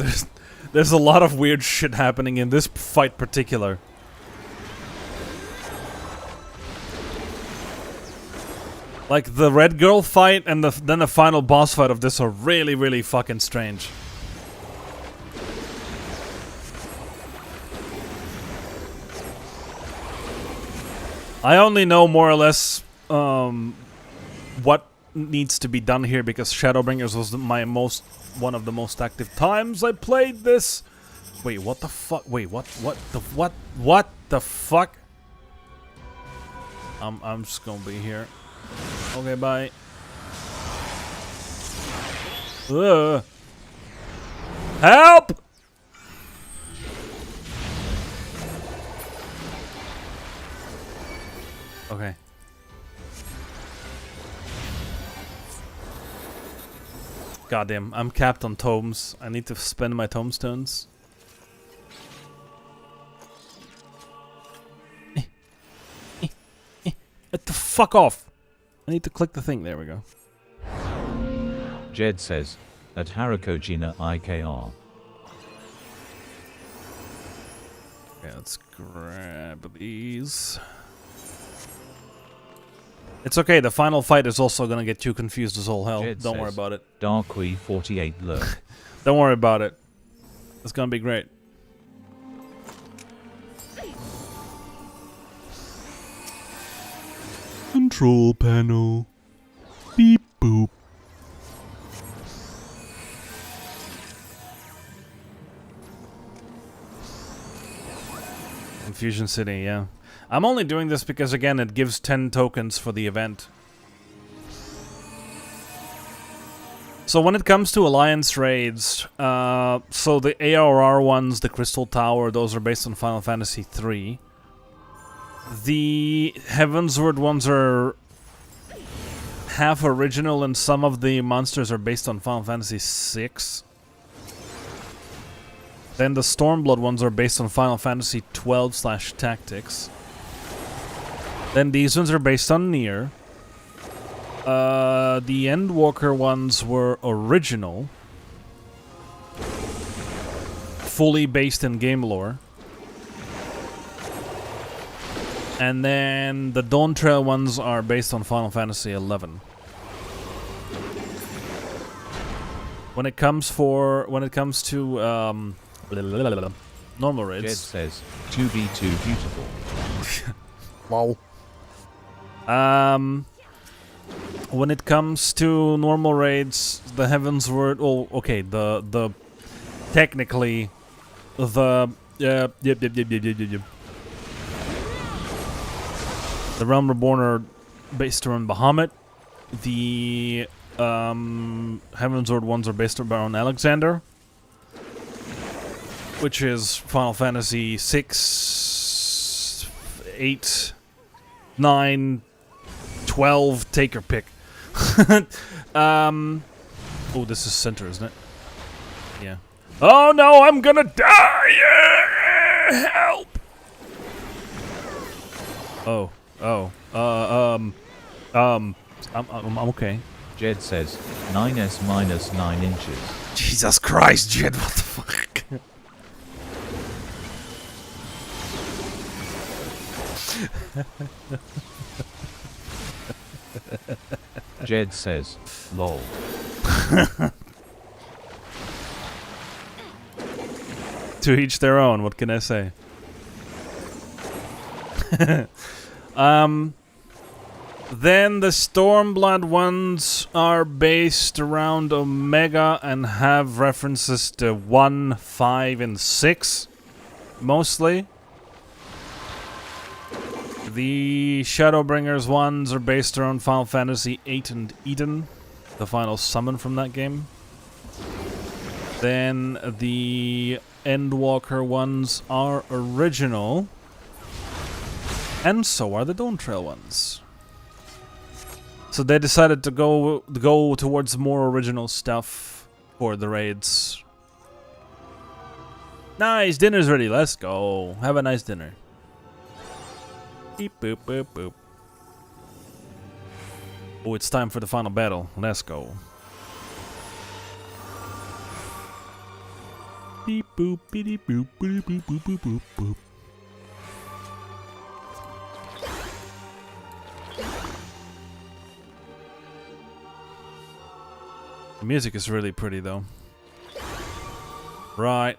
There's a lot of weird shit happening in this fight particular. Like the red girl fight and then the final boss fight of this are really, really fucking strange. I only know more or less what needs to be done here because Shadowbringers was one of the most active times I played this. Wait, what the fuck? Wait, what the fuck? I'm just gonna be here. Okay, bye. Help! Okay. Goddamn, I'm capped on tomes. I need to spend my tomestones. Get the fuck off! I need to click the thing. There we go. Jed says, at Harakojina IKR. Okay, let's grab these. It's okay, the final fight is also gonna get you confused as all hell. Jed Don't worry says, about it. Darkwe 48 lurk. Don't worry about it. It's gonna be great. Control panel. Beep boop. Confusion City, yeah. I'm only doing this because, again, it gives 10 tokens for the event. So when it comes to Alliance raids, so the ARR ones, the Crystal Tower, those are based on Final Fantasy III. The Heavensward ones are half original and some of the monsters are based on Final Fantasy VI. Then the Stormblood ones are based on Final Fantasy XII/Tactics. Then these ones are based on Nier. The Endwalker ones were original. Fully based in game lore. And then the Dawn Trail ones are based on Final Fantasy XI. When it comes to normal Jed raids. says, 2v2 beautiful. Lol. When it comes to normal raids, the Heavensward. Oh, okay. The technically the yep. The Realm Reborn are based around Bahamut. The Heavensward ones are based around Alexander, which is Final Fantasy 6, 8, 9, 12, take your pick. Oh, this is center, isn't it? Yeah. Oh no, I'm gonna die! Help! Oh, I'm okay. Jed says, 9s minus 9 inches. Jesus Christ, Jed, what the fuck? Jed says, lol. To each their own, what can I say? Then the Stormblood ones are based around Omega and have references to 1, 5, and 6, mostly. The Shadowbringers ones are based around Final Fantasy VIII and Eden, the final summon from that game. Then the Endwalker ones are original, and so are the Dawn Trail ones. So they decided to go towards more original stuff for the raids. Nice, dinner's ready. Let's go. Have a nice dinner. Beep boop boop boop. Oh, it's time for the final battle. Let's go. Beep boop beep boop boop boop boop boop boop boop. The music is really pretty though. Right.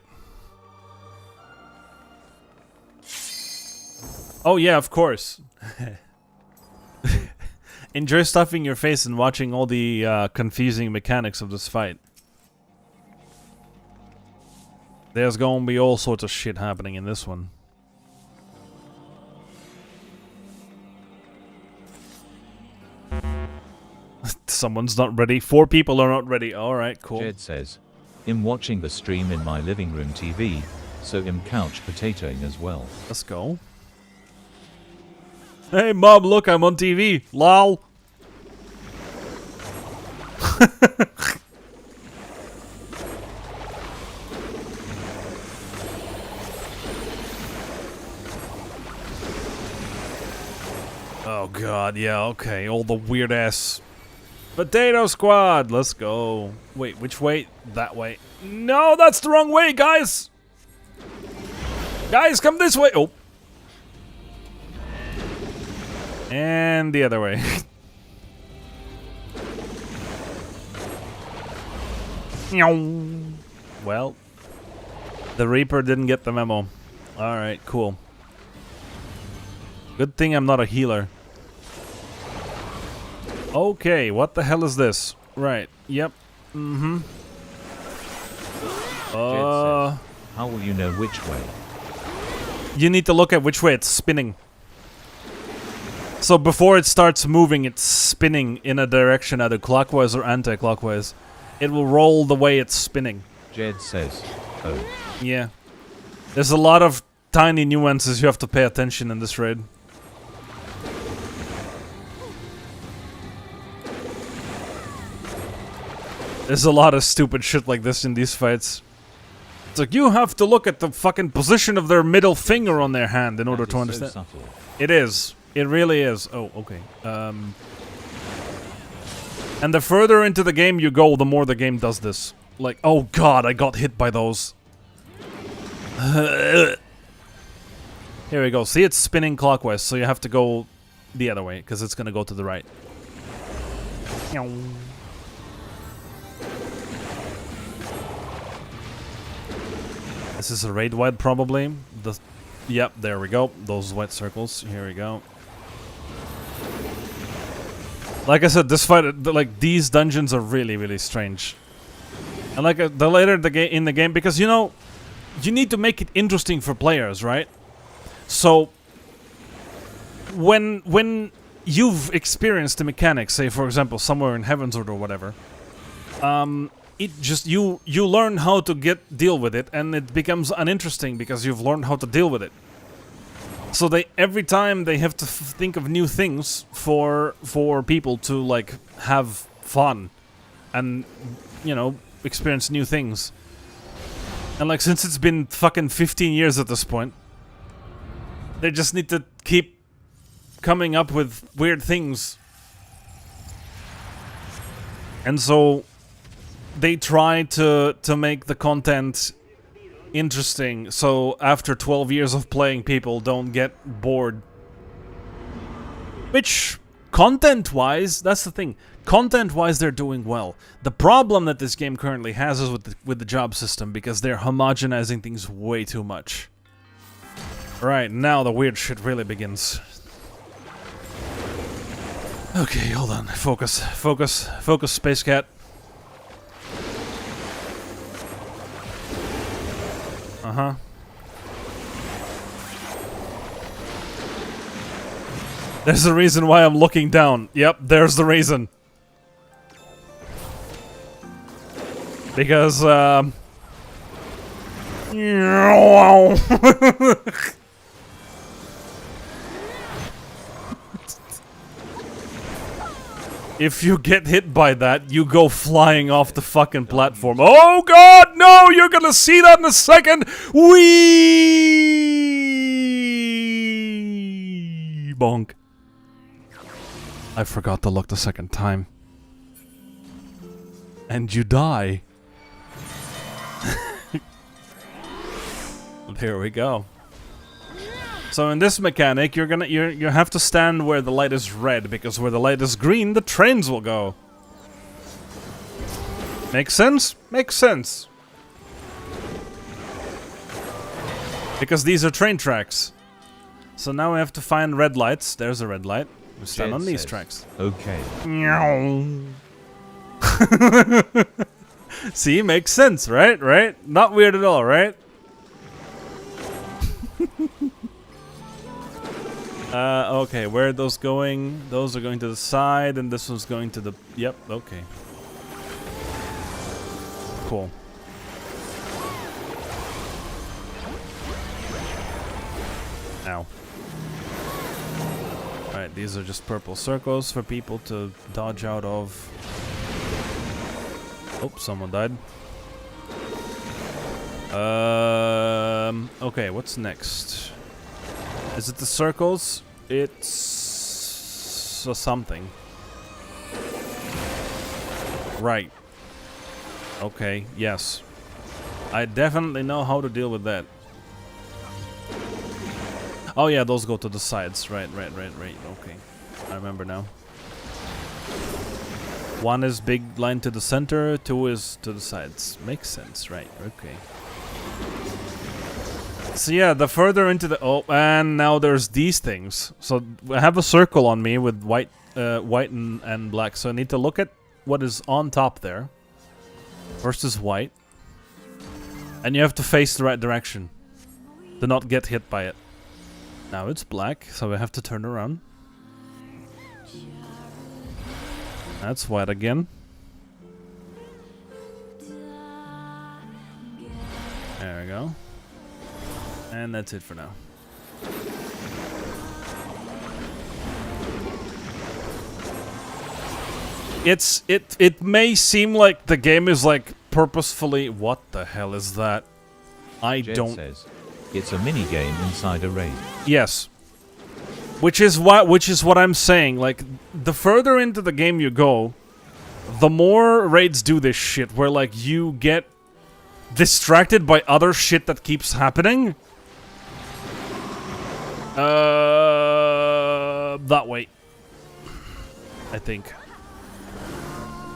Oh yeah, of course. Enjoy stuffing your face and watching all the confusing mechanics of this fight. There's gonna be all sorts of shit happening in this one. Someone's not ready. 4 people are not ready. Alright, cool. Jed says, I'm watching the stream in my living room TV, so I'm couch potatoing as well. Let's go. Hey mom, look, I'm on TV. Lol. Oh god, yeah, okay. All the weird ass Potato Squad. Let's go. Wait, which way? That way. No, that's the wrong way, guys. Guys, come this way. Oh. And the other way. Well, the Reaper didn't get the memo. Alright, cool. Good thing I'm not a healer. Okay, what the hell is this? Right, yep. Mm-hmm. Jed says, how will you know which way? You need to look at which way it's spinning. So before it starts moving, it's spinning in a direction either clockwise or anti-clockwise. It will roll the way it's spinning. Jed says, oh. Yeah. There's a lot of tiny nuances you have to pay attention in this raid. There's a lot of stupid shit like this in these fights. It's like, you have to look at the fucking position of their middle finger on their hand in order to understand. So subtle. It is. It really is. Oh, okay. And the further into the game you go, the more the game does this. Like, oh god, I got hit by those. Here we go. See, it's spinning clockwise, so you have to go the other way, because it's gonna go to the right. This is a raid wide, probably. Yep, there we go. Those white circles. Here we go. Like I said, this fight, like, these dungeons are really, really strange. And like, the later in the game, because, you know, you need to make it interesting for players, right? So, when you've experienced the mechanics, say, for example, somewhere in Heavensward or whatever, it just, you learn how to deal with it, and it becomes uninteresting because you've learned how to deal with it. So every time they have to think of new things for people to, like, have fun and, you know, experience new things. And, like, since it's been fucking 15 years at this point, they just need to keep coming up with weird things. And so they try to make the content interesting, so after 12 years of playing, people don't get bored. Which, content-wise, that's the thing. Content-wise, they're doing well. The problem that this game currently has is with the job system, because they're homogenizing things way too much. Right, now the weird shit really begins. Okay, hold on. Focus, focus, focus, Space Cat. Uh-huh. There's a reason why I'm looking down. Yep, there's the reason. Because, If you get hit by that, you go flying off the fucking platform. Oh god, no! You're gonna see that in a second! Wee bonk. I forgot to look the second time. And you die. There we go. So in this mechanic, you have to stand where the light is red, because where the light is green, the trains will go. Makes sense? Makes sense. Because these are train tracks. So now we have to find red lights. There's a red light. We stand on these tracks. Okay. Meow. See, makes sense, right? Right? Not weird at all, right? Okay, where are those going? Those are going to the side, and this one's going to the... Yep, okay. Cool. Ow. Alright, these are just purple circles for people to dodge out of. Oh, someone died. Okay, what's next? Is it the circles? It's something. Right. Okay, yes. I definitely know how to deal with that. Oh yeah, those go to the sides. Right. Okay. I remember now. One is big line to the center, two is to the sides. Makes sense, right? Okay. So yeah, the further into the... Oh, and now there's these things. So I have a circle on me with white and black. So I need to look at what is on top there. First is white. And you have to face the right direction. Do not get hit by it. Now it's black, so we have to turn around. That's white again. There we go. And that's it for now. It may seem like the game is like purposefully... What the hell is that? I Jed don't... says, it's a mini game inside a raid. Yes. Which is what I'm saying. Like, the further into the game you go, the more raids do this shit, where like you get distracted by other shit that keeps happening. That way. I think.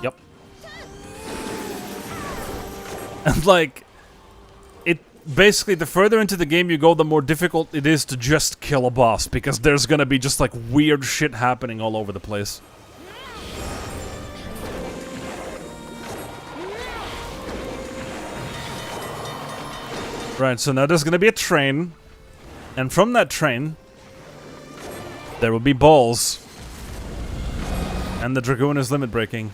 Yep. And like, basically, the further into the game you go, the more difficult it is to just kill a boss, because there's gonna be just like weird shit happening all over the place. Right, so now there's gonna be a train, and from that train, there will be balls. And the Dragoon is limit breaking.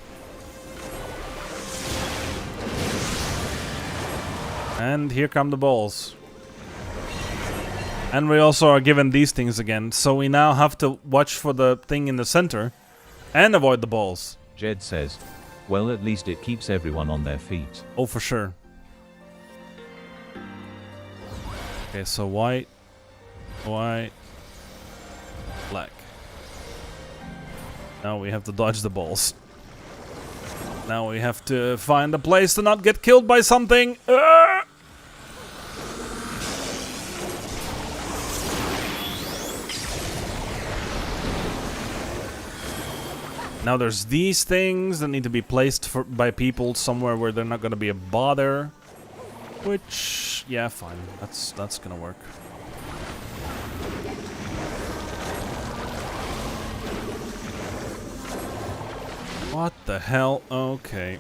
And here come the balls. And we also are given these things again, so we now have to watch for the thing in the center and avoid the balls. Jed says, well, at least it keeps everyone on their feet. Oh, for sure. Okay, so white, black. Now we have to dodge the balls. Now we have to find a place to not get killed by something. Now there's these things that need to be placed by people somewhere where they're not gonna be a bother. Which, yeah, fine. That's gonna work. What the hell? Okay.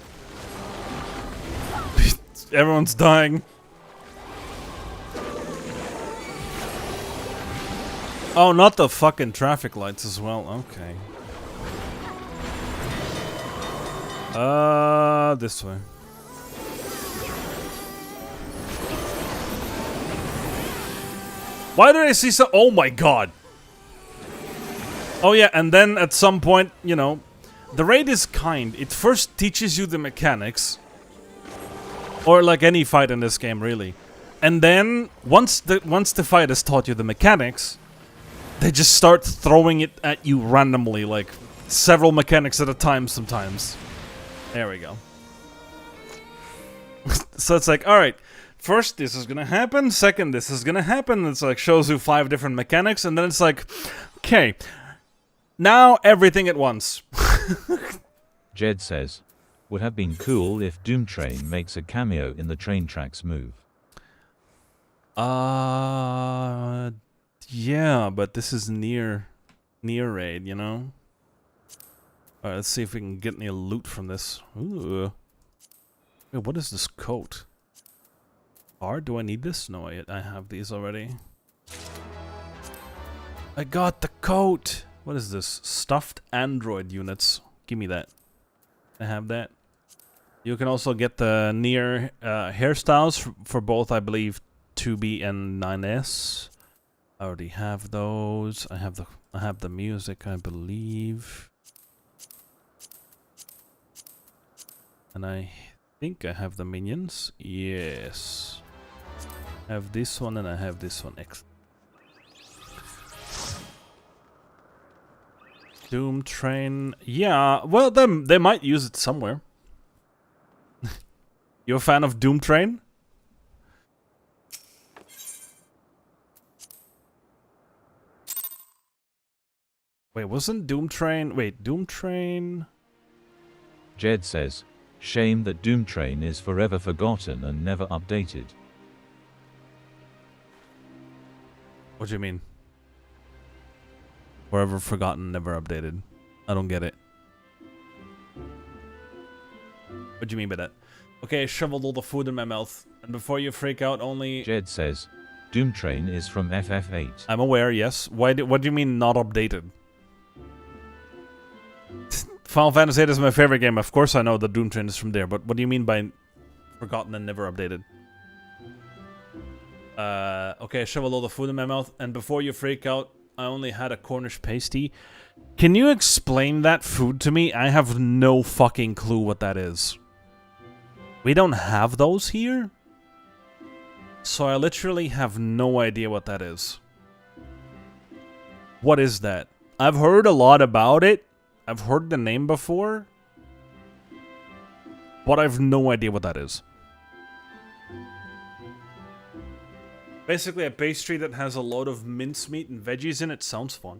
Everyone's dying. Oh, not the fucking traffic lights as well. Okay. This way. Why did I see so... Oh my god! Oh yeah, and then at some point, you know, The raid is kind. It first teaches you the mechanics. Or like any fight in this game, really. And then, once the fight has taught you the mechanics, they just start throwing it at you randomly, like several mechanics at a time sometimes. There we go. So it's like, alright, first this is gonna happen, second this is gonna happen. It's like, shows you 5 different mechanics, and then it's like, okay, now everything at once. Jed says, would have been cool if Doom Train makes a cameo in the train tracks move. Yeah, but this is near raid, you know? Alright, let's see if we can get any loot from this. Ooh. Wait, what is this coat? Do I need this? No, I have these already. I got the coat! What is this? Stuffed android units. Give me that. I have that. You can also get the near hairstyles for both, I believe, 2B and 9S. I already have those. I have the music, I believe. And I think I have the minions. Yes. I have this one and I have this one. Doom Train. Yeah, well, they might use it somewhere. You a fan of Doom Train? Wait, wasn't Doom Train... Wait, Doom Train... Jed says, shame that Doom Train is forever forgotten and never updated. What do you mean? Forever forgotten, never updated. I don't get it. What do you mean by that? Okay, I shoveled all the food in my mouth. And before you freak out, only... Jed says, Doom Train is from FF8. I'm aware, yes. What do you mean not updated? Final Fantasy VIII is my favorite game. Of course I know that Doom Train is from there, but what do you mean by forgotten and never updated? Okay, I shoveled all the food in my mouth, and before you freak out, I only had a Cornish pasty. Can you explain that food to me? I have no fucking clue what that is. We don't have those here? So I literally have no idea what that is. What is that? I've heard a lot about it. I've heard the name before. But I have no idea what that is. Basically a pastry that has a load of mincemeat and veggies in it. Sounds fun.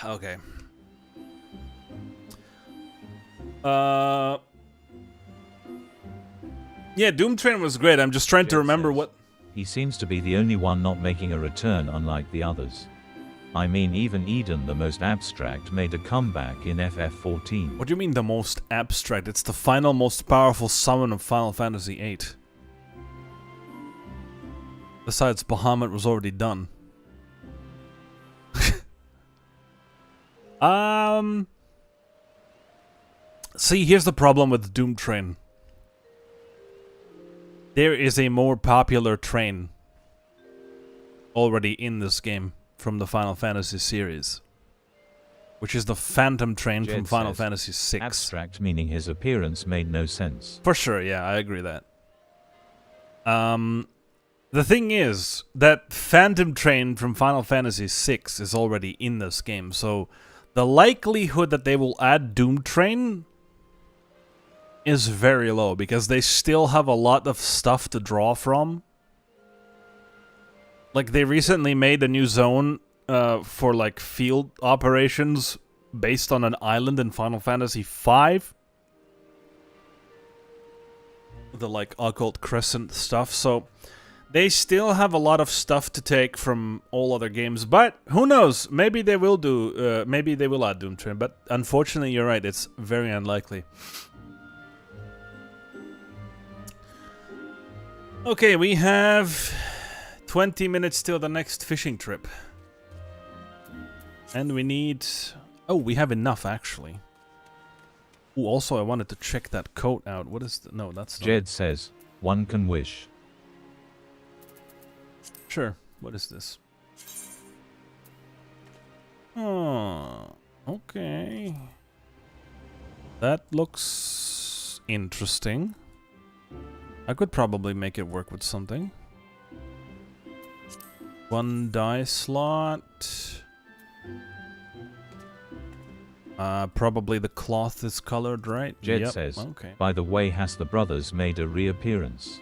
Okay. Yeah, Doom Train was great. I'm just trying to remember what... He seems to be the only one not making a return, unlike the others. I mean, even Eden, the most abstract, made a comeback in FF14. What do you mean the most abstract? It's the final most powerful summon of Final Fantasy VIII. Besides, Bahamut was already done. See, here's the problem with Doom Train. There is a more popular train already in this game from the Final Fantasy series, which is the Phantom Train Jed from Final says, Fantasy VI. Abstract meaning his appearance made no sense. For sure, yeah, I agree that. The thing is that Phantom Train from Final Fantasy VI is already in this game, so the likelihood that they will add Doom Train is very low, because they still have a lot of stuff to draw from. Like, they recently made a new zone for, like, field operations based on an island in Final Fantasy V. The, like, Occult Crescent stuff, so they still have a lot of stuff to take from all other games, but who knows? Maybe they will do, maybe they will add Doom Train, but unfortunately, you're right, it's very unlikely. Okay, we have 20 minutes till the next fishing trip. And we need... Oh, we have enough, actually. Ooh, also, I wanted to check that coat out. What is... No, that's not... Jed says, one can wish. Sure. What is this? Oh, okay. That looks interesting. I could probably make it work with something. 1 die slot. Probably the cloth is colored, right? Jed Yep, says, okay. by the way, has the brothers made a reappearance?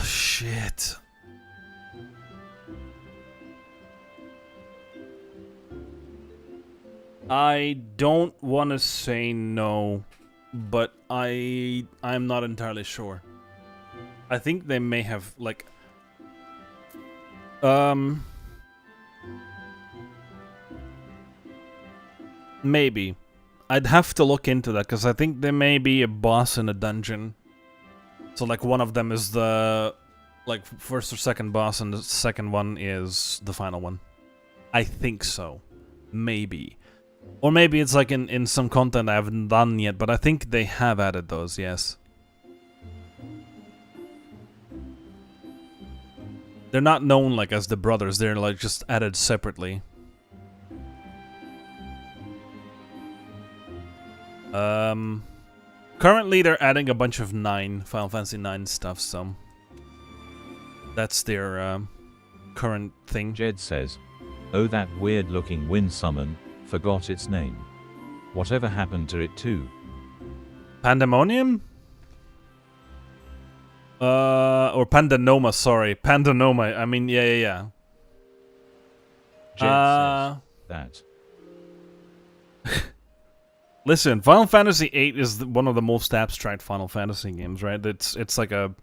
Shit. I don't want to say no, but I'm not entirely sure. I think they may have, like... Maybe. I'd have to look into that, because I think there may be a boss in a dungeon. So, like, one of them is the, like, first or second boss, and the second one is the final one. I think so. Maybe. Or maybe it's, like, in some content I haven't done yet, but I think they have added those, yes. They're not known, like, as the brothers. They're, like, just added separately. Currently they're adding a bunch of Final Fantasy 9 stuff, so that's their current thing. Jed says, oh, that weird looking wind summon, forgot its name. Whatever happened to it too? Pandemonium? Or Pandanoma, sorry. Pandanoma, I mean, yeah. Jed says that. Listen, Final Fantasy VIII is one of the most abstract Final Fantasy games, right? It's like a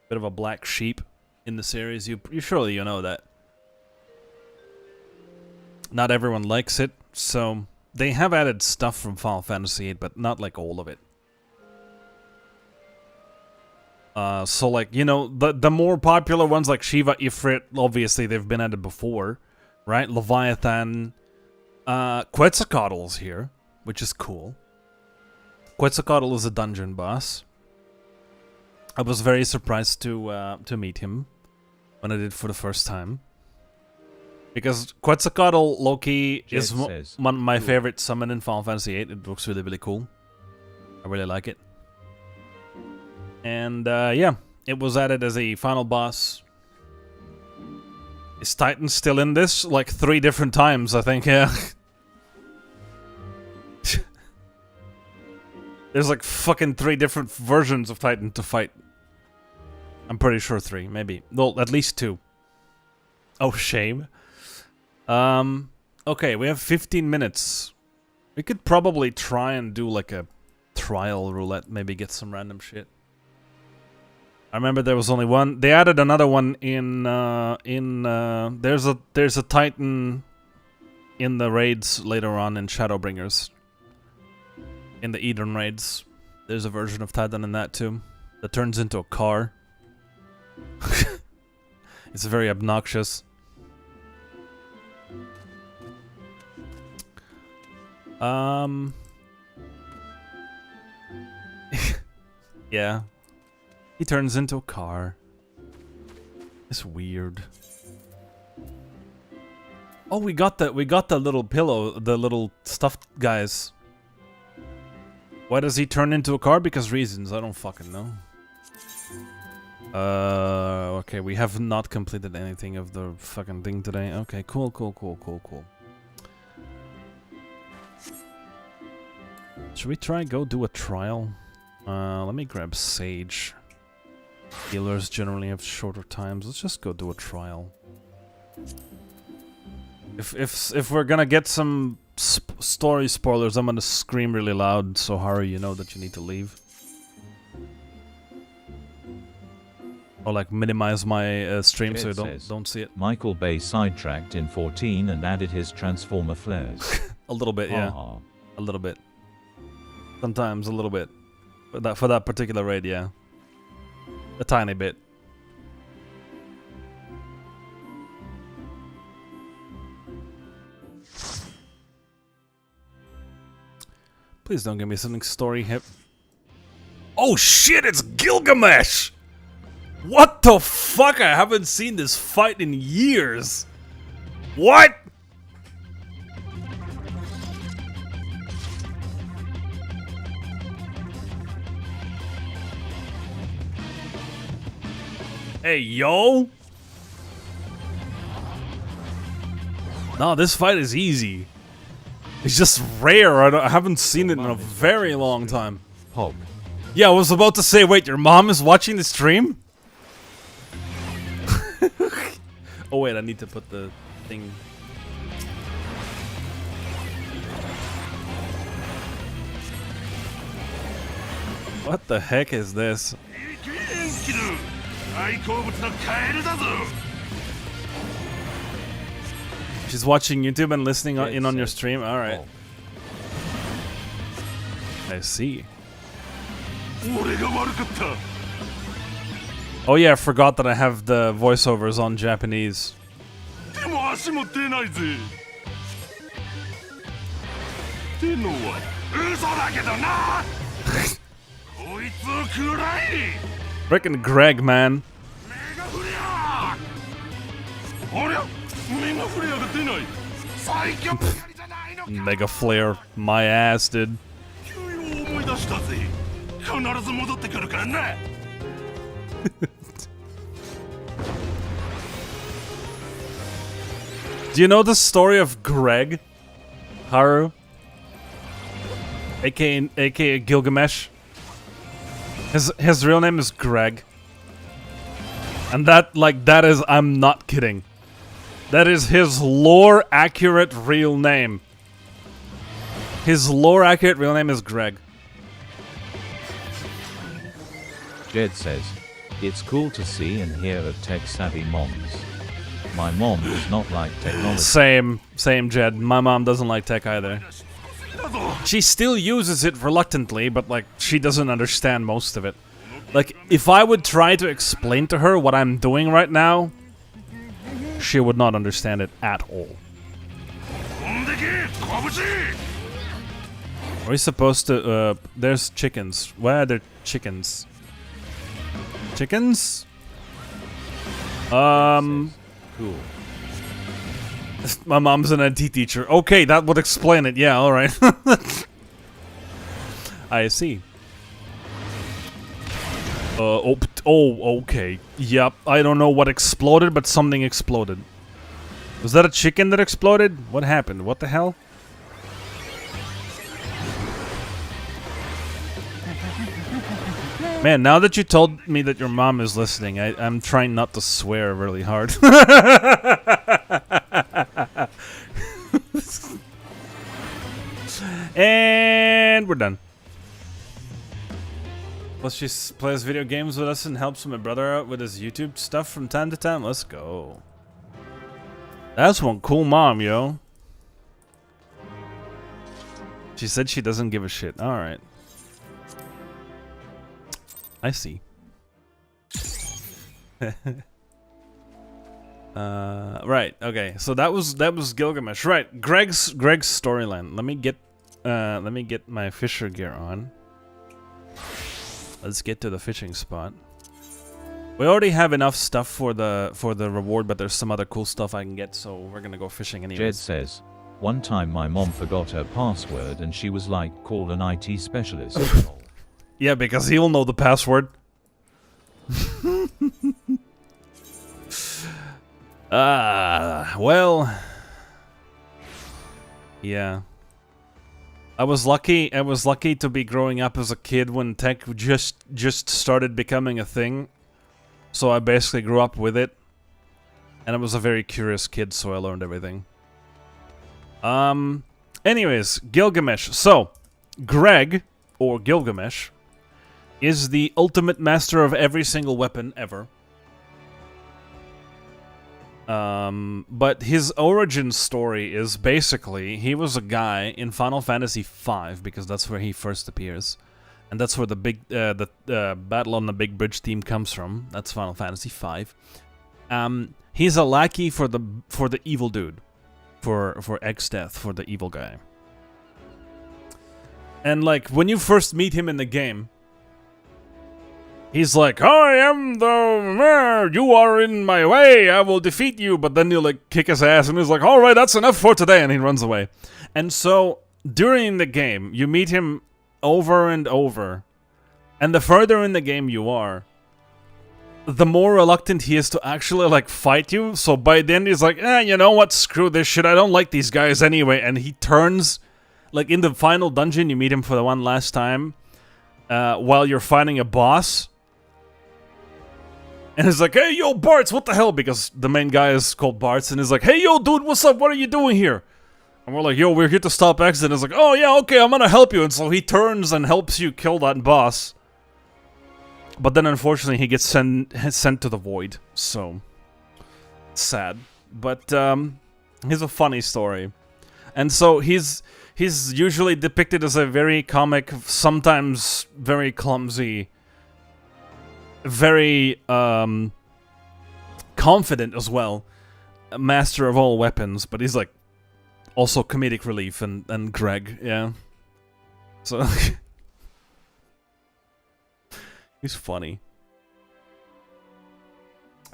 bit of a black sheep in the series. You surely you know that. Not everyone likes it, so they have added stuff from Final Fantasy VIII, but not like all of it. So like, you know, the more popular ones like Shiva, Ifrit, obviously they've been added before, right? Leviathan, Quetzalcoatl's here, which is cool. Quetzalcoatl is a dungeon boss. I was very surprised to meet him when I did for the first time. Because Quetzalcoatl, Loki, is one of my favorite summon in Final Fantasy VIII. It looks really, really cool. I really like it. And yeah, it was added as a final boss. Is Titan still in this? Like 3 different times, I think, yeah. There's like fucking 3 different versions of Titan to fight. I'm pretty sure 3, maybe. Well, at least 2. Oh, shame. Okay, we have 15 minutes. We could probably try and do like a trial roulette, maybe get some random shit. I remember there was only one. They added another one there's a Titan in the raids later on in Shadowbringers. In the Eden raids. There's a version of Titan in that too. That turns into a car. It's very obnoxious. Yeah. He turns into a car. It's weird. Oh, we got the little pillow, the little stuffed guys. Why does he turn into a car? Because reasons, I don't fucking know. Okay, we have not completed anything of the fucking thing today. Okay, cool. Should we try go do a trial? Let me grab Sage. Healers generally have shorter times. Let's just go do a trial. If we're gonna get some story spoilers, I'm gonna scream really loud so Haru, you know that you need to leave. Or like minimize my stream so you don't see it. Michael Bay sidetracked in 14 and added his Transformer flares. A little bit, yeah. A little bit. Sometimes a little bit. But for that particular raid, yeah. A tiny bit. Please don't give me something story hip. Oh shit, it's Gilgamesh! What the fuck? I haven't seen this fight in years. What? Hey, yo! No, this fight is easy. It's just rare. I haven't seen it in a very long time. Pog. Yeah, I was about to say, wait, your mom is watching the stream? Oh wait, I need to put the thing... What the heck is this? She's watching YouTube and listening in on your stream? Alright. I see. Oh yeah, I forgot that I have the voiceovers on Japanese. Frickin' Greg, man. Mega Flare, my ass, dude. Do you know the story of Greg? Haru? AKA Gilgamesh? His real name is Greg. And that is, I'm not kidding. That is his lore-accurate real name. His lore-accurate real name is Greg. Jed says, it's cool to see and hear of tech-savvy moms. My mom does not like technology. Same, Jed. My mom doesn't like tech either. She still uses it reluctantly, but like, she doesn't understand most of it. Like, if I would try to explain to her what I'm doing right now, she would not understand it at all. Are we supposed to, there's chickens. Where are there chickens? Chickens? Cool. My mom's an IT teacher. Okay, that would explain it. Yeah, alright. I see. Okay. Yep, I don't know what exploded, but something exploded. Was that a chicken that exploded? What happened? What the hell? Man, now that you told me that your mom is listening, I'm trying not to swear really hard. And we're done. Plus she plays video games with us and helps my brother out with his YouTube stuff from time to time. Let's go. That's one cool mom, yo. She said she doesn't give a shit. Alright. I see. Right, okay. So that was Gilgamesh. Right, Greg's storyline. Let me get my fisher gear on. Let's get to the fishing spot. We already have enough stuff for the reward, but there's some other cool stuff I can get, so we're gonna go fishing anyways. Jed says, one time my mom forgot her password and she was like, call an IT specialist. Yeah, because he'll know the password. Well, yeah. I was lucky to be growing up as a kid when tech just started becoming a thing. So I basically grew up with it. And I was a very curious kid, so I learned everything. Anyways, Gilgamesh. So, Greg, or Gilgamesh, is the ultimate master of every single weapon ever. But his origin story is basically, he was a guy in Final Fantasy V, because that's where he first appears. And that's where the big, Battle on the Big Bridge theme comes from. That's Final Fantasy V. He's a lackey for the evil dude. For Exdeath, for the evil guy. And like, when you first meet him in the game, he's like, I am the... You are in my way, I will defeat you. But then you like kick his ass and he's like, alright, that's enough for today. And he runs away. And so, during the game, you meet him over and over. And the further in the game you are, the more reluctant he is to actually, like, fight you. So by then he's like, you know what, screw this shit, I don't like these guys anyway. And he turns, like, in the final dungeon, you meet him for the one last time, while you're fighting a boss. And he's like, hey, yo, Bartz, what the hell? Because the main guy is called Bartz, and he's like, hey, yo, dude, what's up? What are you doing here? And we're like, yo, we're here to stop X. And he's like, oh, yeah, okay, I'm gonna help you. And so he turns and helps you kill that boss. But then, unfortunately, he gets sent to the void. So, sad. But, he's a funny story. And so, he's usually depicted as a very comic, sometimes very clumsy, very, confident as well. A master of all weapons. But he's, like, also comedic relief and Greg, yeah. So... he's funny.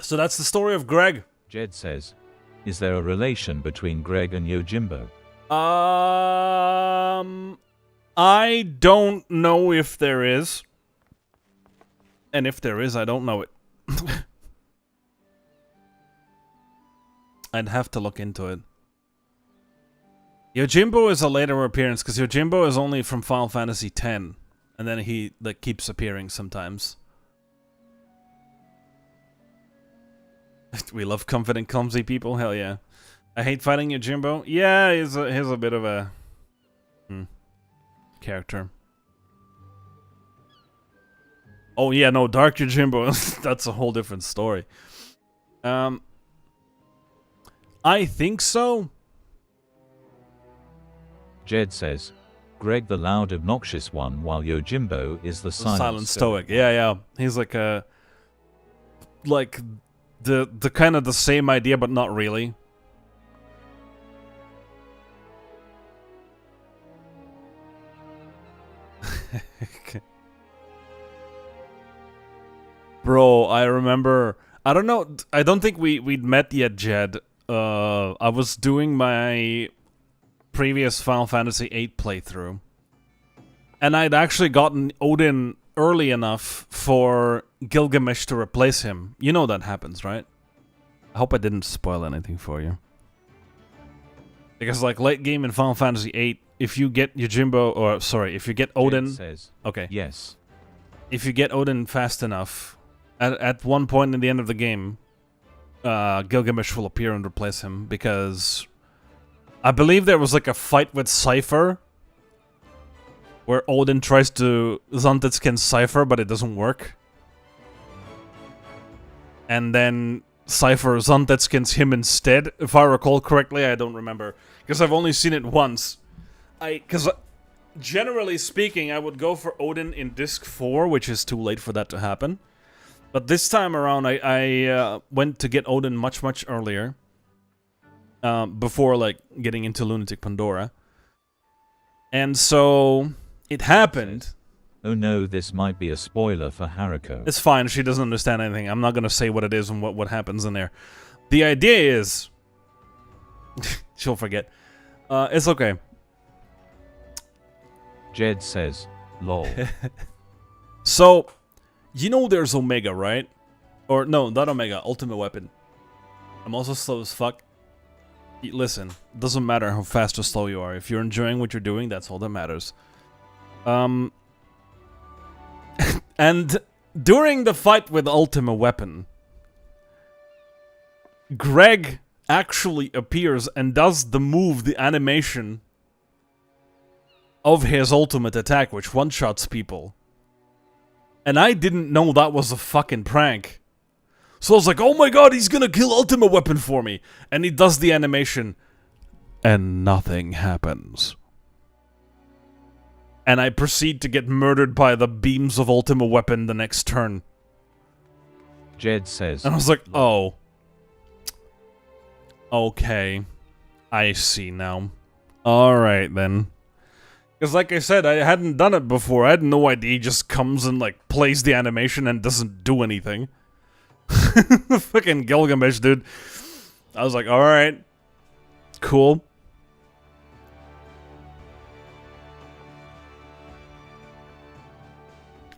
So that's the story of Greg. Jed says, is there a relation between Greg and Yojimbo? I don't know if there is. And if there is, I don't know it. I'd have to look into it. Yojimbo is a later appearance, because Yojimbo is only from Final Fantasy X. And then he, like, keeps appearing sometimes. We love confident, clumsy people? Hell yeah. I hate fighting Yojimbo? Yeah, he's a bit of a... character. Oh yeah, no, Dark Yojimbo, that's a whole different story. I think so. Jed says, Greg the loud obnoxious one, while Yojimbo is the silent stoic. Yeah. He's like a... like, the kind of the same idea, but not really. Bro, I remember... I don't know, I don't think we'd met yet, Jed. I was doing my previous Final Fantasy VIII playthrough. And I'd actually gotten Odin early enough for Gilgamesh to replace him. You know that happens, right? I hope I didn't spoil anything for you. Because, like, late game in Final Fantasy VIII, if you get Yojimbo, or, sorry, if you get Odin... says, okay. yes. If you get Odin fast enough, at one point in the end of the game, Gilgamesh will appear and replace him, because... I believe there was, like, a fight with Cypher, where Odin tries to Zantitskin Cypher, but it doesn't work. And then Cypher Zantitskins him instead, if I recall correctly. I don't remember, because I've only seen it once. Because generally speaking, I would go for Odin in Disc 4, which is too late for that to happen. But this time around, I went to get Odin much, much earlier. Before, like, getting into Lunatic Pandora. And so, it happened. Oh no, this might be a spoiler for Haruko. It's fine, she doesn't understand anything. I'm not gonna say what it is and what happens in there. The idea is... she'll forget. It's okay. Jed says, lol. So, you know there's Omega, right? Or, no, not Omega, Ultimate Weapon. I'm also slow as fuck. Listen, doesn't matter how fast or slow you are. If you're enjoying what you're doing, that's all that matters. And during the fight with Ultimate Weapon, Greg actually appears and does the move, the animation of his ultimate attack, which one-shots people. And I didn't know that was a fucking prank. So I was like, oh my god, he's gonna kill Ultimate Weapon for me. And he does the animation. And nothing happens. And I proceed to get murdered by the beams of Ultimate Weapon the next turn. Jed says... And I was like, oh. Okay. I see now. Alright then. Because like I said, I hadn't done it before. I had no idea he just comes and like plays the animation and doesn't do anything. Fucking Gilgamesh, dude. I was like, alright. Cool.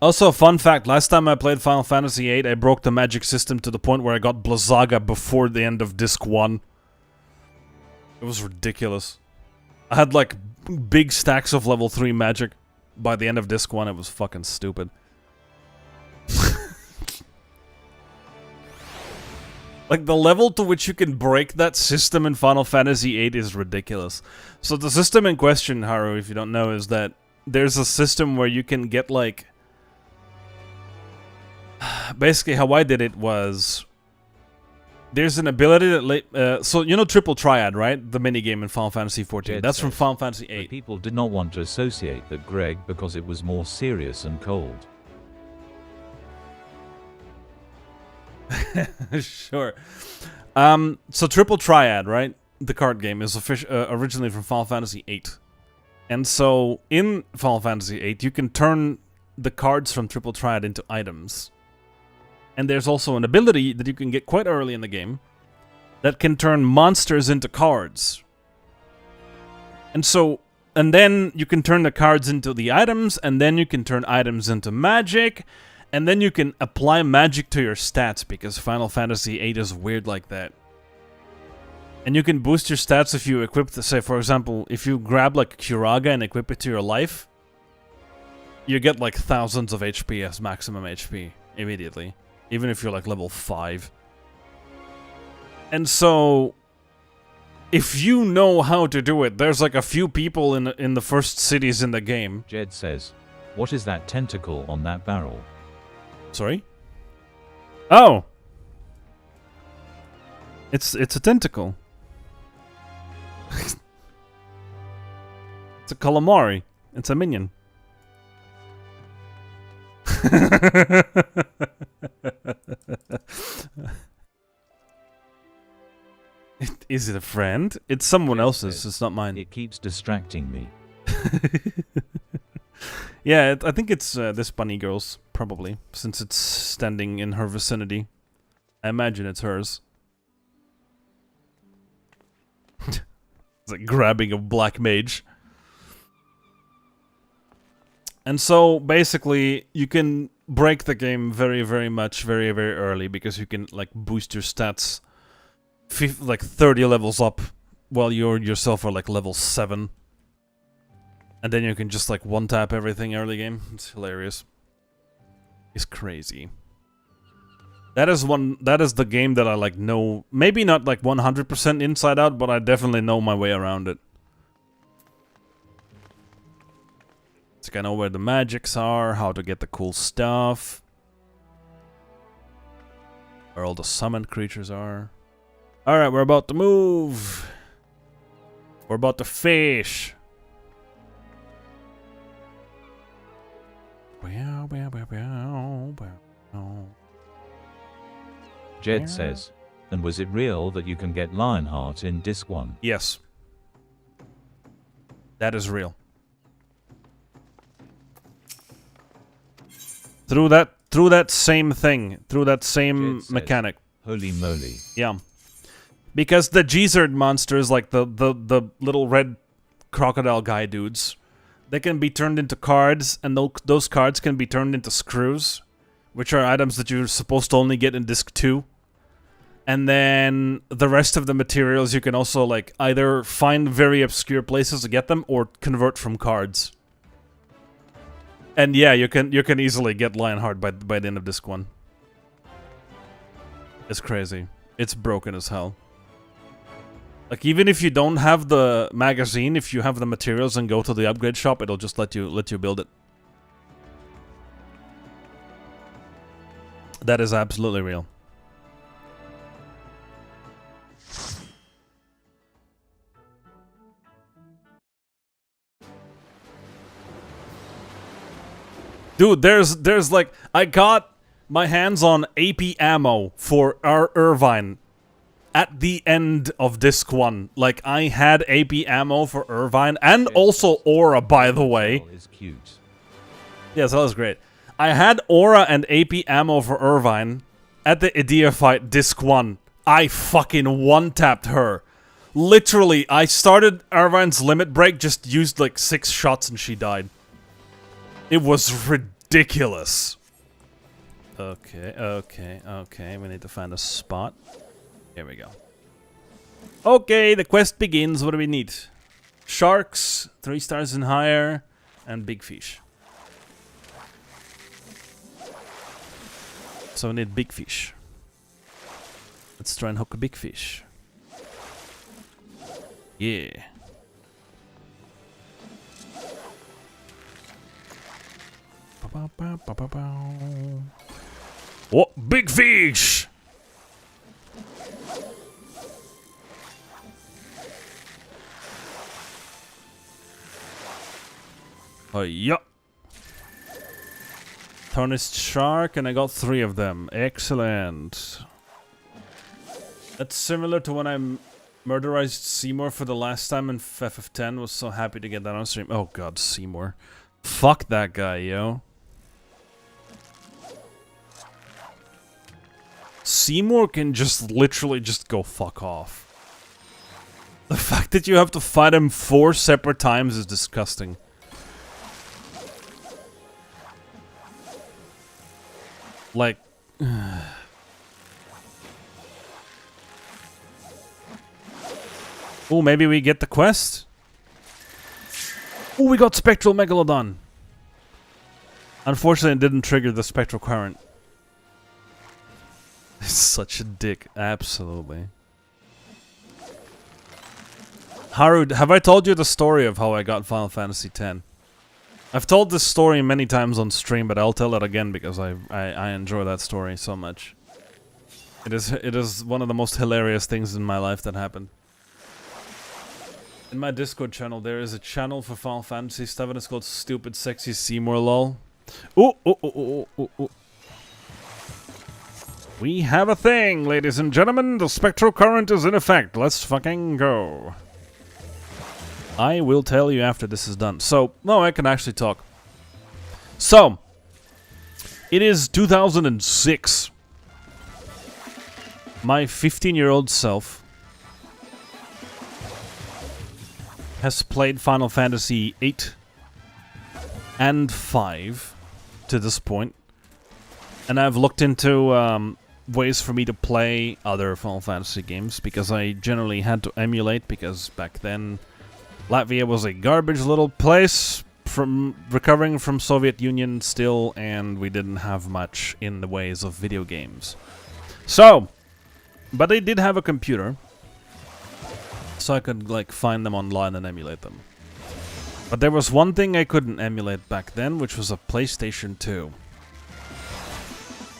Also, fun fact, last time I played Final Fantasy VIII, I broke the magic system to the point where I got Blizzaga before the end of Disc 1. It was ridiculous. I had, like, big stacks of level 3 magic by the end of Disc 1. It was fucking stupid. Like, the level to which you can break that system in Final Fantasy VIII is ridiculous. So the system in question, Haru, if you don't know, is that there's a system where you can get, like... Basically, how I did it was... There's an ability that... so, you know Triple Triad, right? The minigame in Final Fantasy XIV. Jed That's from says, Final Fantasy The VIII. people did not want to associate that Greg because it was more serious and cold. Sure. So Triple Triad, right? The card game is originally from Final Fantasy VIII. And so, in Final Fantasy VIII, you can turn the cards from Triple Triad into items. And there's also an ability that you can get quite early in the game that can turn monsters into cards. And so, and then you can turn the cards into the items, and then you can turn items into magic, and then you can apply magic to your stats, because Final Fantasy VIII is weird like that. And you can boost your stats if you equip, say for example, if you grab like Curaga and equip it to your life, you get like thousands of HP as maximum HP immediately. Even if you're like level 5. And so, if you know how to do it, there's like a few people in the first cities in the game. Jed says, what is that tentacle on that barrel? Sorry? Oh! It's a tentacle. It's a calamari. It's a minion. Is it a friend? It's someone else's, it's not mine. It keeps distracting me. Yeah, I think it's this bunny girl's, probably, since it's standing in her vicinity. I imagine it's hers. It's like grabbing a black mage. And so, basically, you can break the game very, very much, very, very early, because you can, like, boost your stats like 30 levels up, while you yourself are, like, level 7. And then you can just, like, one-tap everything early game. It's hilarious. It's crazy. That is the game that I, like, know, maybe not, like, 100% inside out, but I definitely know my way around it. It's like I know where the magics are, how to get the cool stuff. Where all the summoned creatures are. Alright, we're about to move. We're about to fish. Jed says, and was it real that you can get Lionheart in Disc 1? Yes. That is real. Through that same thing, through that same mechanic. Holy moly. Yeah. Because the Geezard monsters, like the little red crocodile guy dudes, they can be turned into cards, and those cards can be turned into screws, which are items that you're supposed to only get in Disc 2. And then the rest of the materials you can also, like, either find very obscure places to get them, or convert from cards. And yeah, you can easily get Lionheart by the end of Disc 1. It's crazy. It's broken as hell. Like, even if you don't have the magazine, if you have the materials and go to the upgrade shop, it'll just let you build it. That is absolutely real. Dude, there's like, I got my hands on AP ammo for our Irvine at the end of Disc 1. Like, I had AP ammo for Irvine, and also Aura, by the way. Is cute. Yes, that was great. I had Aura and AP ammo for Irvine at the Idea fight Disc 1. I fucking one-tapped her. Literally, I started Irvine's limit break, just used like 6 shots and she died. It was ridiculous. ridiculous. Okay. We need to find a spot. Here we go. Okay, the quest begins. What do we need? Sharks, 3 stars and higher, and big fish. So we need big fish. Let's try and hook a big fish. Yeah. Oh, big fish! Oh, yeah. Tarnished shark, and I got 3 of them. Excellent. That's similar to when I murderized Seymour for the last time in FF10. Was so happy to get that on stream. Oh god, Seymour. Fuck that guy, yo. Seymour can just literally just go fuck off. The fact that you have to fight him 4 separate times is disgusting. Like... Oh, maybe we get the quest? Oh, we got Spectral Megalodon. Unfortunately, it didn't trigger the Spectral Current. He's such a dick. Absolutely. Haru, have I told you the story of how I got Final Fantasy X? I've told this story many times on stream, but I'll tell it again because I enjoy that story so much. It is one of the most hilarious things in my life that happened. In my Discord channel, there is a channel for Final Fantasy stuff, and it's called Stupid Sexy Seymour LOL. Ooh. We have a thing, ladies and gentlemen. The spectral current is in effect. Let's fucking go. I will tell you after this is done. So, no, I can actually talk. So, it is 2006. My 15-year-old self has played Final Fantasy 8 and 5 to this point. And I've looked into ways for me to play other Final Fantasy games because I generally had to emulate because back then Latvia was a garbage little place from recovering from Soviet Union still, and we didn't have much in the ways of video games. So, but I did have a computer. So I could, like, find them online and emulate them. But there was one thing I couldn't emulate back then, which was a PlayStation 2.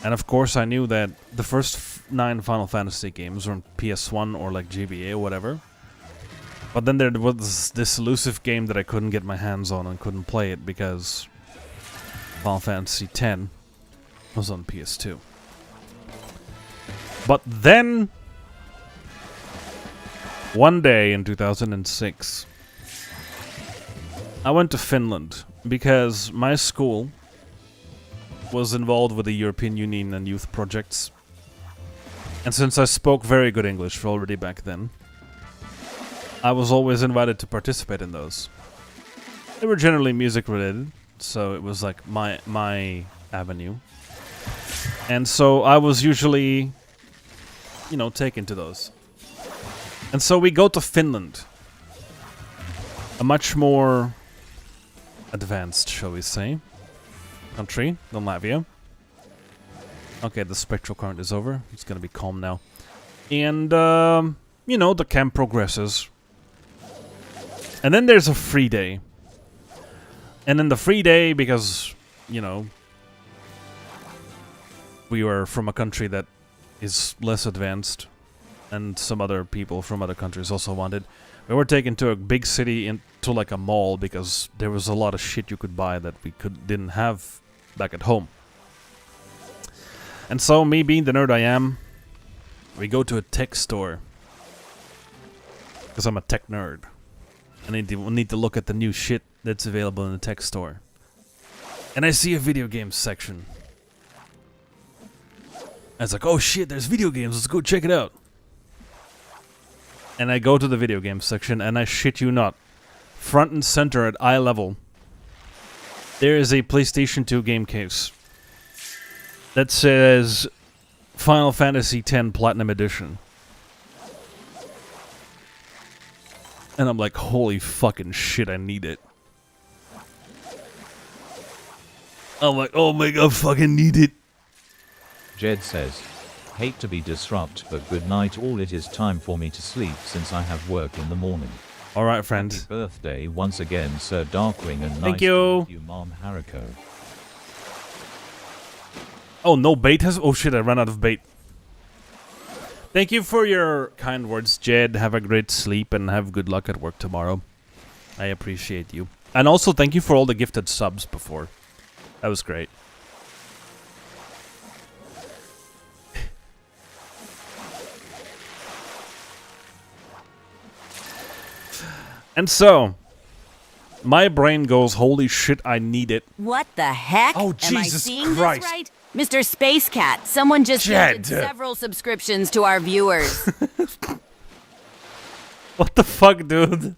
And of course I knew that the first 9 Final Fantasy games were on PS1 or, like, GBA or whatever. But then there was this elusive game that I couldn't get my hands on and couldn't play it because Final Fantasy X was on PS2. But then... one day in 2006, I went to Finland because my school was involved with the European Union and youth projects. And since I spoke very good English already back then, I was always invited to participate in those. They were generally music related, so it was like my avenue. And so I was usually, you know, taken to those. And so we go to Finland. A much more advanced, shall we say, country than Latvia. Okay, the spectral current is over. It's gonna be calm now. And, you know, the camp progresses. And then there's a free day. And in the free day, because, you know, we were from a country that is less advanced, and some other people from other countries also wanted. We were taken to a big city, into like a mall, because there was a lot of shit you could buy that we didn't have back at home. And so, me being the nerd I am, we go to a tech store. Because I'm a tech nerd. I need to look at the new shit that's available in the tech store. And I see a video games section. I was like, oh shit, there's video games, let's go check it out. And I go to the video game section, and I shit you not, front and center at eye level There is a PlayStation 2 game case that says Final Fantasy X Platinum Edition. And I'm like, holy fucking shit, I need it. I'm like, oh my god, I fucking need it. Jed says, hate to be disrupt, but good night all. It is time for me to sleep since I have work in the morning. Alright, friend. Happy birthday once again, Sir Darkwing, and Thank nice you. to meet you, Mom Hariko. Oh, no bait has... Oh shit, I ran out of bait. Thank you for your kind words, Jed. Have a great sleep and have good luck at work tomorrow. I appreciate you. And also, thank you for all the gifted subs before. That was great. And so, my brain goes, holy shit, I need it. What the heck? Oh, Am I Jesus seeing Christ. this right? Mr. Space Cat, someone just Jed. gifted several subscriptions to our viewers. What the fuck, dude?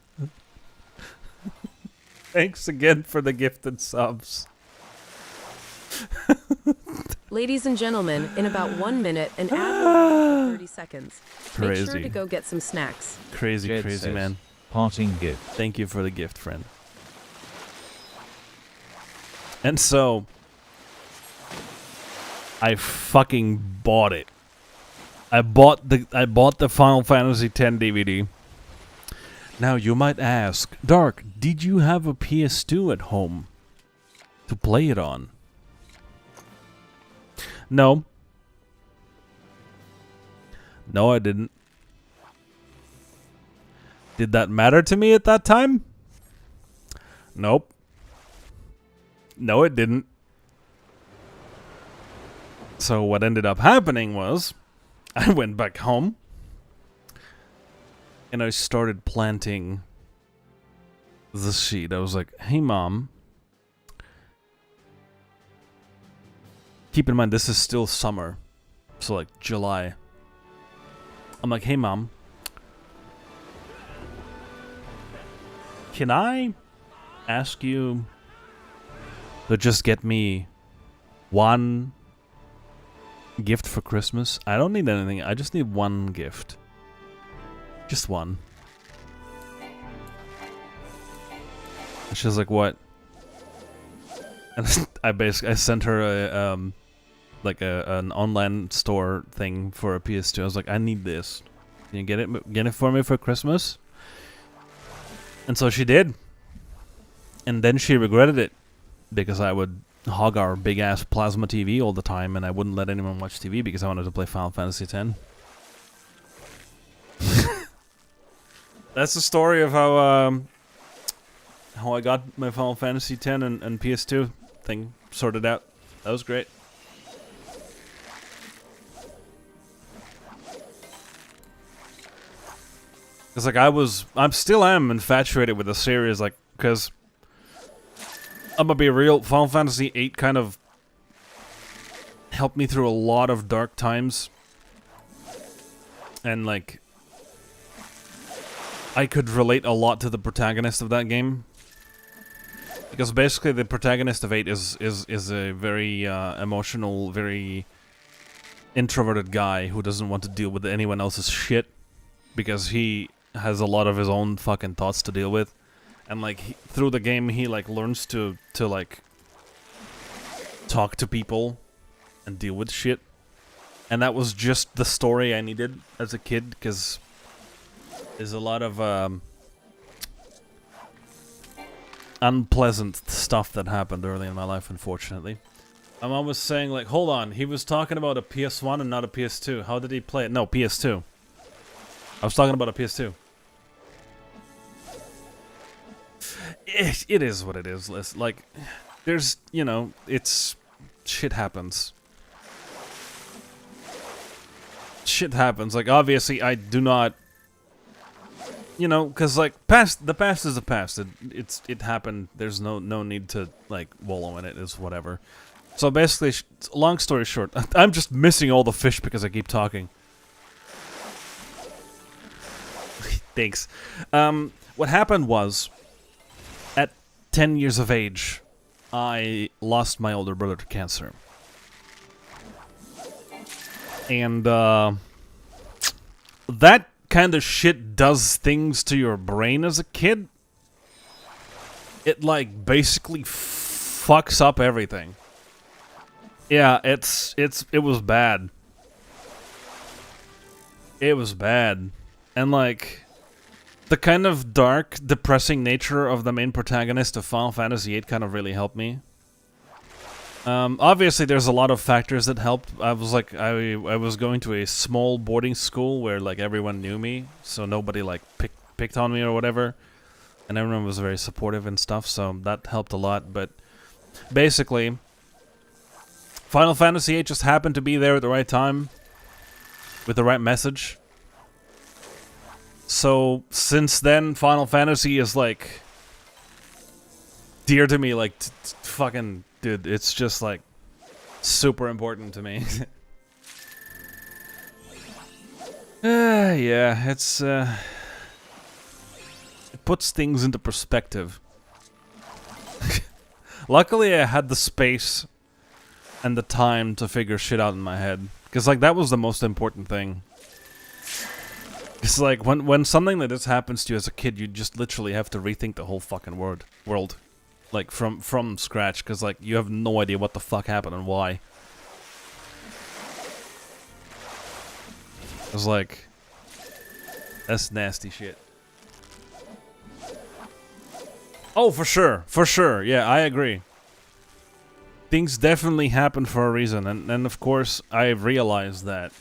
Thanks again for the gifted subs. Ladies and gentlemen, in about 1 minute, an ad will run for 30 seconds. Make sure Crazy. to go get some snacks. Crazy, Jed crazy, says, man. Parting gift. Thank you for the gift, friend. And so, I fucking bought it. I bought the Final Fantasy X DVD. Now you might ask, Dark, did you have a PS2 at home to play it on? No. No, I didn't. Did that matter to me at that time? Nope. No, it didn't. So what ended up happening was, I went back home, and I started planting the seed. I was like, hey mom, keep in mind this is still summer, so like July. I'm like, hey mom, can I ask you to just get me one gift for Christmas? I don't need anything. I just need one gift. Just one. And she's like, what? And I sent her a an online store thing for a PS2. I was like, I need this. Can you get it for me for Christmas? And so she did. And then she regretted it because I would hog our big ass plasma TV all the time, and I wouldn't let anyone watch TV because I wanted to play Final Fantasy X. That's the story of how I got my Final Fantasy X and PS2 thing sorted out. That was great. Cause like I still am infatuated with the series, like, cause I'm gonna be real, Final Fantasy VIII kind of helped me through a lot of dark times. And like, I could relate a lot to the protagonist of that game. Because basically the protagonist of 8 is a very emotional, very introverted guy who doesn't want to deal with anyone else's shit. Because he has a lot of his own fucking thoughts to deal with. And like, through the game he like learns to like talk to people and deal with shit. And that was just the story I needed as a kid, because there's a lot of unpleasant stuff that happened early in my life, unfortunately. My mom was saying, like, hold on, he was talking about a PS1 and not a PS2. How did he play it? No, PS2. I was talking about a PS2. It is what it is, Liz. Like, there's, you know, it's... shit happens. Shit happens. Like, obviously, I do not... You know, because, like, the past is the past. It happened. There's no need to, like, wallow in it. It's whatever. So, basically, long story short, I'm just missing all the fish because I keep talking. Thanks. What happened was, at 10 years of age, I lost my older brother to cancer. And that kind of shit does things to your brain as a kid. It like basically fucks up everything. Yeah, it was bad. It was bad. And like the kind of dark, depressing nature of the main protagonist of Final Fantasy VIII kind of really helped me. Obviously, there's a lot of factors that helped. I was going to a small boarding school where like everyone knew me, so nobody like picked on me or whatever, and everyone was very supportive and stuff. So that helped a lot. But basically, Final Fantasy VIII just happened to be there at the right time, with the right message. So since then, Final Fantasy is like dear to me, like fucking. Dude, it's just like super important to me. Yeah, it's it puts things into perspective. Luckily, I had the space and the time to figure shit out in my head, because like that was the most important thing. It's like when something like this happens to you as a kid, you just literally have to rethink the whole fucking world. Like, from scratch, because, like, you have no idea what the fuck happened and why. It's like, that's nasty shit. Oh, for sure, yeah, I agree. Things definitely happen for a reason, and of course, I realized that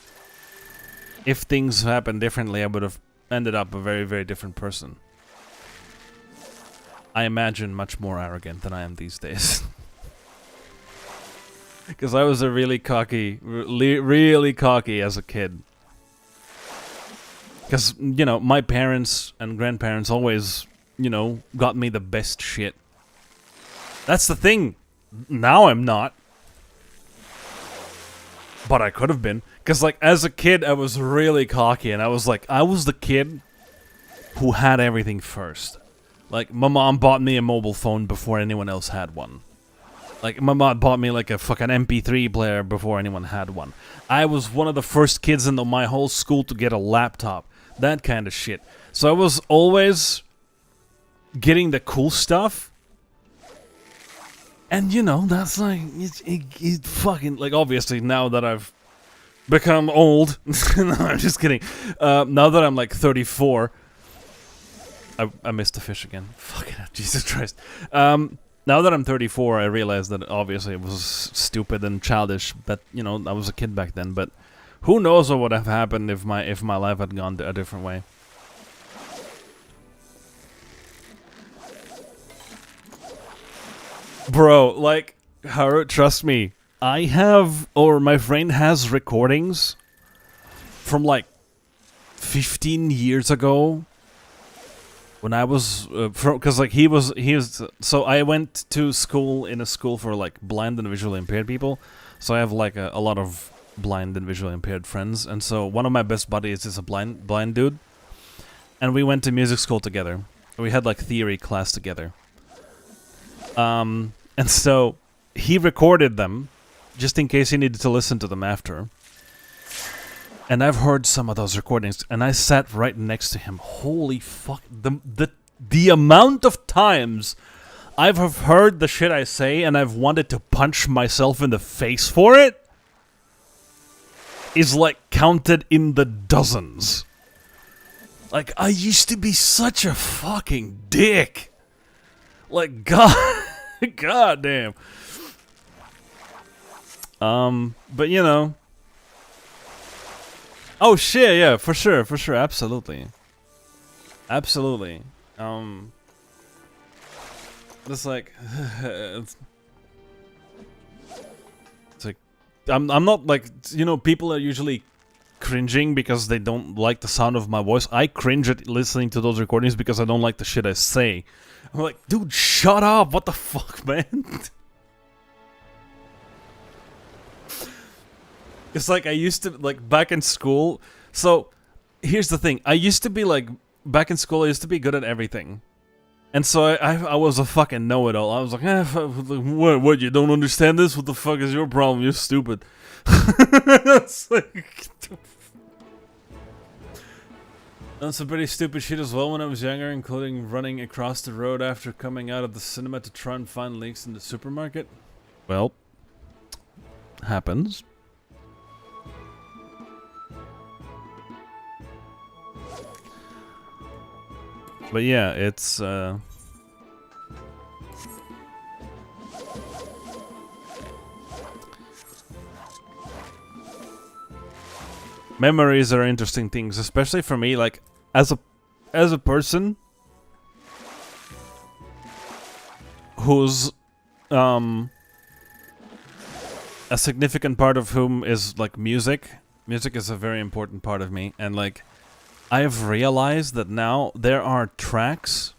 if things happened differently, I would have ended up a very, very different person. I imagine much more arrogant than I am these days. Because I was a really cocky as a kid. Because, you know, my parents and grandparents always, you know, got me the best shit. That's the thing. Now I'm not. But I could have been. Because, like, as a kid, I was really cocky. And I was like, I was the kid who had everything first. Like, my mom bought me a mobile phone before anyone else had one. Like, my mom bought me, like, a fucking MP3 player before anyone had one. I was one of the first kids in my whole school to get a laptop. That kind of shit. So I was always getting the cool stuff. And, you know, that's like, it fucking, like, obviously, now that I've become old. No, I'm just kidding. Now that I'm, like, 34... I missed the fish again. Fucking hell, Jesus Christ. Now that I'm 34, I realize that obviously it was stupid and childish, but, you know, I was a kid back then, but who knows what would have happened if my life had gone a different way. Bro, like, Haru, trust me, I have, or my friend has recordings from, like, 15 years ago. When I was, because like he was, so I went to school in a school for like blind and visually impaired people, so I have like a lot of blind and visually impaired friends, and so one of my best buddies is a blind dude, and we went to music school together. We had like theory class together, and so he recorded them, just in case he needed to listen to them after. And I've heard some of those recordings, and I sat right next to him. Holy fuck. The amount of times I've heard the shit I say, and I've wanted to punch myself in the face for it, is like counted in the dozens. Like, I used to be such a fucking dick. Like, God, goddamn. But you know. Oh shit, yeah, for sure, absolutely. Absolutely. It's like it's like I'm not like, you know, people are usually cringing because they don't like the sound of my voice. I cringe at listening to those recordings because I don't like the shit I say. I'm like, dude, shut up, what the fuck, man? It's like I used to, like, back in school. So, here's the thing. I used to be, like, back in school, I used to be good at everything. And so I was a fucking know-it-all. I was like, what, you don't understand this? What the fuck is your problem? You're stupid. It's like... Done some pretty stupid shit as well when I was younger, including running across the road after coming out of the cinema to try and find leaks in the supermarket. Well, happens. But yeah, it's memories are interesting things, especially for me, like as a person who's a significant part of whom is like music. Music is a very important part of me, and like I have realized that now there are tracks,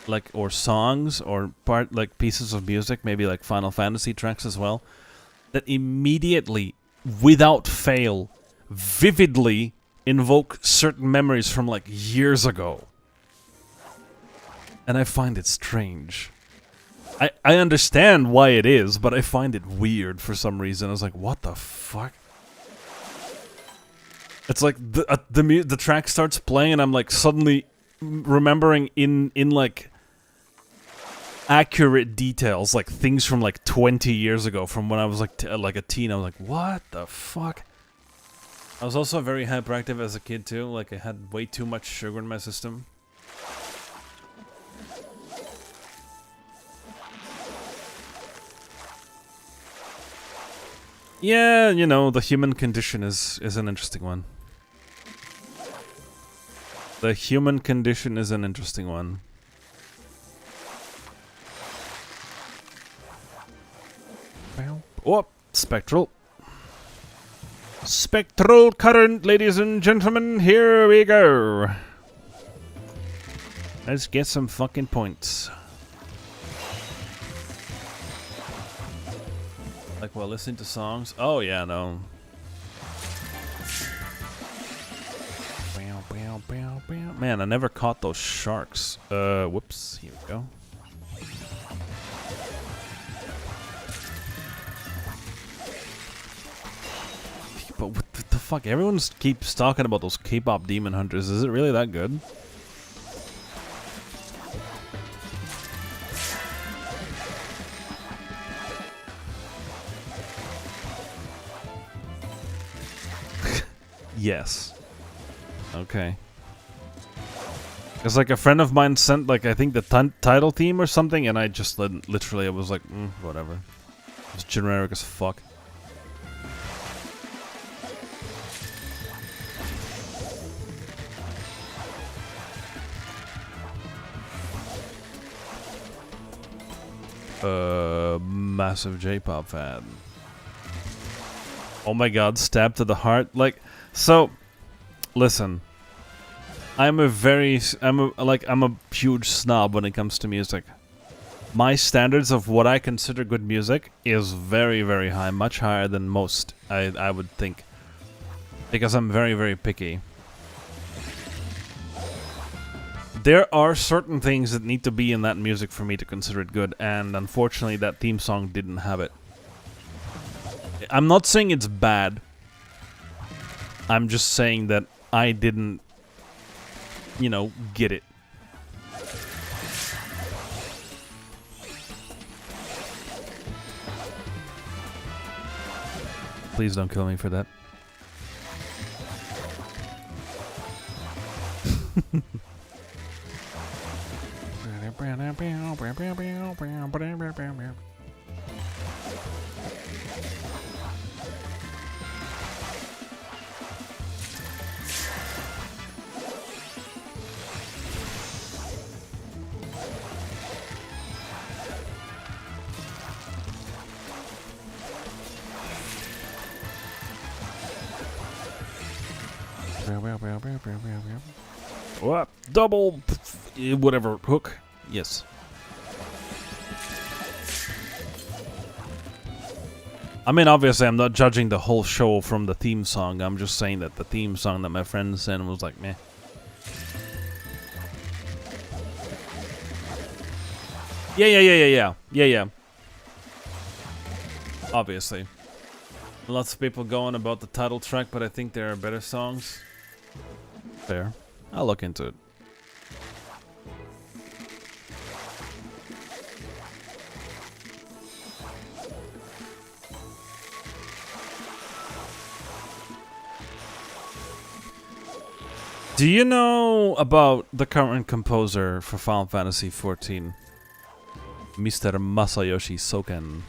like, or songs, or like pieces of music, maybe like Final Fantasy tracks as well, that immediately, without fail, vividly invoke certain memories from like years ago. And I find it strange. I understand why it is, but I find it weird for some reason. I was like, what the fuck? It's like the track starts playing and I'm like suddenly remembering in like accurate details, like things from like 20 years ago, from when I was like a teen. I was like, what the fuck? I was also very hyperactive as a kid too. Like I had way too much sugar in my system. Yeah, you know, the human condition is an interesting one. The human condition is an interesting one. Oh, spectral. Spectral current, ladies and gentlemen, here we go. Let's get some fucking points. Like while listening to songs? Oh yeah, no. Man, I never caught those sharks. Whoops, here we go. But what the fuck? Everyone keeps talking about those K-pop demon hunters. Is it really that good? Yes. Okay. Because like a friend of mine sent like I think the title theme or something, and I just literally I was like, whatever. It's generic as fuck. Massive J-pop fan. Oh my god, stabbed to the heart. Like, so, listen. I'm a huge snob when it comes to music. My standards of what I consider good music is very, very high. Much higher than most, I would think. Because I'm very, very picky. There are certain things that need to be in that music for me to consider it good, and unfortunately that theme song didn't have it. I'm not saying it's bad. I'm just saying that I didn't, you know, get it. Please don't kill me for that. What? Double whatever hook. Yes. I mean, obviously, I'm not judging the whole show from the theme song. I'm just saying that the theme song that my friend sent was like, meh. Yeah. Obviously. Lots of people going about the title track, but I think there are better songs. Fair. I'll look into it. Do you know about the current composer for Final Fantasy XIV? Mr. Masayoshi Soken.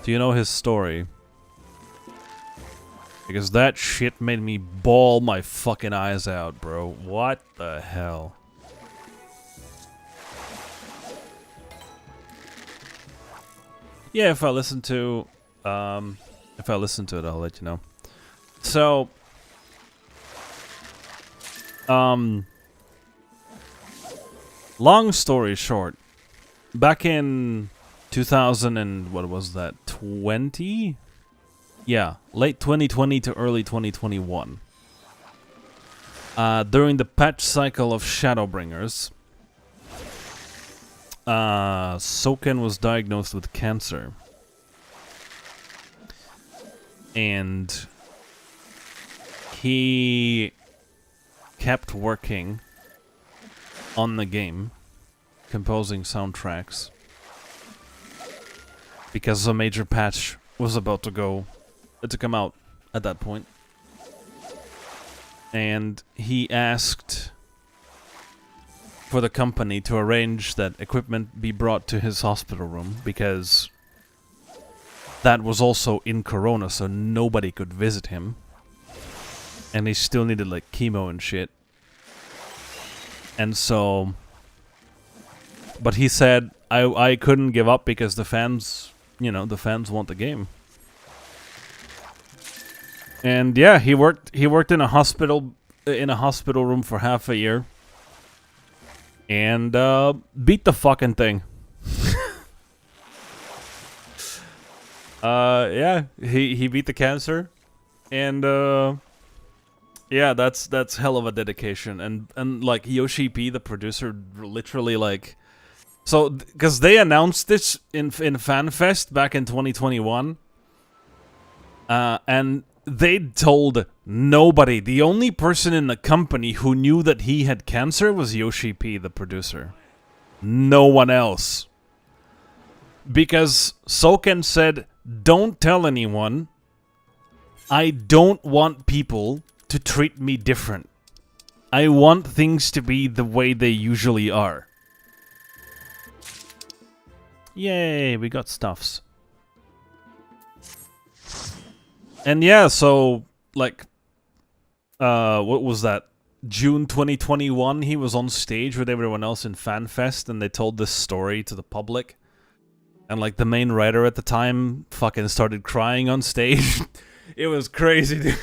Do you know his story? Because that shit made me bawl my fucking eyes out, bro. What the hell? Yeah, if I listen to it, I'll let you know. So, long story short, back in 2000 and what was that, 20? Yeah, late 2020 to early 2021. During the patch cycle of Shadowbringers, Soken was diagnosed with cancer. And he kept working on the game, composing soundtracks, because a major patch was about to come out at that point. And he asked for the company to arrange that equipment be brought to his hospital room, because that was also in Corona, so nobody could visit him. And he still needed like chemo and shit. And so, but he said, I couldn't give up because the fans, you know, the fans want the game. And yeah, he worked in a hospital room for half a year. And beat the fucking thing. Yeah, he beat the cancer. And yeah, that's hell of a dedication. And like Yoshi P, the producer, literally like, so because they announced this in FanFest back in 2021, and they told nobody. The only person in the company who knew that he had cancer was Yoshi P, the producer. No one else. Because Soken said, "Don't tell anyone. I don't want people to treat me different. I want things to be the way they usually are." Yay, we got stuffs. And yeah, so, like, what was that? June 2021, he was on stage with everyone else in FanFest, and they told this story to the public. And, like, the main writer at the time fucking started crying on stage. It was crazy, dude.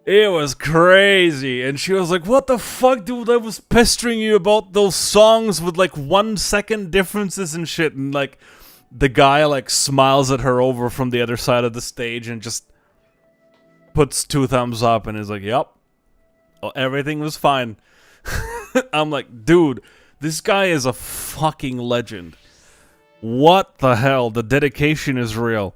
It was crazy. And she was like, "What the fuck, dude? I was pestering you about those songs with, like, 1 second differences and shit." And, like, the guy, like, smiles at her over from the other side of the stage and just puts 2 thumbs up and is like, "Yep. Oh, everything was fine." I'm like, dude, this guy is a fucking legend. What the hell? The dedication is real.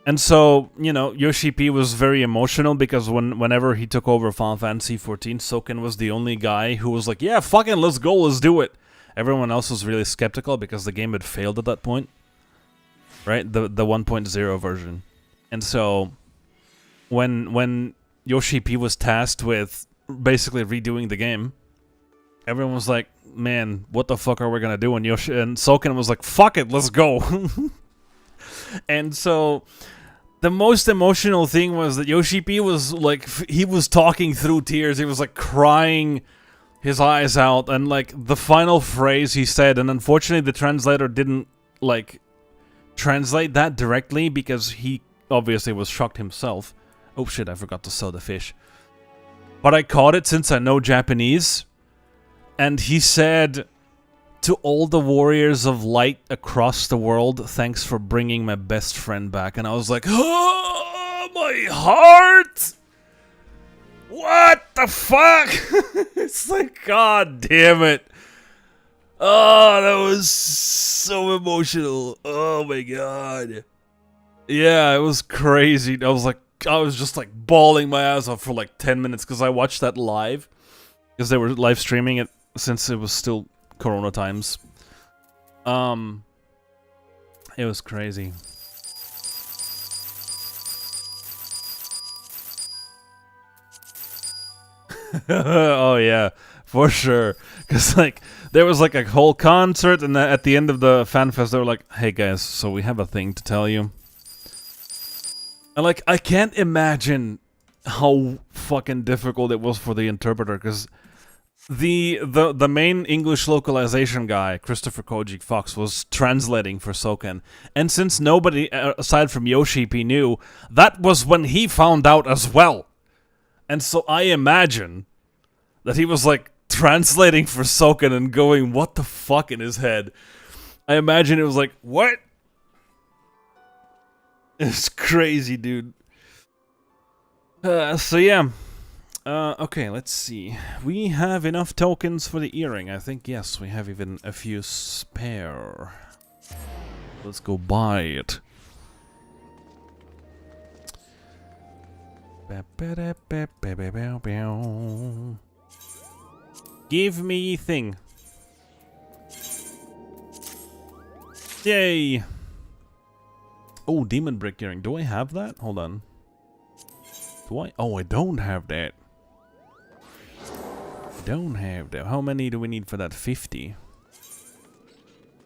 And so, you know, Yoshi P was very emotional because whenever he took over Final Fantasy XIV, Soken was the only guy who was like, "Yeah, fucking let's go, let's do it." Everyone else was really skeptical because the game had failed at that point. Right? The 1.0 version. And so, when Yoshi P was tasked with basically redoing the game, everyone was like, "Man, what the fuck are we gonna do?" And Soken was like, "Fuck it, let's go." And so, the most emotional thing was that Yoshi P was like, he was talking through tears. He was like crying his eyes out. And like the final phrase he said, and unfortunately the translator didn't like translate that directly because he obviously was shocked himself. Oh shit, I forgot to sell the fish. But I caught it since I know Japanese. And he said, "To all the warriors of light across the world, thanks for bringing my best friend back." And I was like, "Oh, my heart! What the fuck?" It's like, god damn it. Oh, that was so emotional. Oh my god. Yeah, it was crazy. I was just like bawling my ass off for like 10 minutes because I watched that live. Because they were live streaming it since it was still Corona times. It was crazy. Oh yeah, for sure. Because like there was like a whole concert, and at the end of the fan fest, they were like, "Hey guys, so we have a thing to tell you." And like I can't imagine how fucking difficult it was for the interpreter, because the main English localization guy, Christopher Koji Fox, was translating for Soken, and since nobody aside from Yoshi-P knew, that was when he found out as well. And so I imagine that he was like translating for Soken and going, what the fuck, in his head. I imagine it was like, what? It's crazy, dude. So yeah. Okay, let's see. We have enough tokens for the earring. I think, yes, we have even a few spare. Let's go buy it. Give me thing. Yay! Oh, demon brick earring. Do I have that? Hold on. Do I? Oh, I don't have that. Don't have that. How many do we need for that? 50.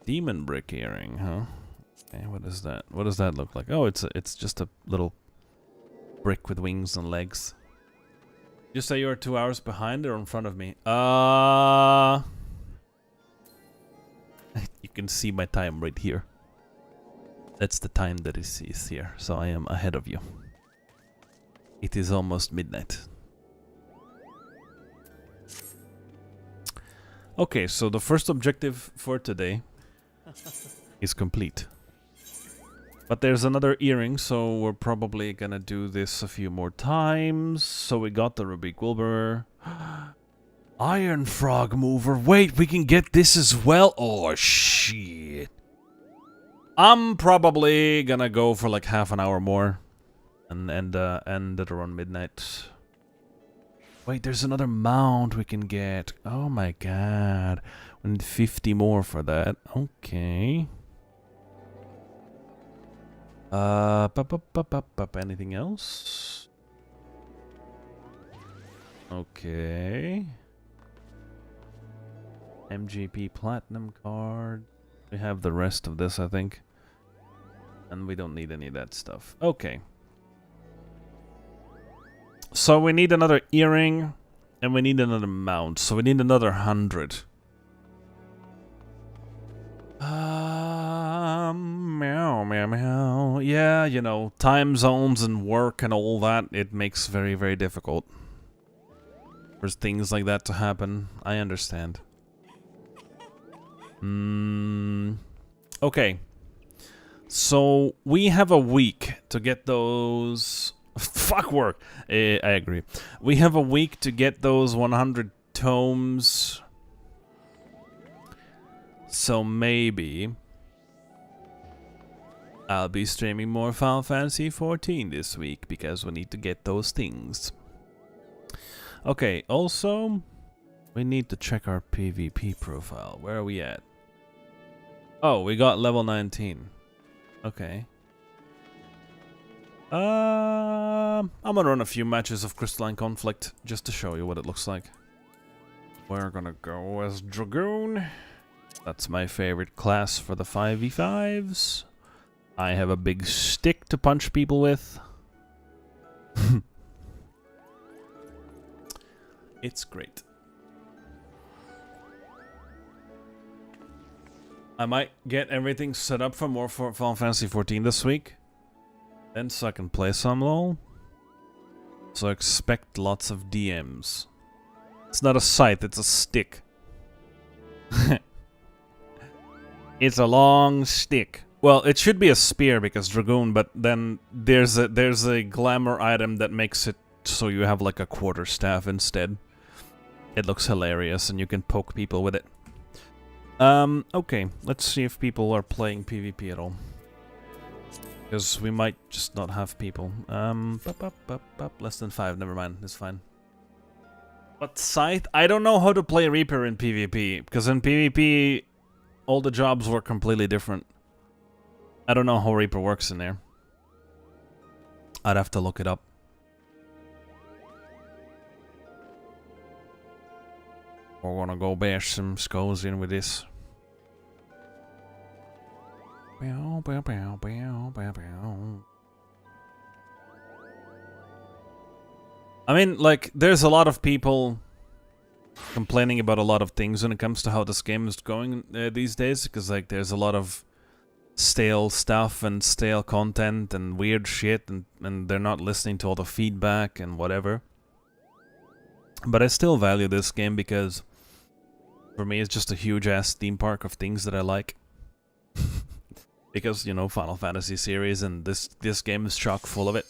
Demon brick earring, huh? Okay, what is that? What does that look like? Oh, it's just a little brick with wings and legs. You say you're 2 hours behind or in front of me? You can see my time right here. That's the time that is here, so I am ahead of you. It is almost midnight. Okay, so the first objective for today is complete. But there's another earring, so we're probably gonna do this a few more times. So we got the Rubik Wilbur. Iron Frog Mover. Wait, we can get this as well? Oh, shit. I'm probably gonna go for like half an hour more. And end it around midnight. Wait, there's another mount we can get. Oh my god. We need 50 more for that. Okay. Anything else? Okay. MGP Platinum card. We have the rest of this, I think. And we don't need any of that stuff. Okay. So we need another earring, and we need another mount. So we need another 100. Meow, meow, meow. Yeah, you know, time zones and work and all that, it makes very, very difficult for things like that to happen. I understand. Okay. So we have a week to get those... Fuck work. I agree. We have a week to get those 100 tomes. So maybe I'll be streaming more Final Fantasy 14 this week because we need to get those things. Okay, also we need to check our PvP profile. Where are we at? Oh, we got level 19. Okay. I'm gonna run a few matches of Crystalline Conflict just to show you what it looks like. We're gonna go as Dragoon. That's my favorite class for the 5v5s. I have a big stick to punch people with. It's great. I might get everything set up for more for Final Fantasy 14 this week. Then so I can play some LOL. So expect lots of DMs. It's not a scythe, it's a stick. It's a long stick. Well, it should be a spear because Dragoon, but then there's a glamour item that makes it so you have like a quarterstaff instead. It looks hilarious and you can poke people with it. Okay, let's see if people are playing PvP at all. Because we might just not have people. Less than 5, never mind, it's fine. But Scythe? I don't know how to play Reaper in PvP, because in PvP, all the jobs were completely different. I don't know how Reaper works in there. I'd have to look it up. We're gonna go bash some skulls in with this. I mean, like, there's a lot of people complaining about a lot of things when it comes to how this game is going these days, because, like, there's a lot of stale stuff and stale content and weird shit, and they're not listening to all the feedback and whatever. But I still value this game because, for me, it's just a huge-ass theme park of things that I like. Because, you know, Final Fantasy series, and this game is chock full of it.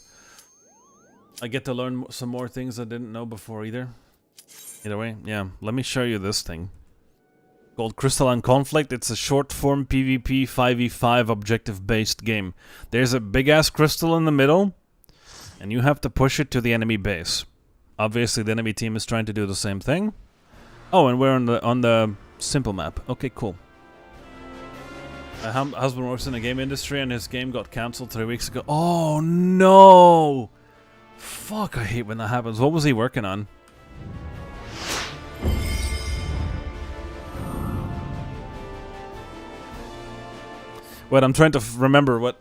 I get to learn some more things I didn't know before either. Either way, yeah. Let me show you this thing. Called Crystalline Conflict. It's a short-form PvP 5v5 objective-based game. There's a big-ass crystal in the middle, and you have to push it to the enemy base. Obviously, the enemy team is trying to do the same thing. Oh, and we're on the simple map. Okay, cool. My husband works in the game industry, and his game got cancelled 3 weeks ago. Oh no! Fuck, I hate when that happens. What was he working on? Wait, I'm trying to remember what...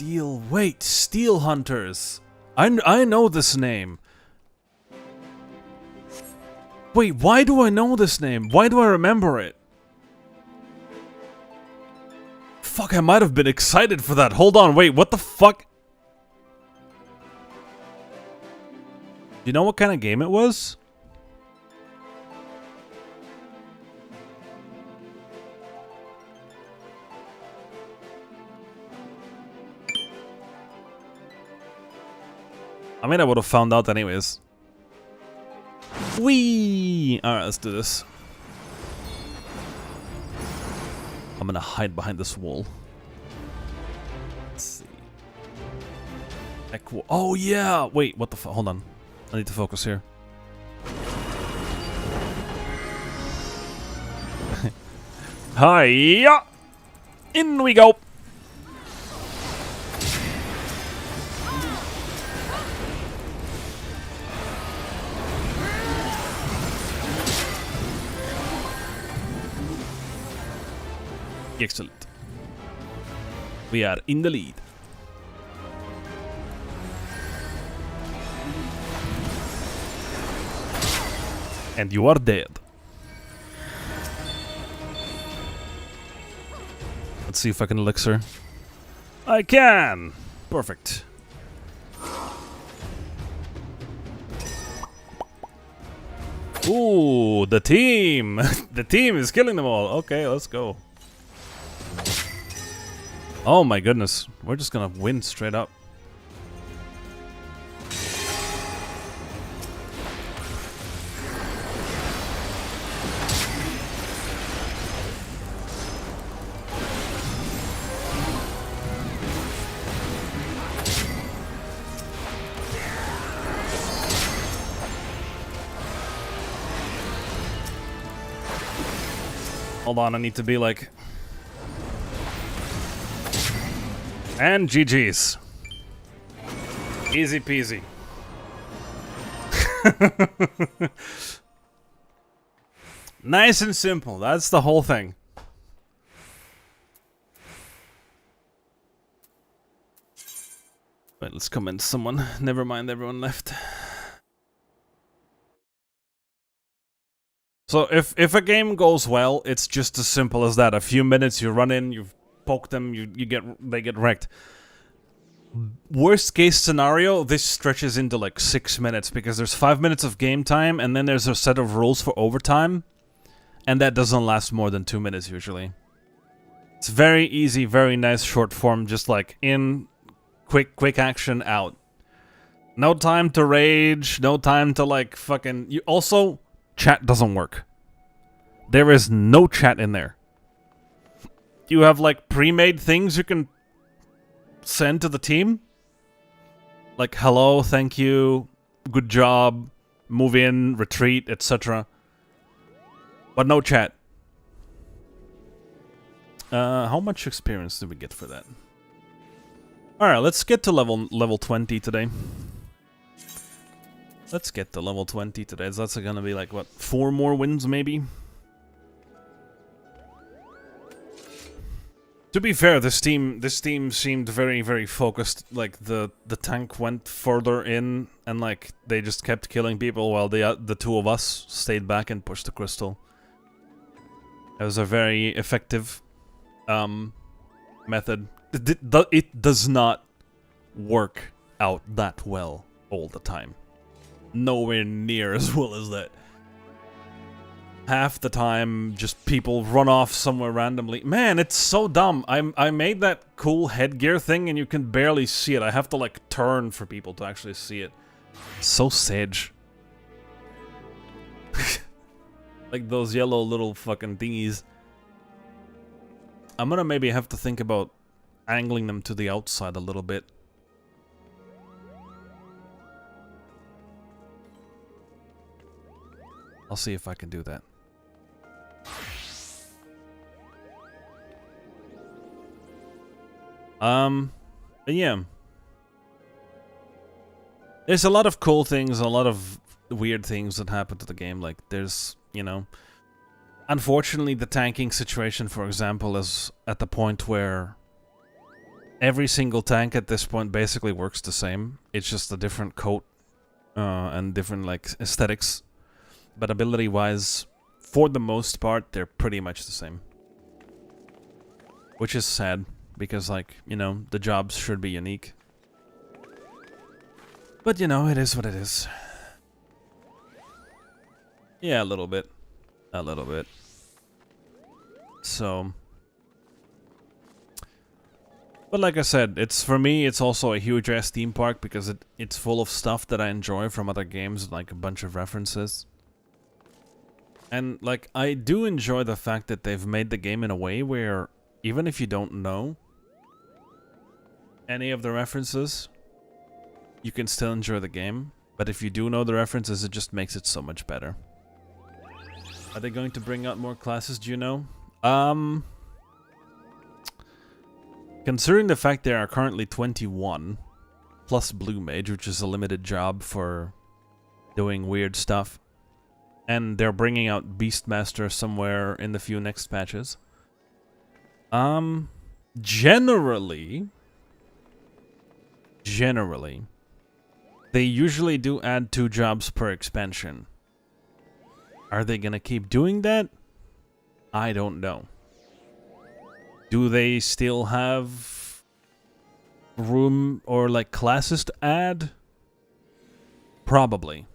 Wait, Steel Hunters. I know this name. Wait, why do I know this name? Why do I remember it? Fuck, I might have been excited for that. Hold on, wait, what the fuck? You know what kind of game it was? I mean, I would have found out anyways. Whee! Alright, let's do this. I'm gonna hide behind this wall. Let's see. Oh yeah! Wait, what the fuck? Hold on. I need to focus here. Hiya! In we go! Excellent. We are in the lead. And you are dead. Let's see if I can elixir. I can! Perfect. Ooh, the team! The team is killing them all. Okay, let's go. Oh my goodness, we're just gonna win straight up. Hold on, I need to be like... And GG's. Easy peasy. Nice and simple. That's the whole thing. Wait, let's comment someone. Never mind, everyone left. So if a game goes well, it's just as simple as that. A few minutes, you run in, you poke them, they get wrecked. Worst case scenario, this stretches into like 6 minutes because there's 5 minutes of game time and then there's a set of rules for overtime, and that doesn't last more than 2 minutes usually. It's very easy, very nice short form, just like in, quick action, out. No time to rage, no time to like fucking... Also, chat doesn't work. There is no chat in there. Do you have like pre-made things you can send to the team? Like hello, thank you, good job, move in, retreat, etc. But no chat. How much experience did we get for that? Alright, let's get to level 20 today. Let's get to level 20 today. That's gonna be like, what, 4 more wins maybe? To be fair, this team seemed very, very focused. Like the tank went further in, and like they just kept killing people while the two of us stayed back and pushed the crystal. It was a very effective method. It does not work out that well all the time. Nowhere near as well as that. Half the time, just people run off somewhere randomly. Man, it's so dumb. I made that cool headgear thing and you can barely see it. I have to like turn for people to actually see it. So sage. Like those yellow little fucking thingies. I'm gonna maybe have to think about angling them to the outside a little bit. I'll see if I can do that. But yeah. There's a lot of cool things, a lot of weird things that happen to the game. Like, there's, you know... Unfortunately, the tanking situation, for example, is at the point where every single tank at this point basically works the same. It's just a different coat and different, like, aesthetics. But ability-wise, for the most part, they're pretty much the same. Which is sad, because, like, you know, the jobs should be unique. But, you know, it is what it is. Yeah, a little bit. A little bit. So... But like I said, it's for me, it's also a huge-ass theme park, because it's full of stuff that I enjoy from other games, like a bunch of references. And, like, I do enjoy the fact that they've made the game in a way where, even if you don't know any of the references, you can still enjoy the game. But if you do know the references, it just makes it so much better. Are they going to bring out more classes, do you know? Considering the fact there are currently 21, plus Blue Mage, which is a limited job for doing weird stuff. And they're bringing out Beastmaster somewhere in the few next patches. Generally, they usually do add 2 jobs per expansion. Are they gonna keep doing that? I don't know. Do they still have room or like classes to add? Probably.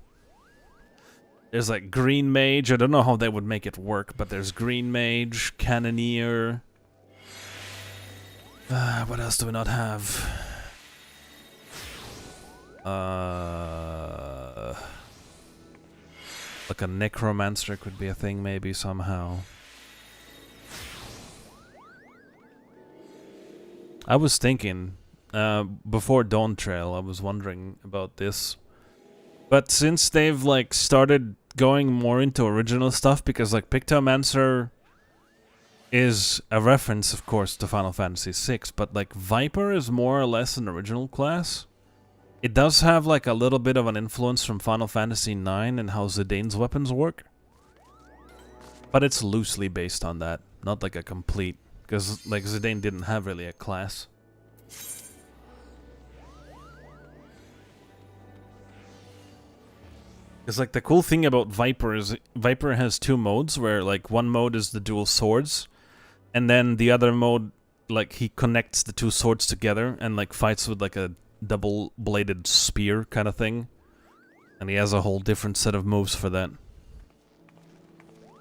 There's like Green Mage. I don't know how they would make it work, but there's Green Mage, Cannoneer. What else do we not have? Like a Necromancer could be a thing maybe somehow. I was thinking, before Dawn Trail, I was wondering about this. But since they've, like, started going more into original stuff, because, like, Pictomancer is a reference, of course, to Final Fantasy VI, but, like, Viper is more or less an original class. It does have, like, a little bit of an influence from Final Fantasy IX and how Zidane's weapons work. But it's loosely based on that, not, like, a complete... Because, like, Zidane didn't have really a class. Because, like, the cool thing about Viper is Viper has 2 modes, where, like, one mode is the dual swords, and then the other mode, like, he connects the 2 swords together and, like, fights with, like, a double-bladed spear kind of thing. And he has a whole different set of moves for that.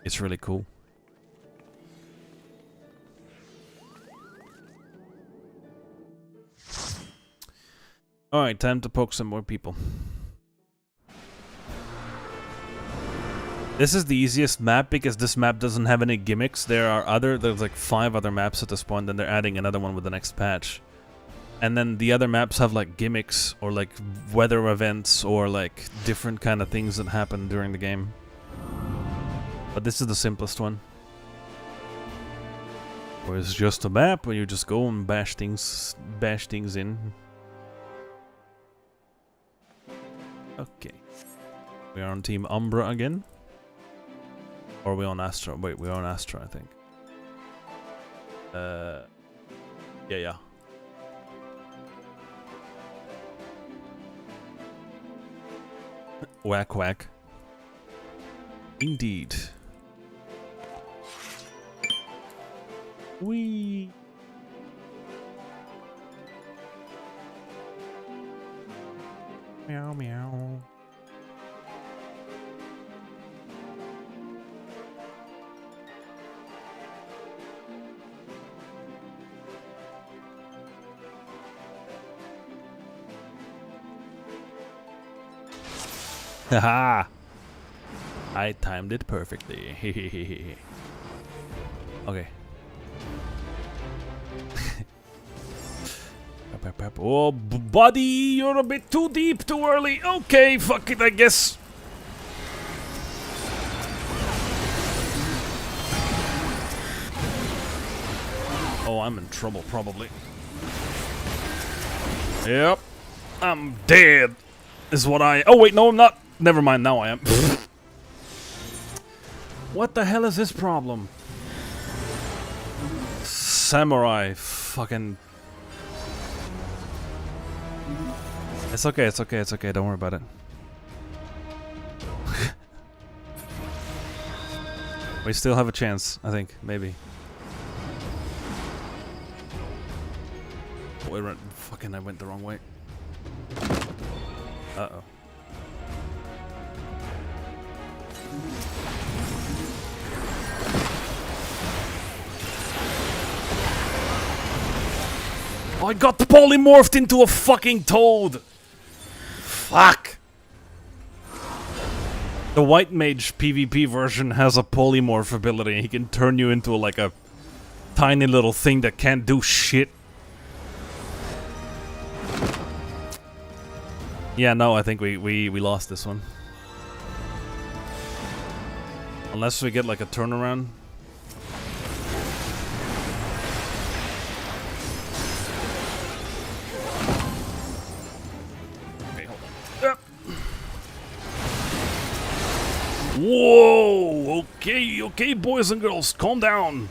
It's really cool. Alright, time to poke some more people. This is the easiest map because this map doesn't have any gimmicks. There's like 5 other maps at this point, and they're adding another one with the next patch. And then the other maps have like gimmicks or like weather events or like different kind of things that happen during the game. But this is the simplest one. Where it's just a map where you just go and bash things in. Okay. We are on Team Umbra again. Or are we on Astra? Wait, we're on Astra, I think. Yeah. Whack whack. Indeed. Wee. Meow meow. Haha! I timed it perfectly. Okay. Oh, buddy, you're a bit too deep too early. Okay, fuck it, I guess. Oh, I'm in trouble, probably. Yep. I'm dead. Is what I... Oh, wait, no, I'm not. Never mind, now I am. What the hell is this problem? Samurai fucking... It's okay, it's okay, it's okay, don't worry about it. We still have a chance, I think, maybe. Wait, fucking, I went the wrong way. Uh-oh. I got polymorphed into a fucking toad! Fuck! The White Mage PvP version has a polymorph ability. He can turn you into like a tiny little thing that can't do shit. Yeah, no, I think we lost this one. Unless we get like a turnaround. Whoa! Okay, boys and girls, calm down.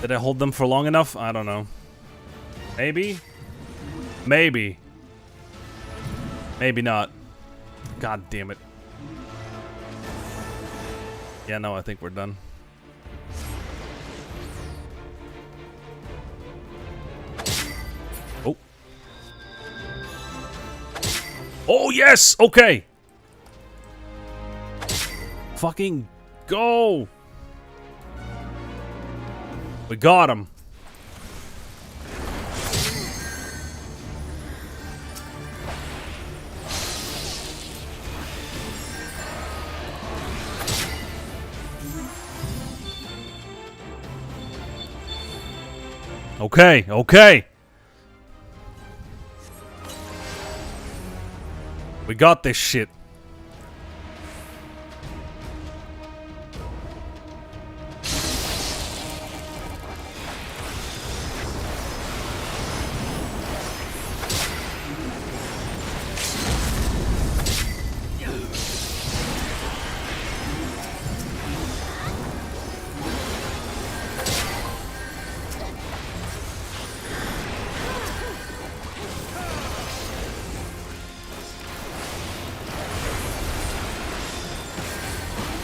Did I hold them for long enough? I don't know. Maybe? Maybe. Maybe not. God damn it. Yeah, no, I think we're done. Oh. Oh, yes! Okay! Fucking go! We got him. Okay, okay. We got this shit.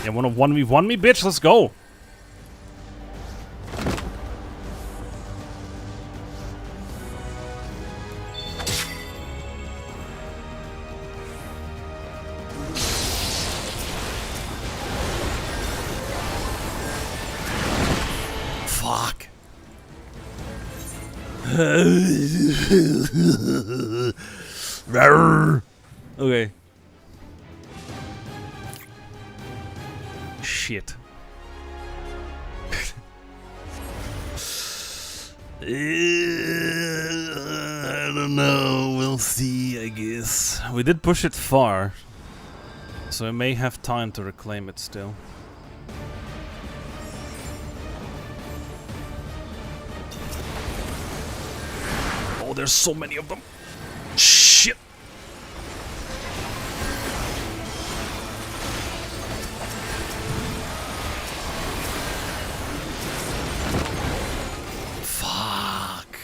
Yeah, wanna 1v1 me, bitch? Let's go. Okay. Shit. I don't know. We'll see, I guess. We did push it far, so I may have time to reclaim it still. Oh, there's so many of them. Shit. Fuck.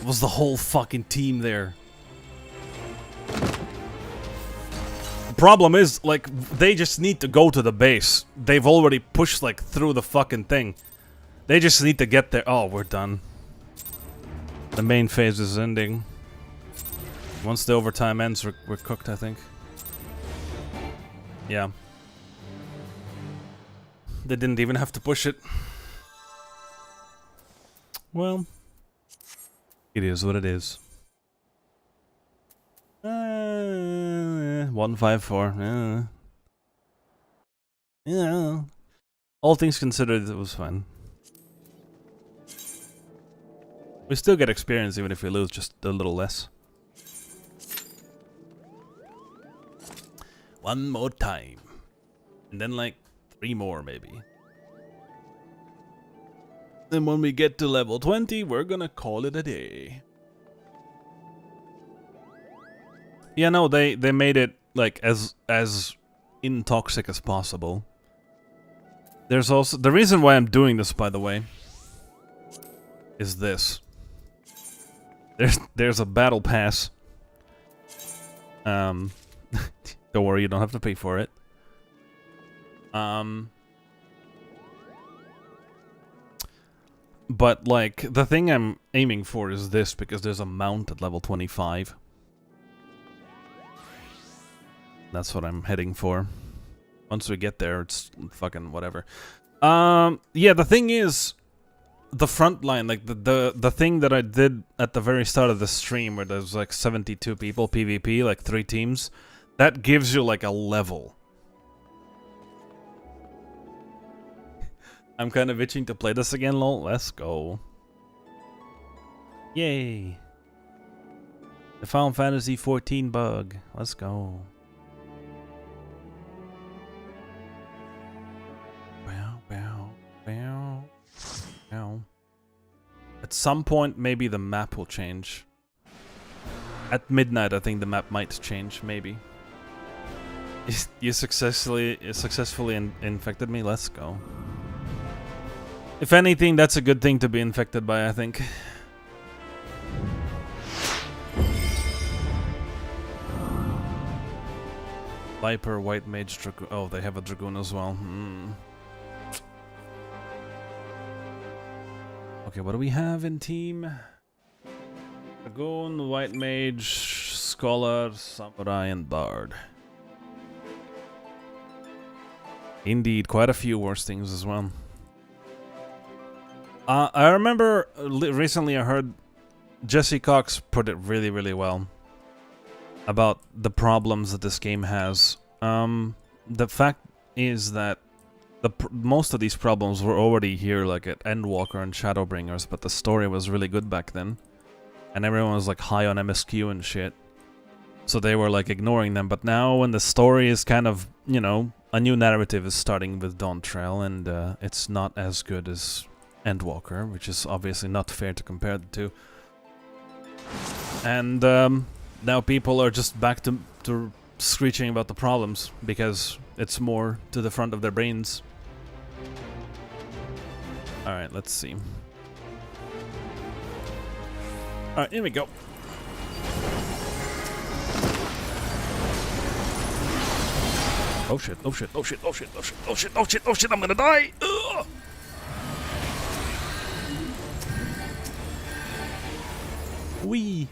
It was the whole fucking team there. The problem is, like, they just need to go to the base. They've already pushed, like, through the fucking thing. They just need to get there. Oh, we're done. The main phase is ending. Once the overtime ends, we're cooked, I think. Yeah. They didn't even have to push it. Well, it is what it is. 154. Yeah. All things considered, it was fun. We still get experience even if we lose just a little less. One more time. And then like 3 more maybe. Then when we get to level 20, we're gonna call it a day. Yeah, no, they made it like as intoxic as possible. There's also the reason why I'm doing this, by the way, is this. There's a battle pass. Don't worry, you don't have to pay for it. But like the thing I'm aiming for is this, because there's a mount at level 25. That's what I'm heading for. Once we get there, it's fucking whatever. Yeah, the thing is, the front line, like the thing that I did at the very start of the stream, where there's like 72 people PvP, like 3 teams, that gives you like a level. I'm kind of itching to play this again, lol. Let's go. Yay. The Final Fantasy 14 bug. Let's go. Bow, bow, bow, bow. At some point, maybe the map will change. At midnight, I think the map might change, maybe. You successfully infected me? Let's go. If anything, that's a good thing to be infected by, I think. Viper, White Mage, Dragoon. Oh, they have a Dragoon as well. Okay, what do we have in team? Dragoon, White Mage, Scholar, Samurai, and Bard. Indeed, quite a few worse things as well. I remember recently I heard Jesse Cox put it really, really well about the problems that this game has. The fact is that most of these problems were already here, like at Endwalker and Shadowbringers, but the story was really good back then. And everyone was like high on MSQ and shit. So they were like ignoring them. But now when the story is kind of, you know, a new narrative is starting with Dawntrail, and it's not as good as Endwalker, which is obviously not fair to compare the two. And now people are just back to screeching about the problems because it's more to the front of their brains. Alright, let's see. Alright, here we go. Oh shit, oh shit, oh shit, oh shit, oh shit, oh shit, oh shit, oh shit, I'm gonna die! Ugh! Wee!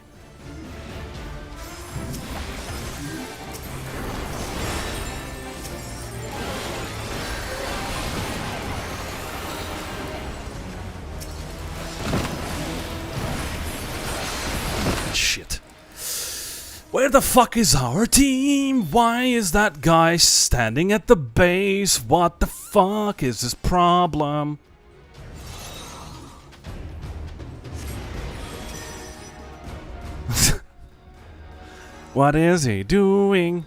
Where the fuck is our team? Why is that guy standing at the base? What the fuck is his problem? What is he doing?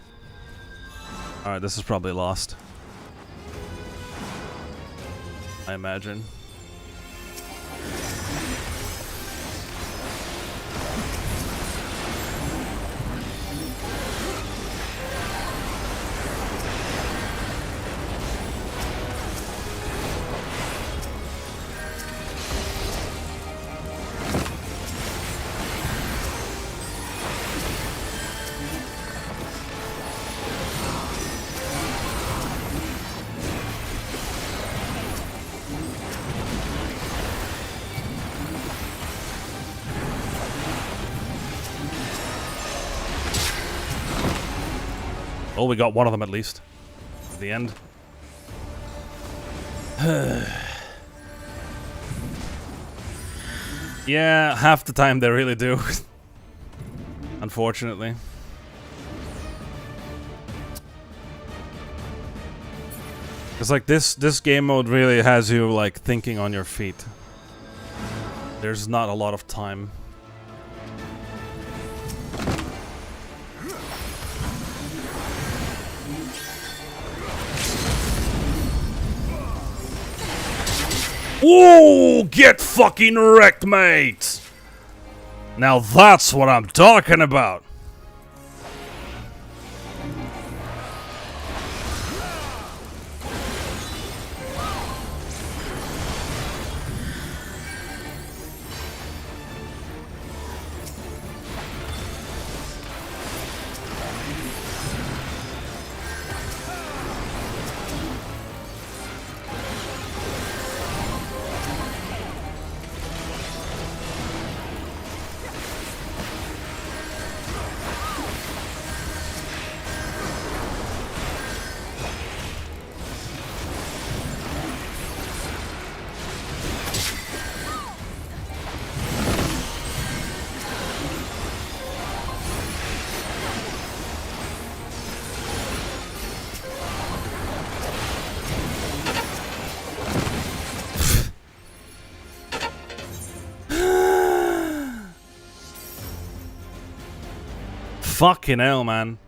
Alright, this is probably lost. I imagine. Oh, we got one of them at least. At the end. Yeah, half the time they really do. Unfortunately. It's like this game mode really has you like thinking on your feet. There's not a lot of time. Whoa! Get fucking wrecked, mate! Now that's what I'm talking about! Fucking hell, man.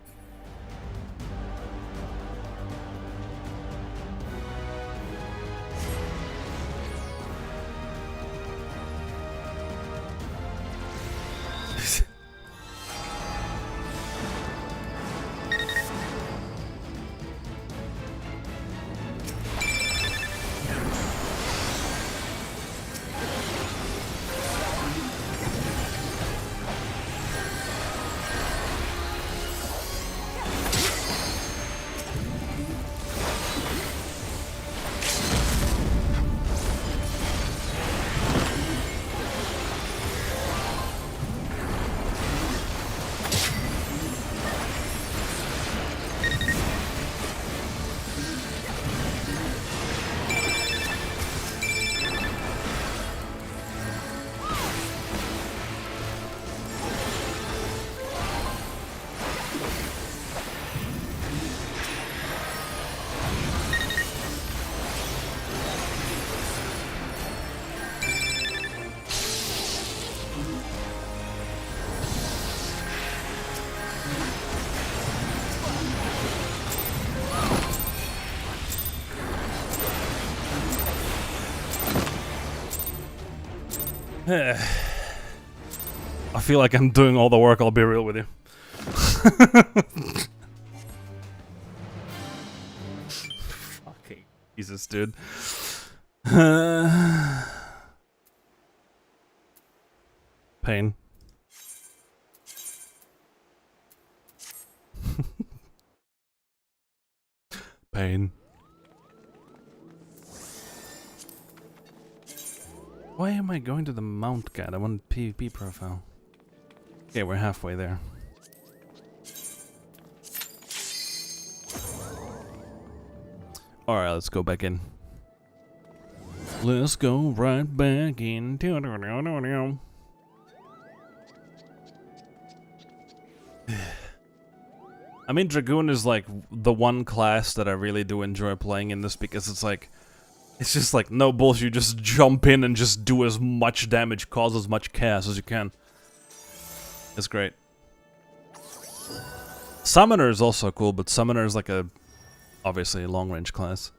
I feel like I'm doing all the work, I'll be real with you. Fucking Jesus, dude. Pain. Pain. Why am I going to the Mount God? I want PvP profile. Okay, we're halfway there. Alright, let's go back in. Let's go right back in. mean, Dragoon is like the one class that I really do enjoy playing in this because it's like, it's just like no bullshit. You just jump in and just do as much damage, cause as much chaos as you can. It's great. Summoner is also cool, but Summoner is like a, obviously, a long-range class.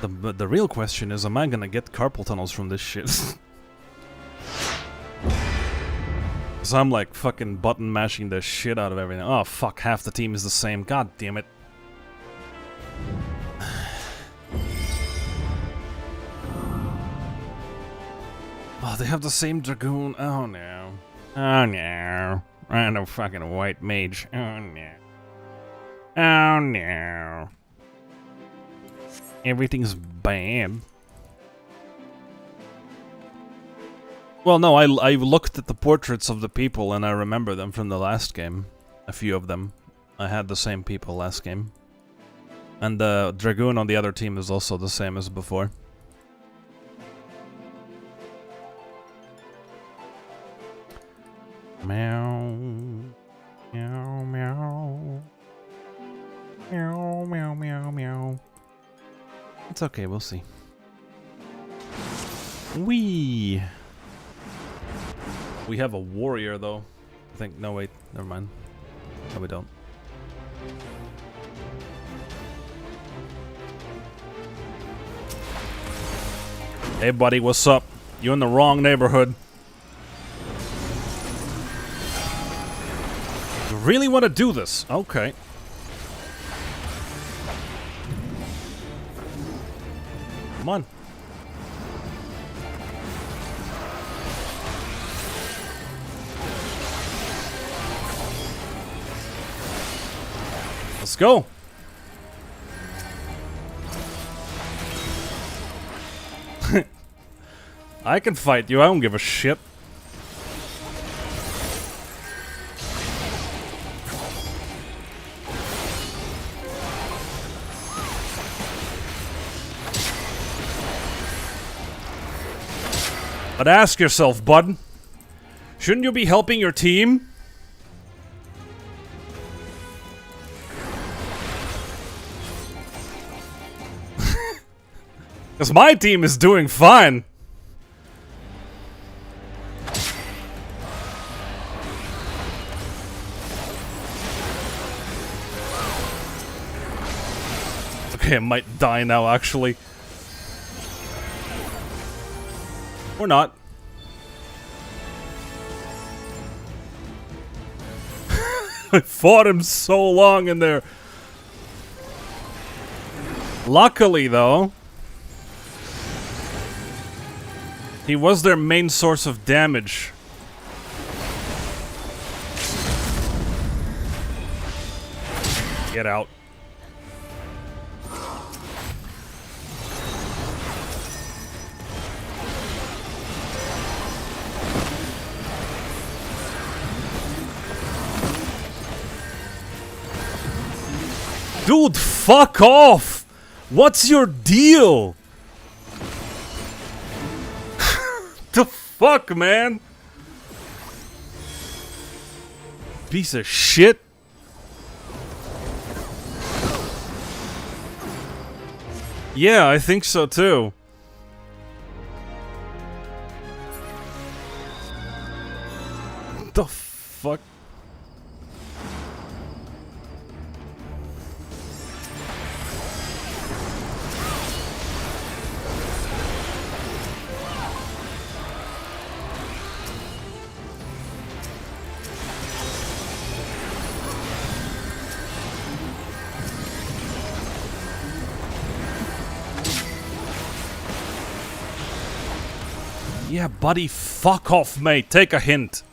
The real question is, am I gonna get carpal tunnels from this shit? So I'm like fucking button mashing the shit out of everything. Oh fuck, half the team is the same. God damn it. Oh, they have the same Dragoon. Oh no. Oh no. Random fucking white mage. Oh no. Oh no. Everything's bad. Well, no, I looked at the portraits of the people and I remember them from the last game. A few of them. I had the same people last game. And the Dragoon on the other team is also the same as before. Meow. Meow, meow. Meow, meow, meow, meow. It's okay, we'll see. Wee. We have a warrior, though. I think. No, wait. Never mind. No, we don't. Hey, buddy, what's up? You in the wrong neighborhood. You really want to do this? Okay. Come on. Let's go. I can fight you. I don't give a shit. But ask yourself, bud. Shouldn't you be helping your team? Because my team is doing fine. Okay, I might die now, actually. Or not. I fought him so long in there. Luckily, though, he was their main source of damage. Get out. Dude, fuck off! What's your deal? The fuck, man? Piece of shit. Yeah, I think so too. The fuck? Yeah, buddy, fuck off, mate. Take a hint.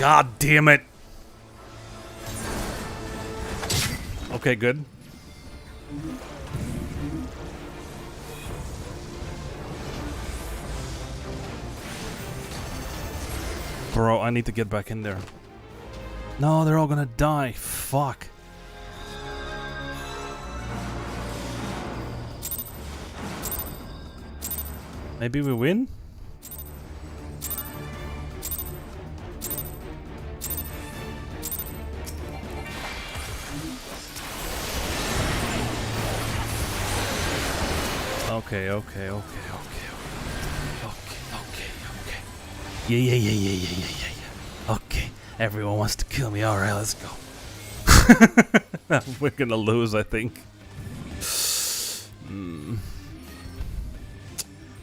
God damn it. Okay, good. Bro, I need to get back in there. No, they're all gonna die. Fuck. Maybe we win? Okay. Yeah. Okay. Everyone wants to kill me. Alright, let's go. We're gonna lose, I think.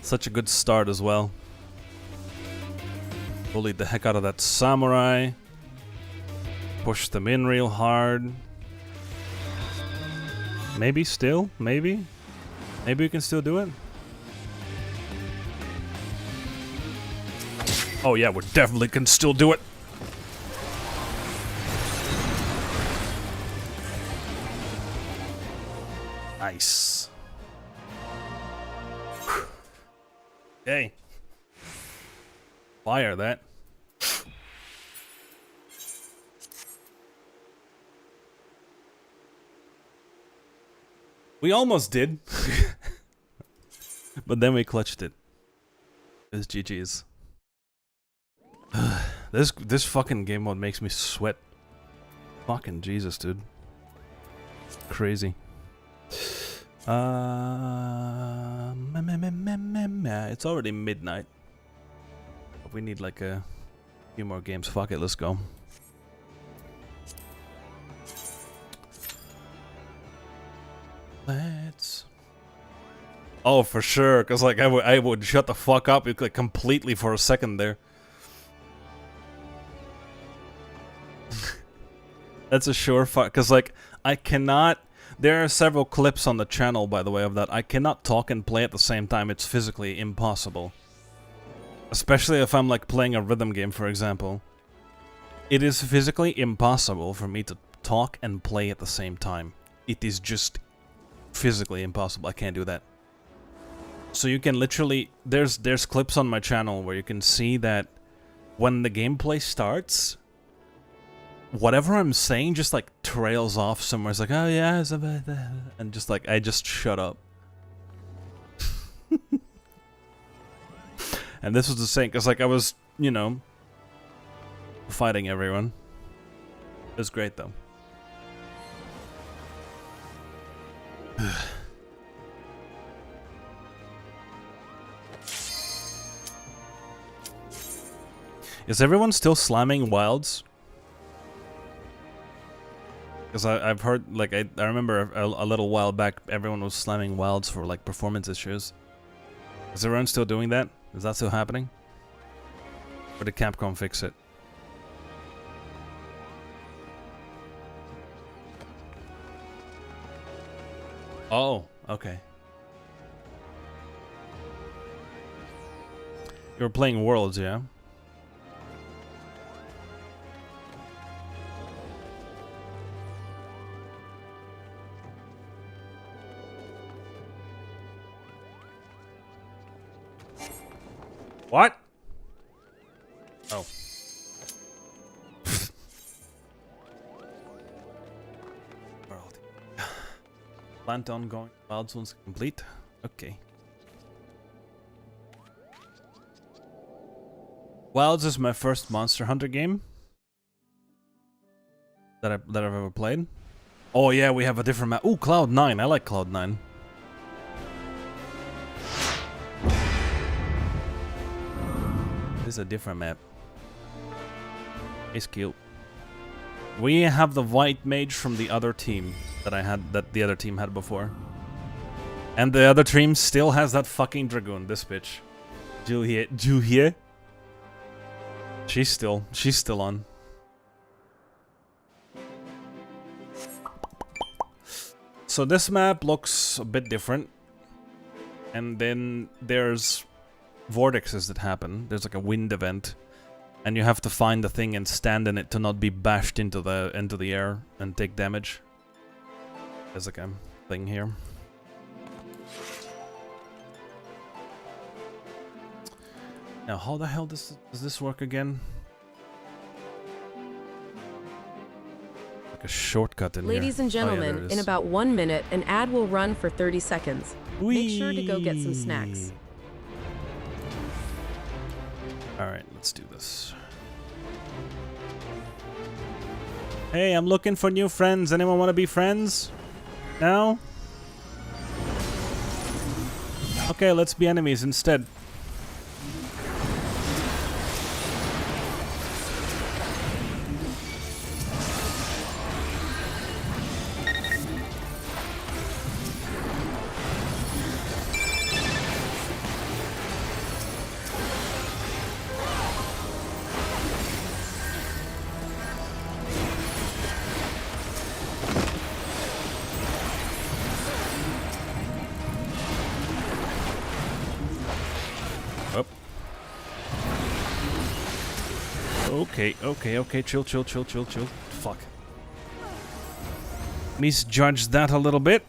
Such a good start as well. Bullied the heck out of that samurai. Pushed them in real hard. Maybe still? Maybe? Maybe we can still do it? Oh yeah, we definitely can still do it. Nice. Hey. Fire that. We almost did. But then we clutched it. It's GG's. This fucking game mode makes me sweat. Fucking Jesus, dude. Crazy. It's already midnight. We need like a few more games. Fuck it, let's go. Let's. Oh, for sure, because like I would shut the fuck up like completely for a second there. That's a sure fuck, because like I cannot. There are several clips on the channel, by the way, of that. I cannot talk and play at the same time. It's physically impossible. Especially if I'm like playing a rhythm game, for example. It is physically impossible for me to talk and play at the same time. It is just physically impossible. I can't do that. So you can literally... There's clips on my channel where you can see that when the gameplay starts... Whatever I'm saying just like trails off somewhere. It's like, oh yeah, it's about that. And just like, I just shut up. And this was the same, because like I was, you know, fighting everyone. It was great though. Is everyone still slamming wilds? Because I've heard, like, I remember a little while back, everyone was slamming wilds for, like, performance issues. Is everyone still doing that? Is that still happening? Or did Capcom fix it? Oh, okay. You were playing Worlds, yeah? What? Oh. World. Plant ongoing. Wild zones complete. Okay. Wilds is my first Monster Hunter game that I've ever played. Oh yeah, we have a different map. Ooh, Cloud9. I like Cloud9. This is a different map. It's cute. We have the white mage from the other team that the other team had before. And the other team still has that fucking dragoon, this bitch. Julia. She's still on. So this map looks a bit different. And then there's vortexes that happen. There's like a wind event. And you have to find the thing and stand in it to not be bashed into the air and take damage. There's like a thing here. Now, how the hell does this work again? Like a shortcut in Ladies here. and gentlemen, Oh, yeah, in about 1 minute, an ad will run for 30 seconds. Make sure to go get some Whee! snacks. Alright, let's do this. Hey, I'm looking for new friends. Anyone want to be friends? No? Okay, let's be enemies instead. Okay, chill. Fuck. Misjudged that a little bit.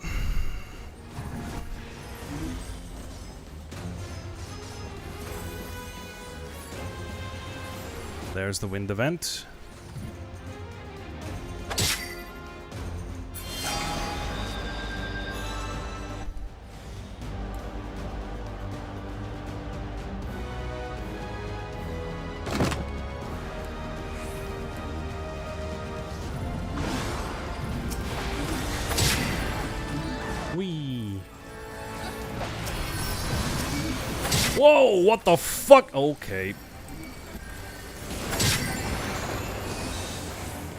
There's the wind event. Whoa, what the fuck? Okay.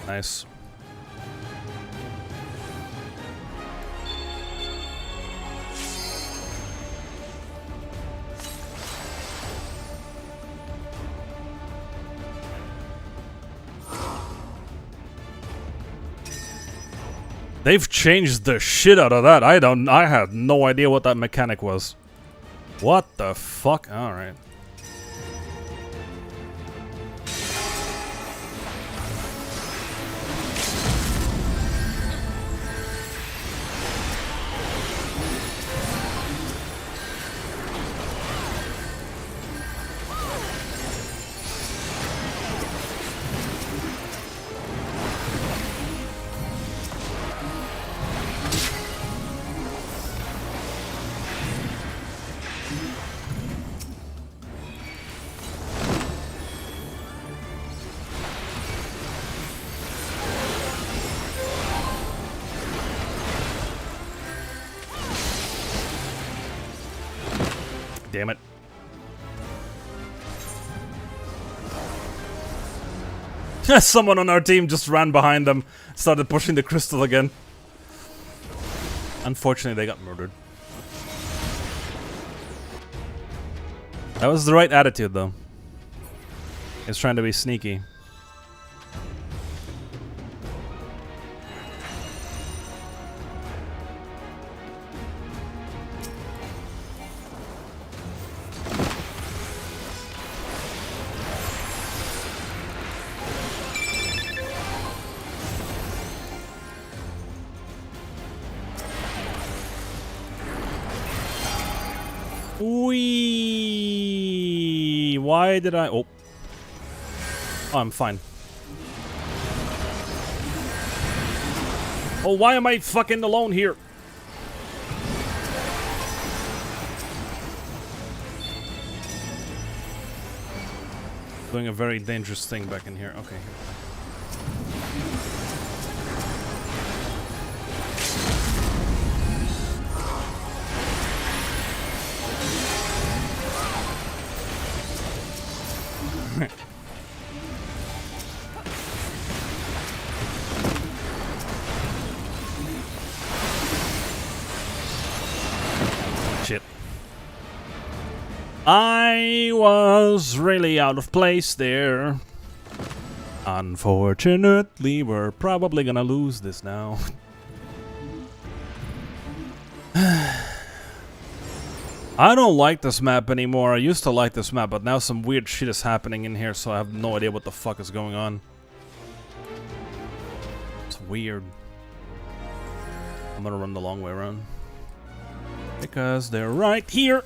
Nice. They've changed the shit out of that. I had no idea what that mechanic was. What the fuck? Alright. Damn it. Someone on our team just ran behind them, started pushing the crystal again. Unfortunately, they got murdered. That was the right attitude, though. He was trying to be sneaky. Wee! Why did I? Oh, I'm fine. Oh, why am I fucking alone here? Doing a very dangerous thing back in here. Okay. Shit. I was really out of place there. Unfortunately, we're probably gonna lose this now. I don't like this map anymore. I used to like this map, but now some weird shit is happening in here, so I have no idea what the fuck is going on. It's weird. I'm gonna run the long way around. Because they're right here.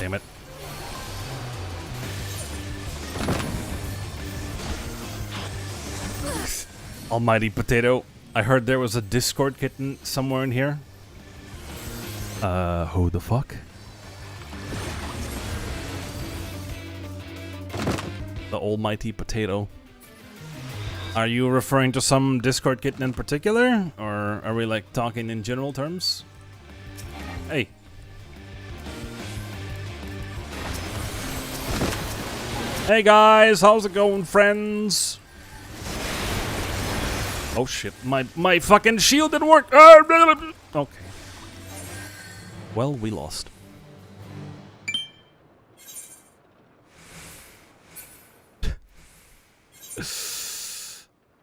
Damn it. Almighty potato. I heard there was a Discord kitten somewhere in here. Who the fuck? The almighty potato. Are you referring to some Discord kitten in particular? Or are we like talking in general terms? Hey. Hey guys, how's it going, friends? Oh shit, my fucking shield didn't work! Okay. Well, we lost.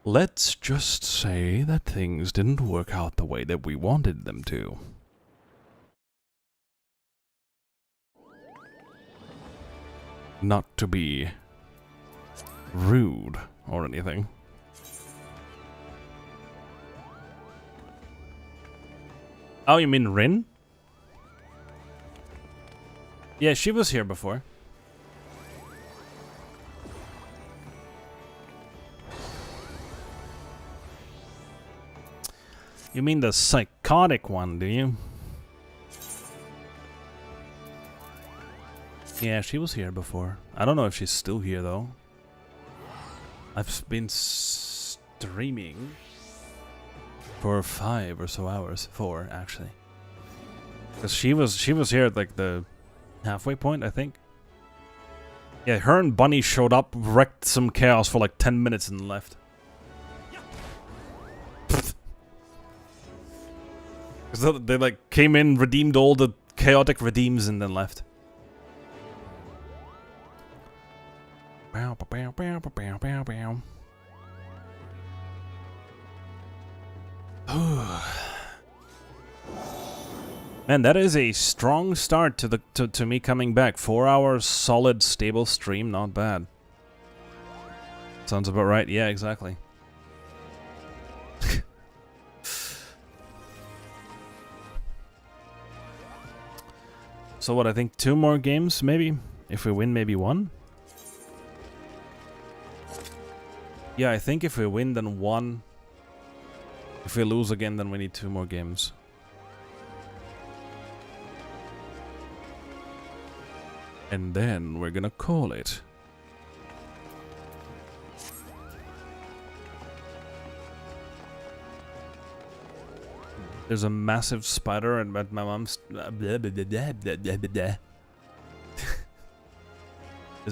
Let's just say that things didn't work out the way that we wanted them to. Not to be rude or anything. Oh, you mean Rin? Yeah, she was here before. You mean the psychotic one, do you? Yeah, she was here before. I don't know if she's still here, though. I've been streaming for 5 or so hours. 4, actually. Because she was here at, like, the halfway point, I think. Yeah, her and Bunny showed up, wrecked some chaos for, like, 10 minutes and left. Because they, like, came in, redeemed all the chaotic redeems, and then left. Bow, bow, bow, bow, bow, bow, bow. Man, that is a strong start to the to me coming back. 4 hours solid, stable stream, not bad. Sounds about right. Yeah, exactly. So what? I think 2 more games, maybe. If we win, maybe 1. Yeah, I think if we win, then 1. If we lose again, then we need 2 more games. And then we're gonna call it. There's a massive spider at my mom's. There's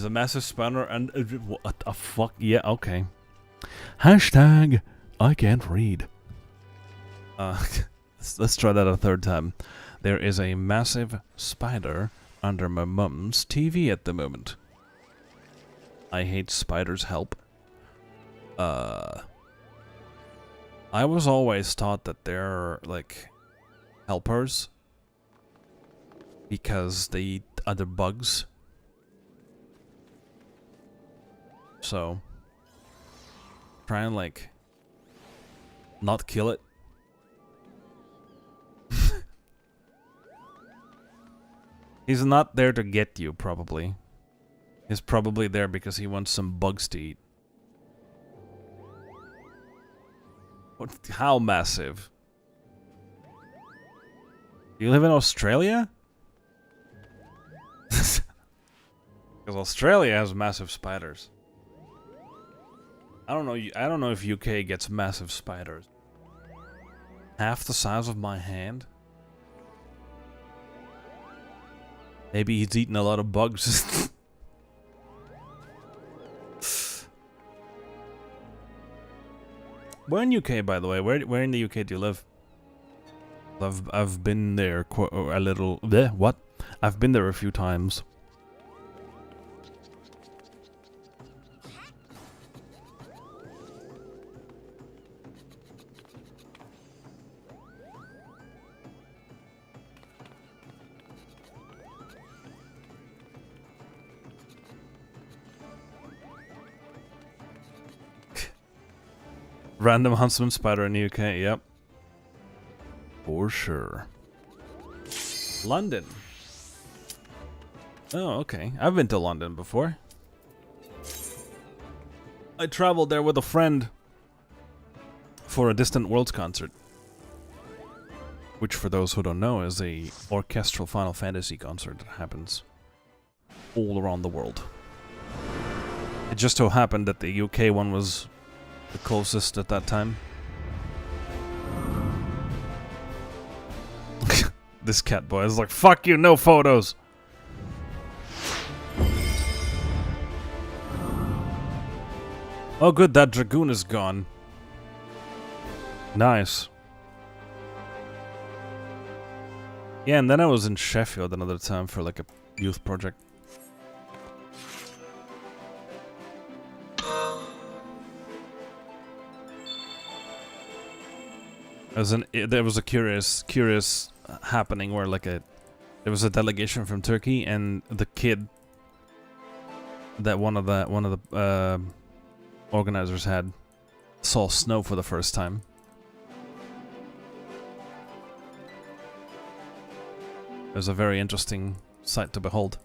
a massive spider and what the fuck? Yeah, okay. Hashtag I can't read. Let's try that a 3rd time. There is a massive spider under my mum's TV at the moment. I hate spiders, help. I was always taught that they're, like, helpers. Because they eat other bugs. So, try and, like, not kill it. He's not there to get you, probably. He's probably there because he wants some bugs to eat. What? How massive? You live in Australia? Because Australia has massive spiders. I don't know if UK gets massive spiders. Half the size of my hand? Maybe he's eating a lot of bugs. Where in UK, by the way? Where in the UK do you live? I've been there a little. Bleh, what? I've been there a few times. Random huntsman spider in the UK, yep. For sure. London. Oh, okay. I've been to London before. I traveled there with a friend for a Distant Worlds concert. Which, for those who don't know, is a orchestral Final Fantasy concert that happens all around the world. It just so happened that the UK one was the closest at that time. This cat boy is like, fuck you, no photos! Oh good, that dragoon is gone. Nice. Yeah, and then I was in Sheffield another time for like a youth project. There was a curious happening where like there was a delegation from Turkey, and the kid that one of the organizers had saw snow for the first time. It was a very interesting sight to behold.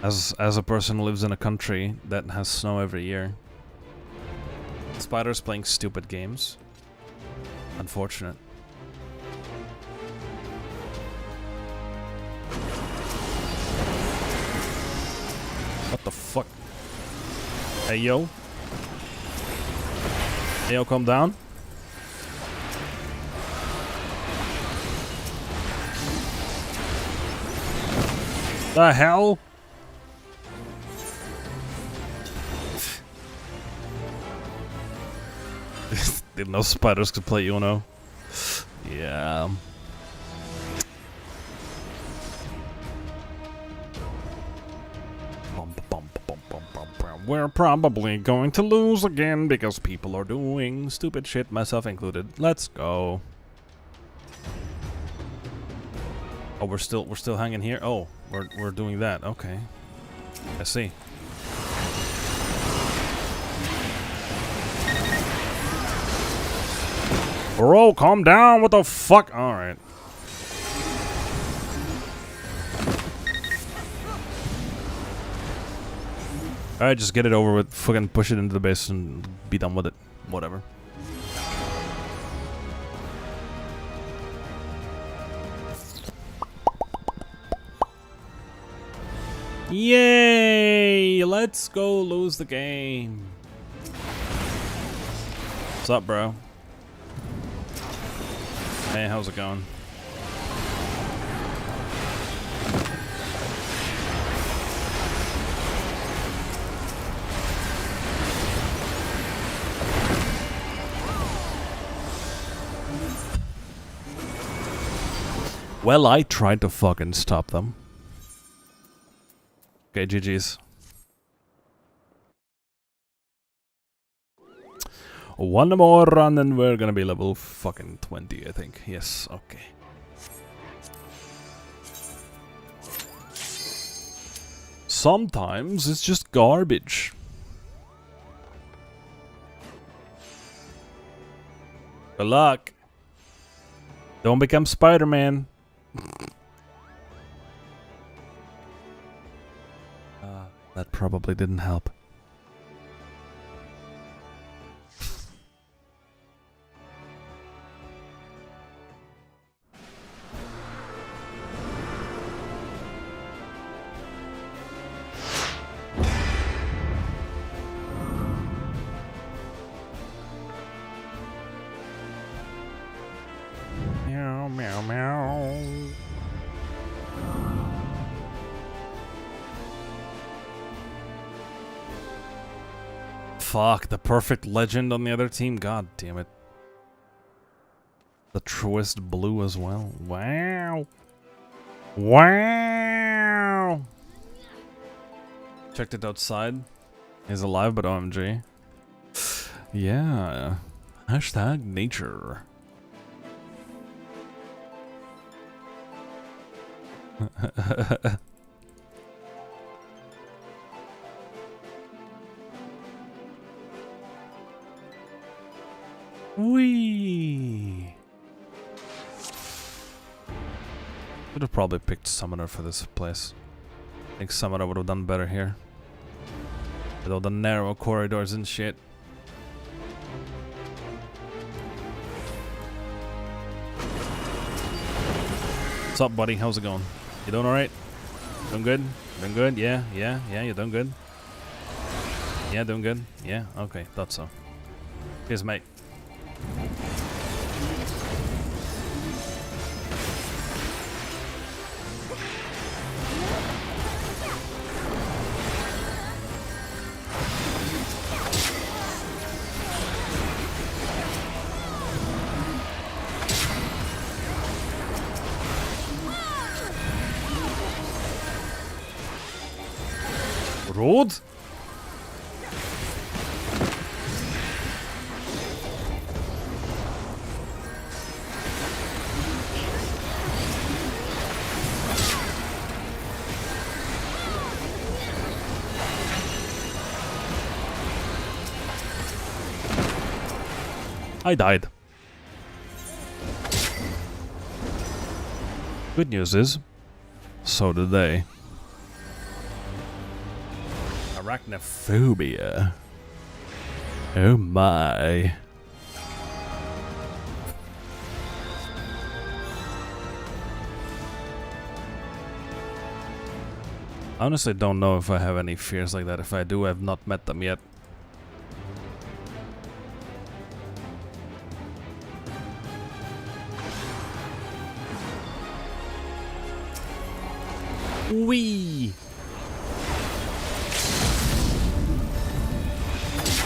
As a person who lives in a country that has snow every year. Spiders playing stupid games. Unfortunate. What the fuck? Hey yo. Hey yo, calm down. The hell? Didn't know spiders could play Uno. Yeah. We're probably going to lose again because people are doing stupid shit, myself included. Let's go. Oh, we're still hanging here. Oh, we're doing that. Okay. I see. Bro, calm down. What the fuck? Alright. Alright, just get it over with. Fucking push it into the base and be done with it. Whatever. Yay! Let's go lose the game. What's up, bro? Hey, how's it going? Well, I tried to fucking stop them. Okay, GG's. One more run and we're gonna be level fucking 20, I think. Yes, okay. Sometimes it's just garbage. Good luck. Don't become Spider-Man. That probably didn't help. Meow, meow, meow. fuck, the perfect legend on the other team. God damn it. The truest blue as well. Wow. Wow. Checked it outside. He's alive, but OMG. Yeah. Hashtag nature. Wee. Should have probably picked Summoner for this place. I think Summoner would have done better here. With all the narrow corridors and shit. What's up, buddy? How's it going? You doing alright? Doing good? Doing good? Yeah, you doing good? Yeah, doing good? Yeah, okay, thought so. Cheers, mate. Road? I died. Good news is, so did they. Arachnophobia. Oh my. I honestly don't know if I have any fears like that. If I do, I've not met them yet. Wee.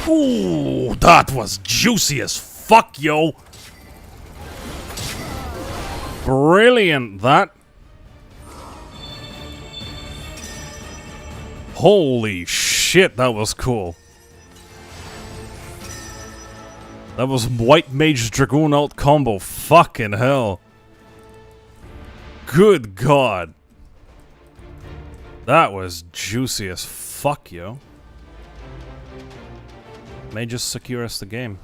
Ooh, that was juicy as fuck, yo. Brilliant, that. Holy shit, that was cool. That was White Mage Dragoon alt combo. Fucking hell. Good god. That was juicy as fuck, yo. May just secure us the game.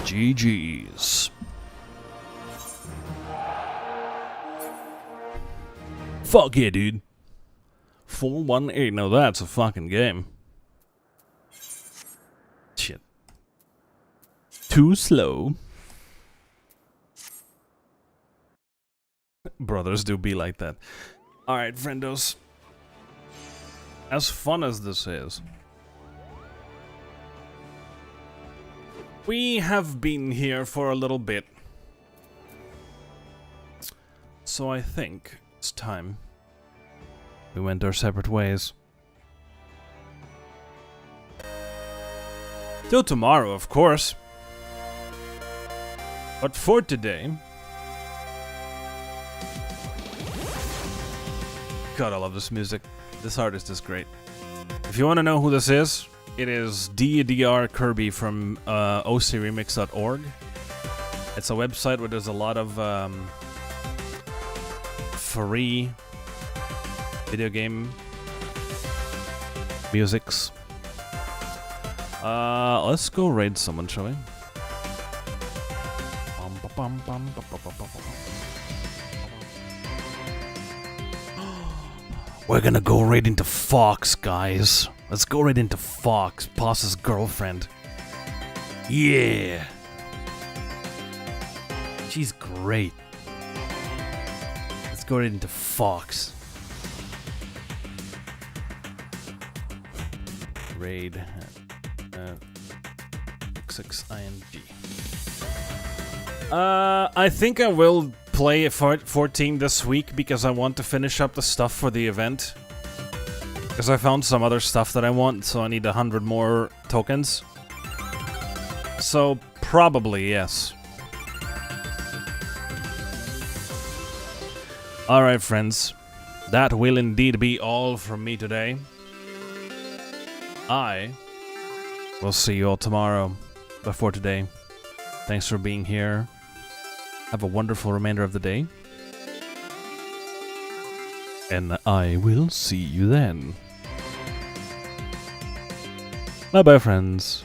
GG's. Fuck yeah, dude. 418. Now that's a fucking game. Shit. Too slow. Brothers do be like that. Alright, friendos. As fun as this is, we have been here for a little bit. So I think it's time we went our separate ways. Till tomorrow, of course. But for today... God, I love this music. This artist is great. If you want to know who this is, it is DDR Kirby from ocremix.org. It's a website where there's a lot of free video game musics. Let's go raid someone, shall we? We're gonna go right into Fox, guys. Let's go right into Fox, Boss's girlfriend. Yeah. She's great. Let's go right into Fox. Raid. XXING. I think I will play 14 this week because I want to finish up the stuff for the event. Because I found some other stuff that I want, so I need 100 more tokens. So, probably, yes. Alright, friends. That will indeed be all from me today. I will see you all tomorrow. But for today, thanks for being here. Have a wonderful remainder of the day. And I will see you then. Bye-bye, friends.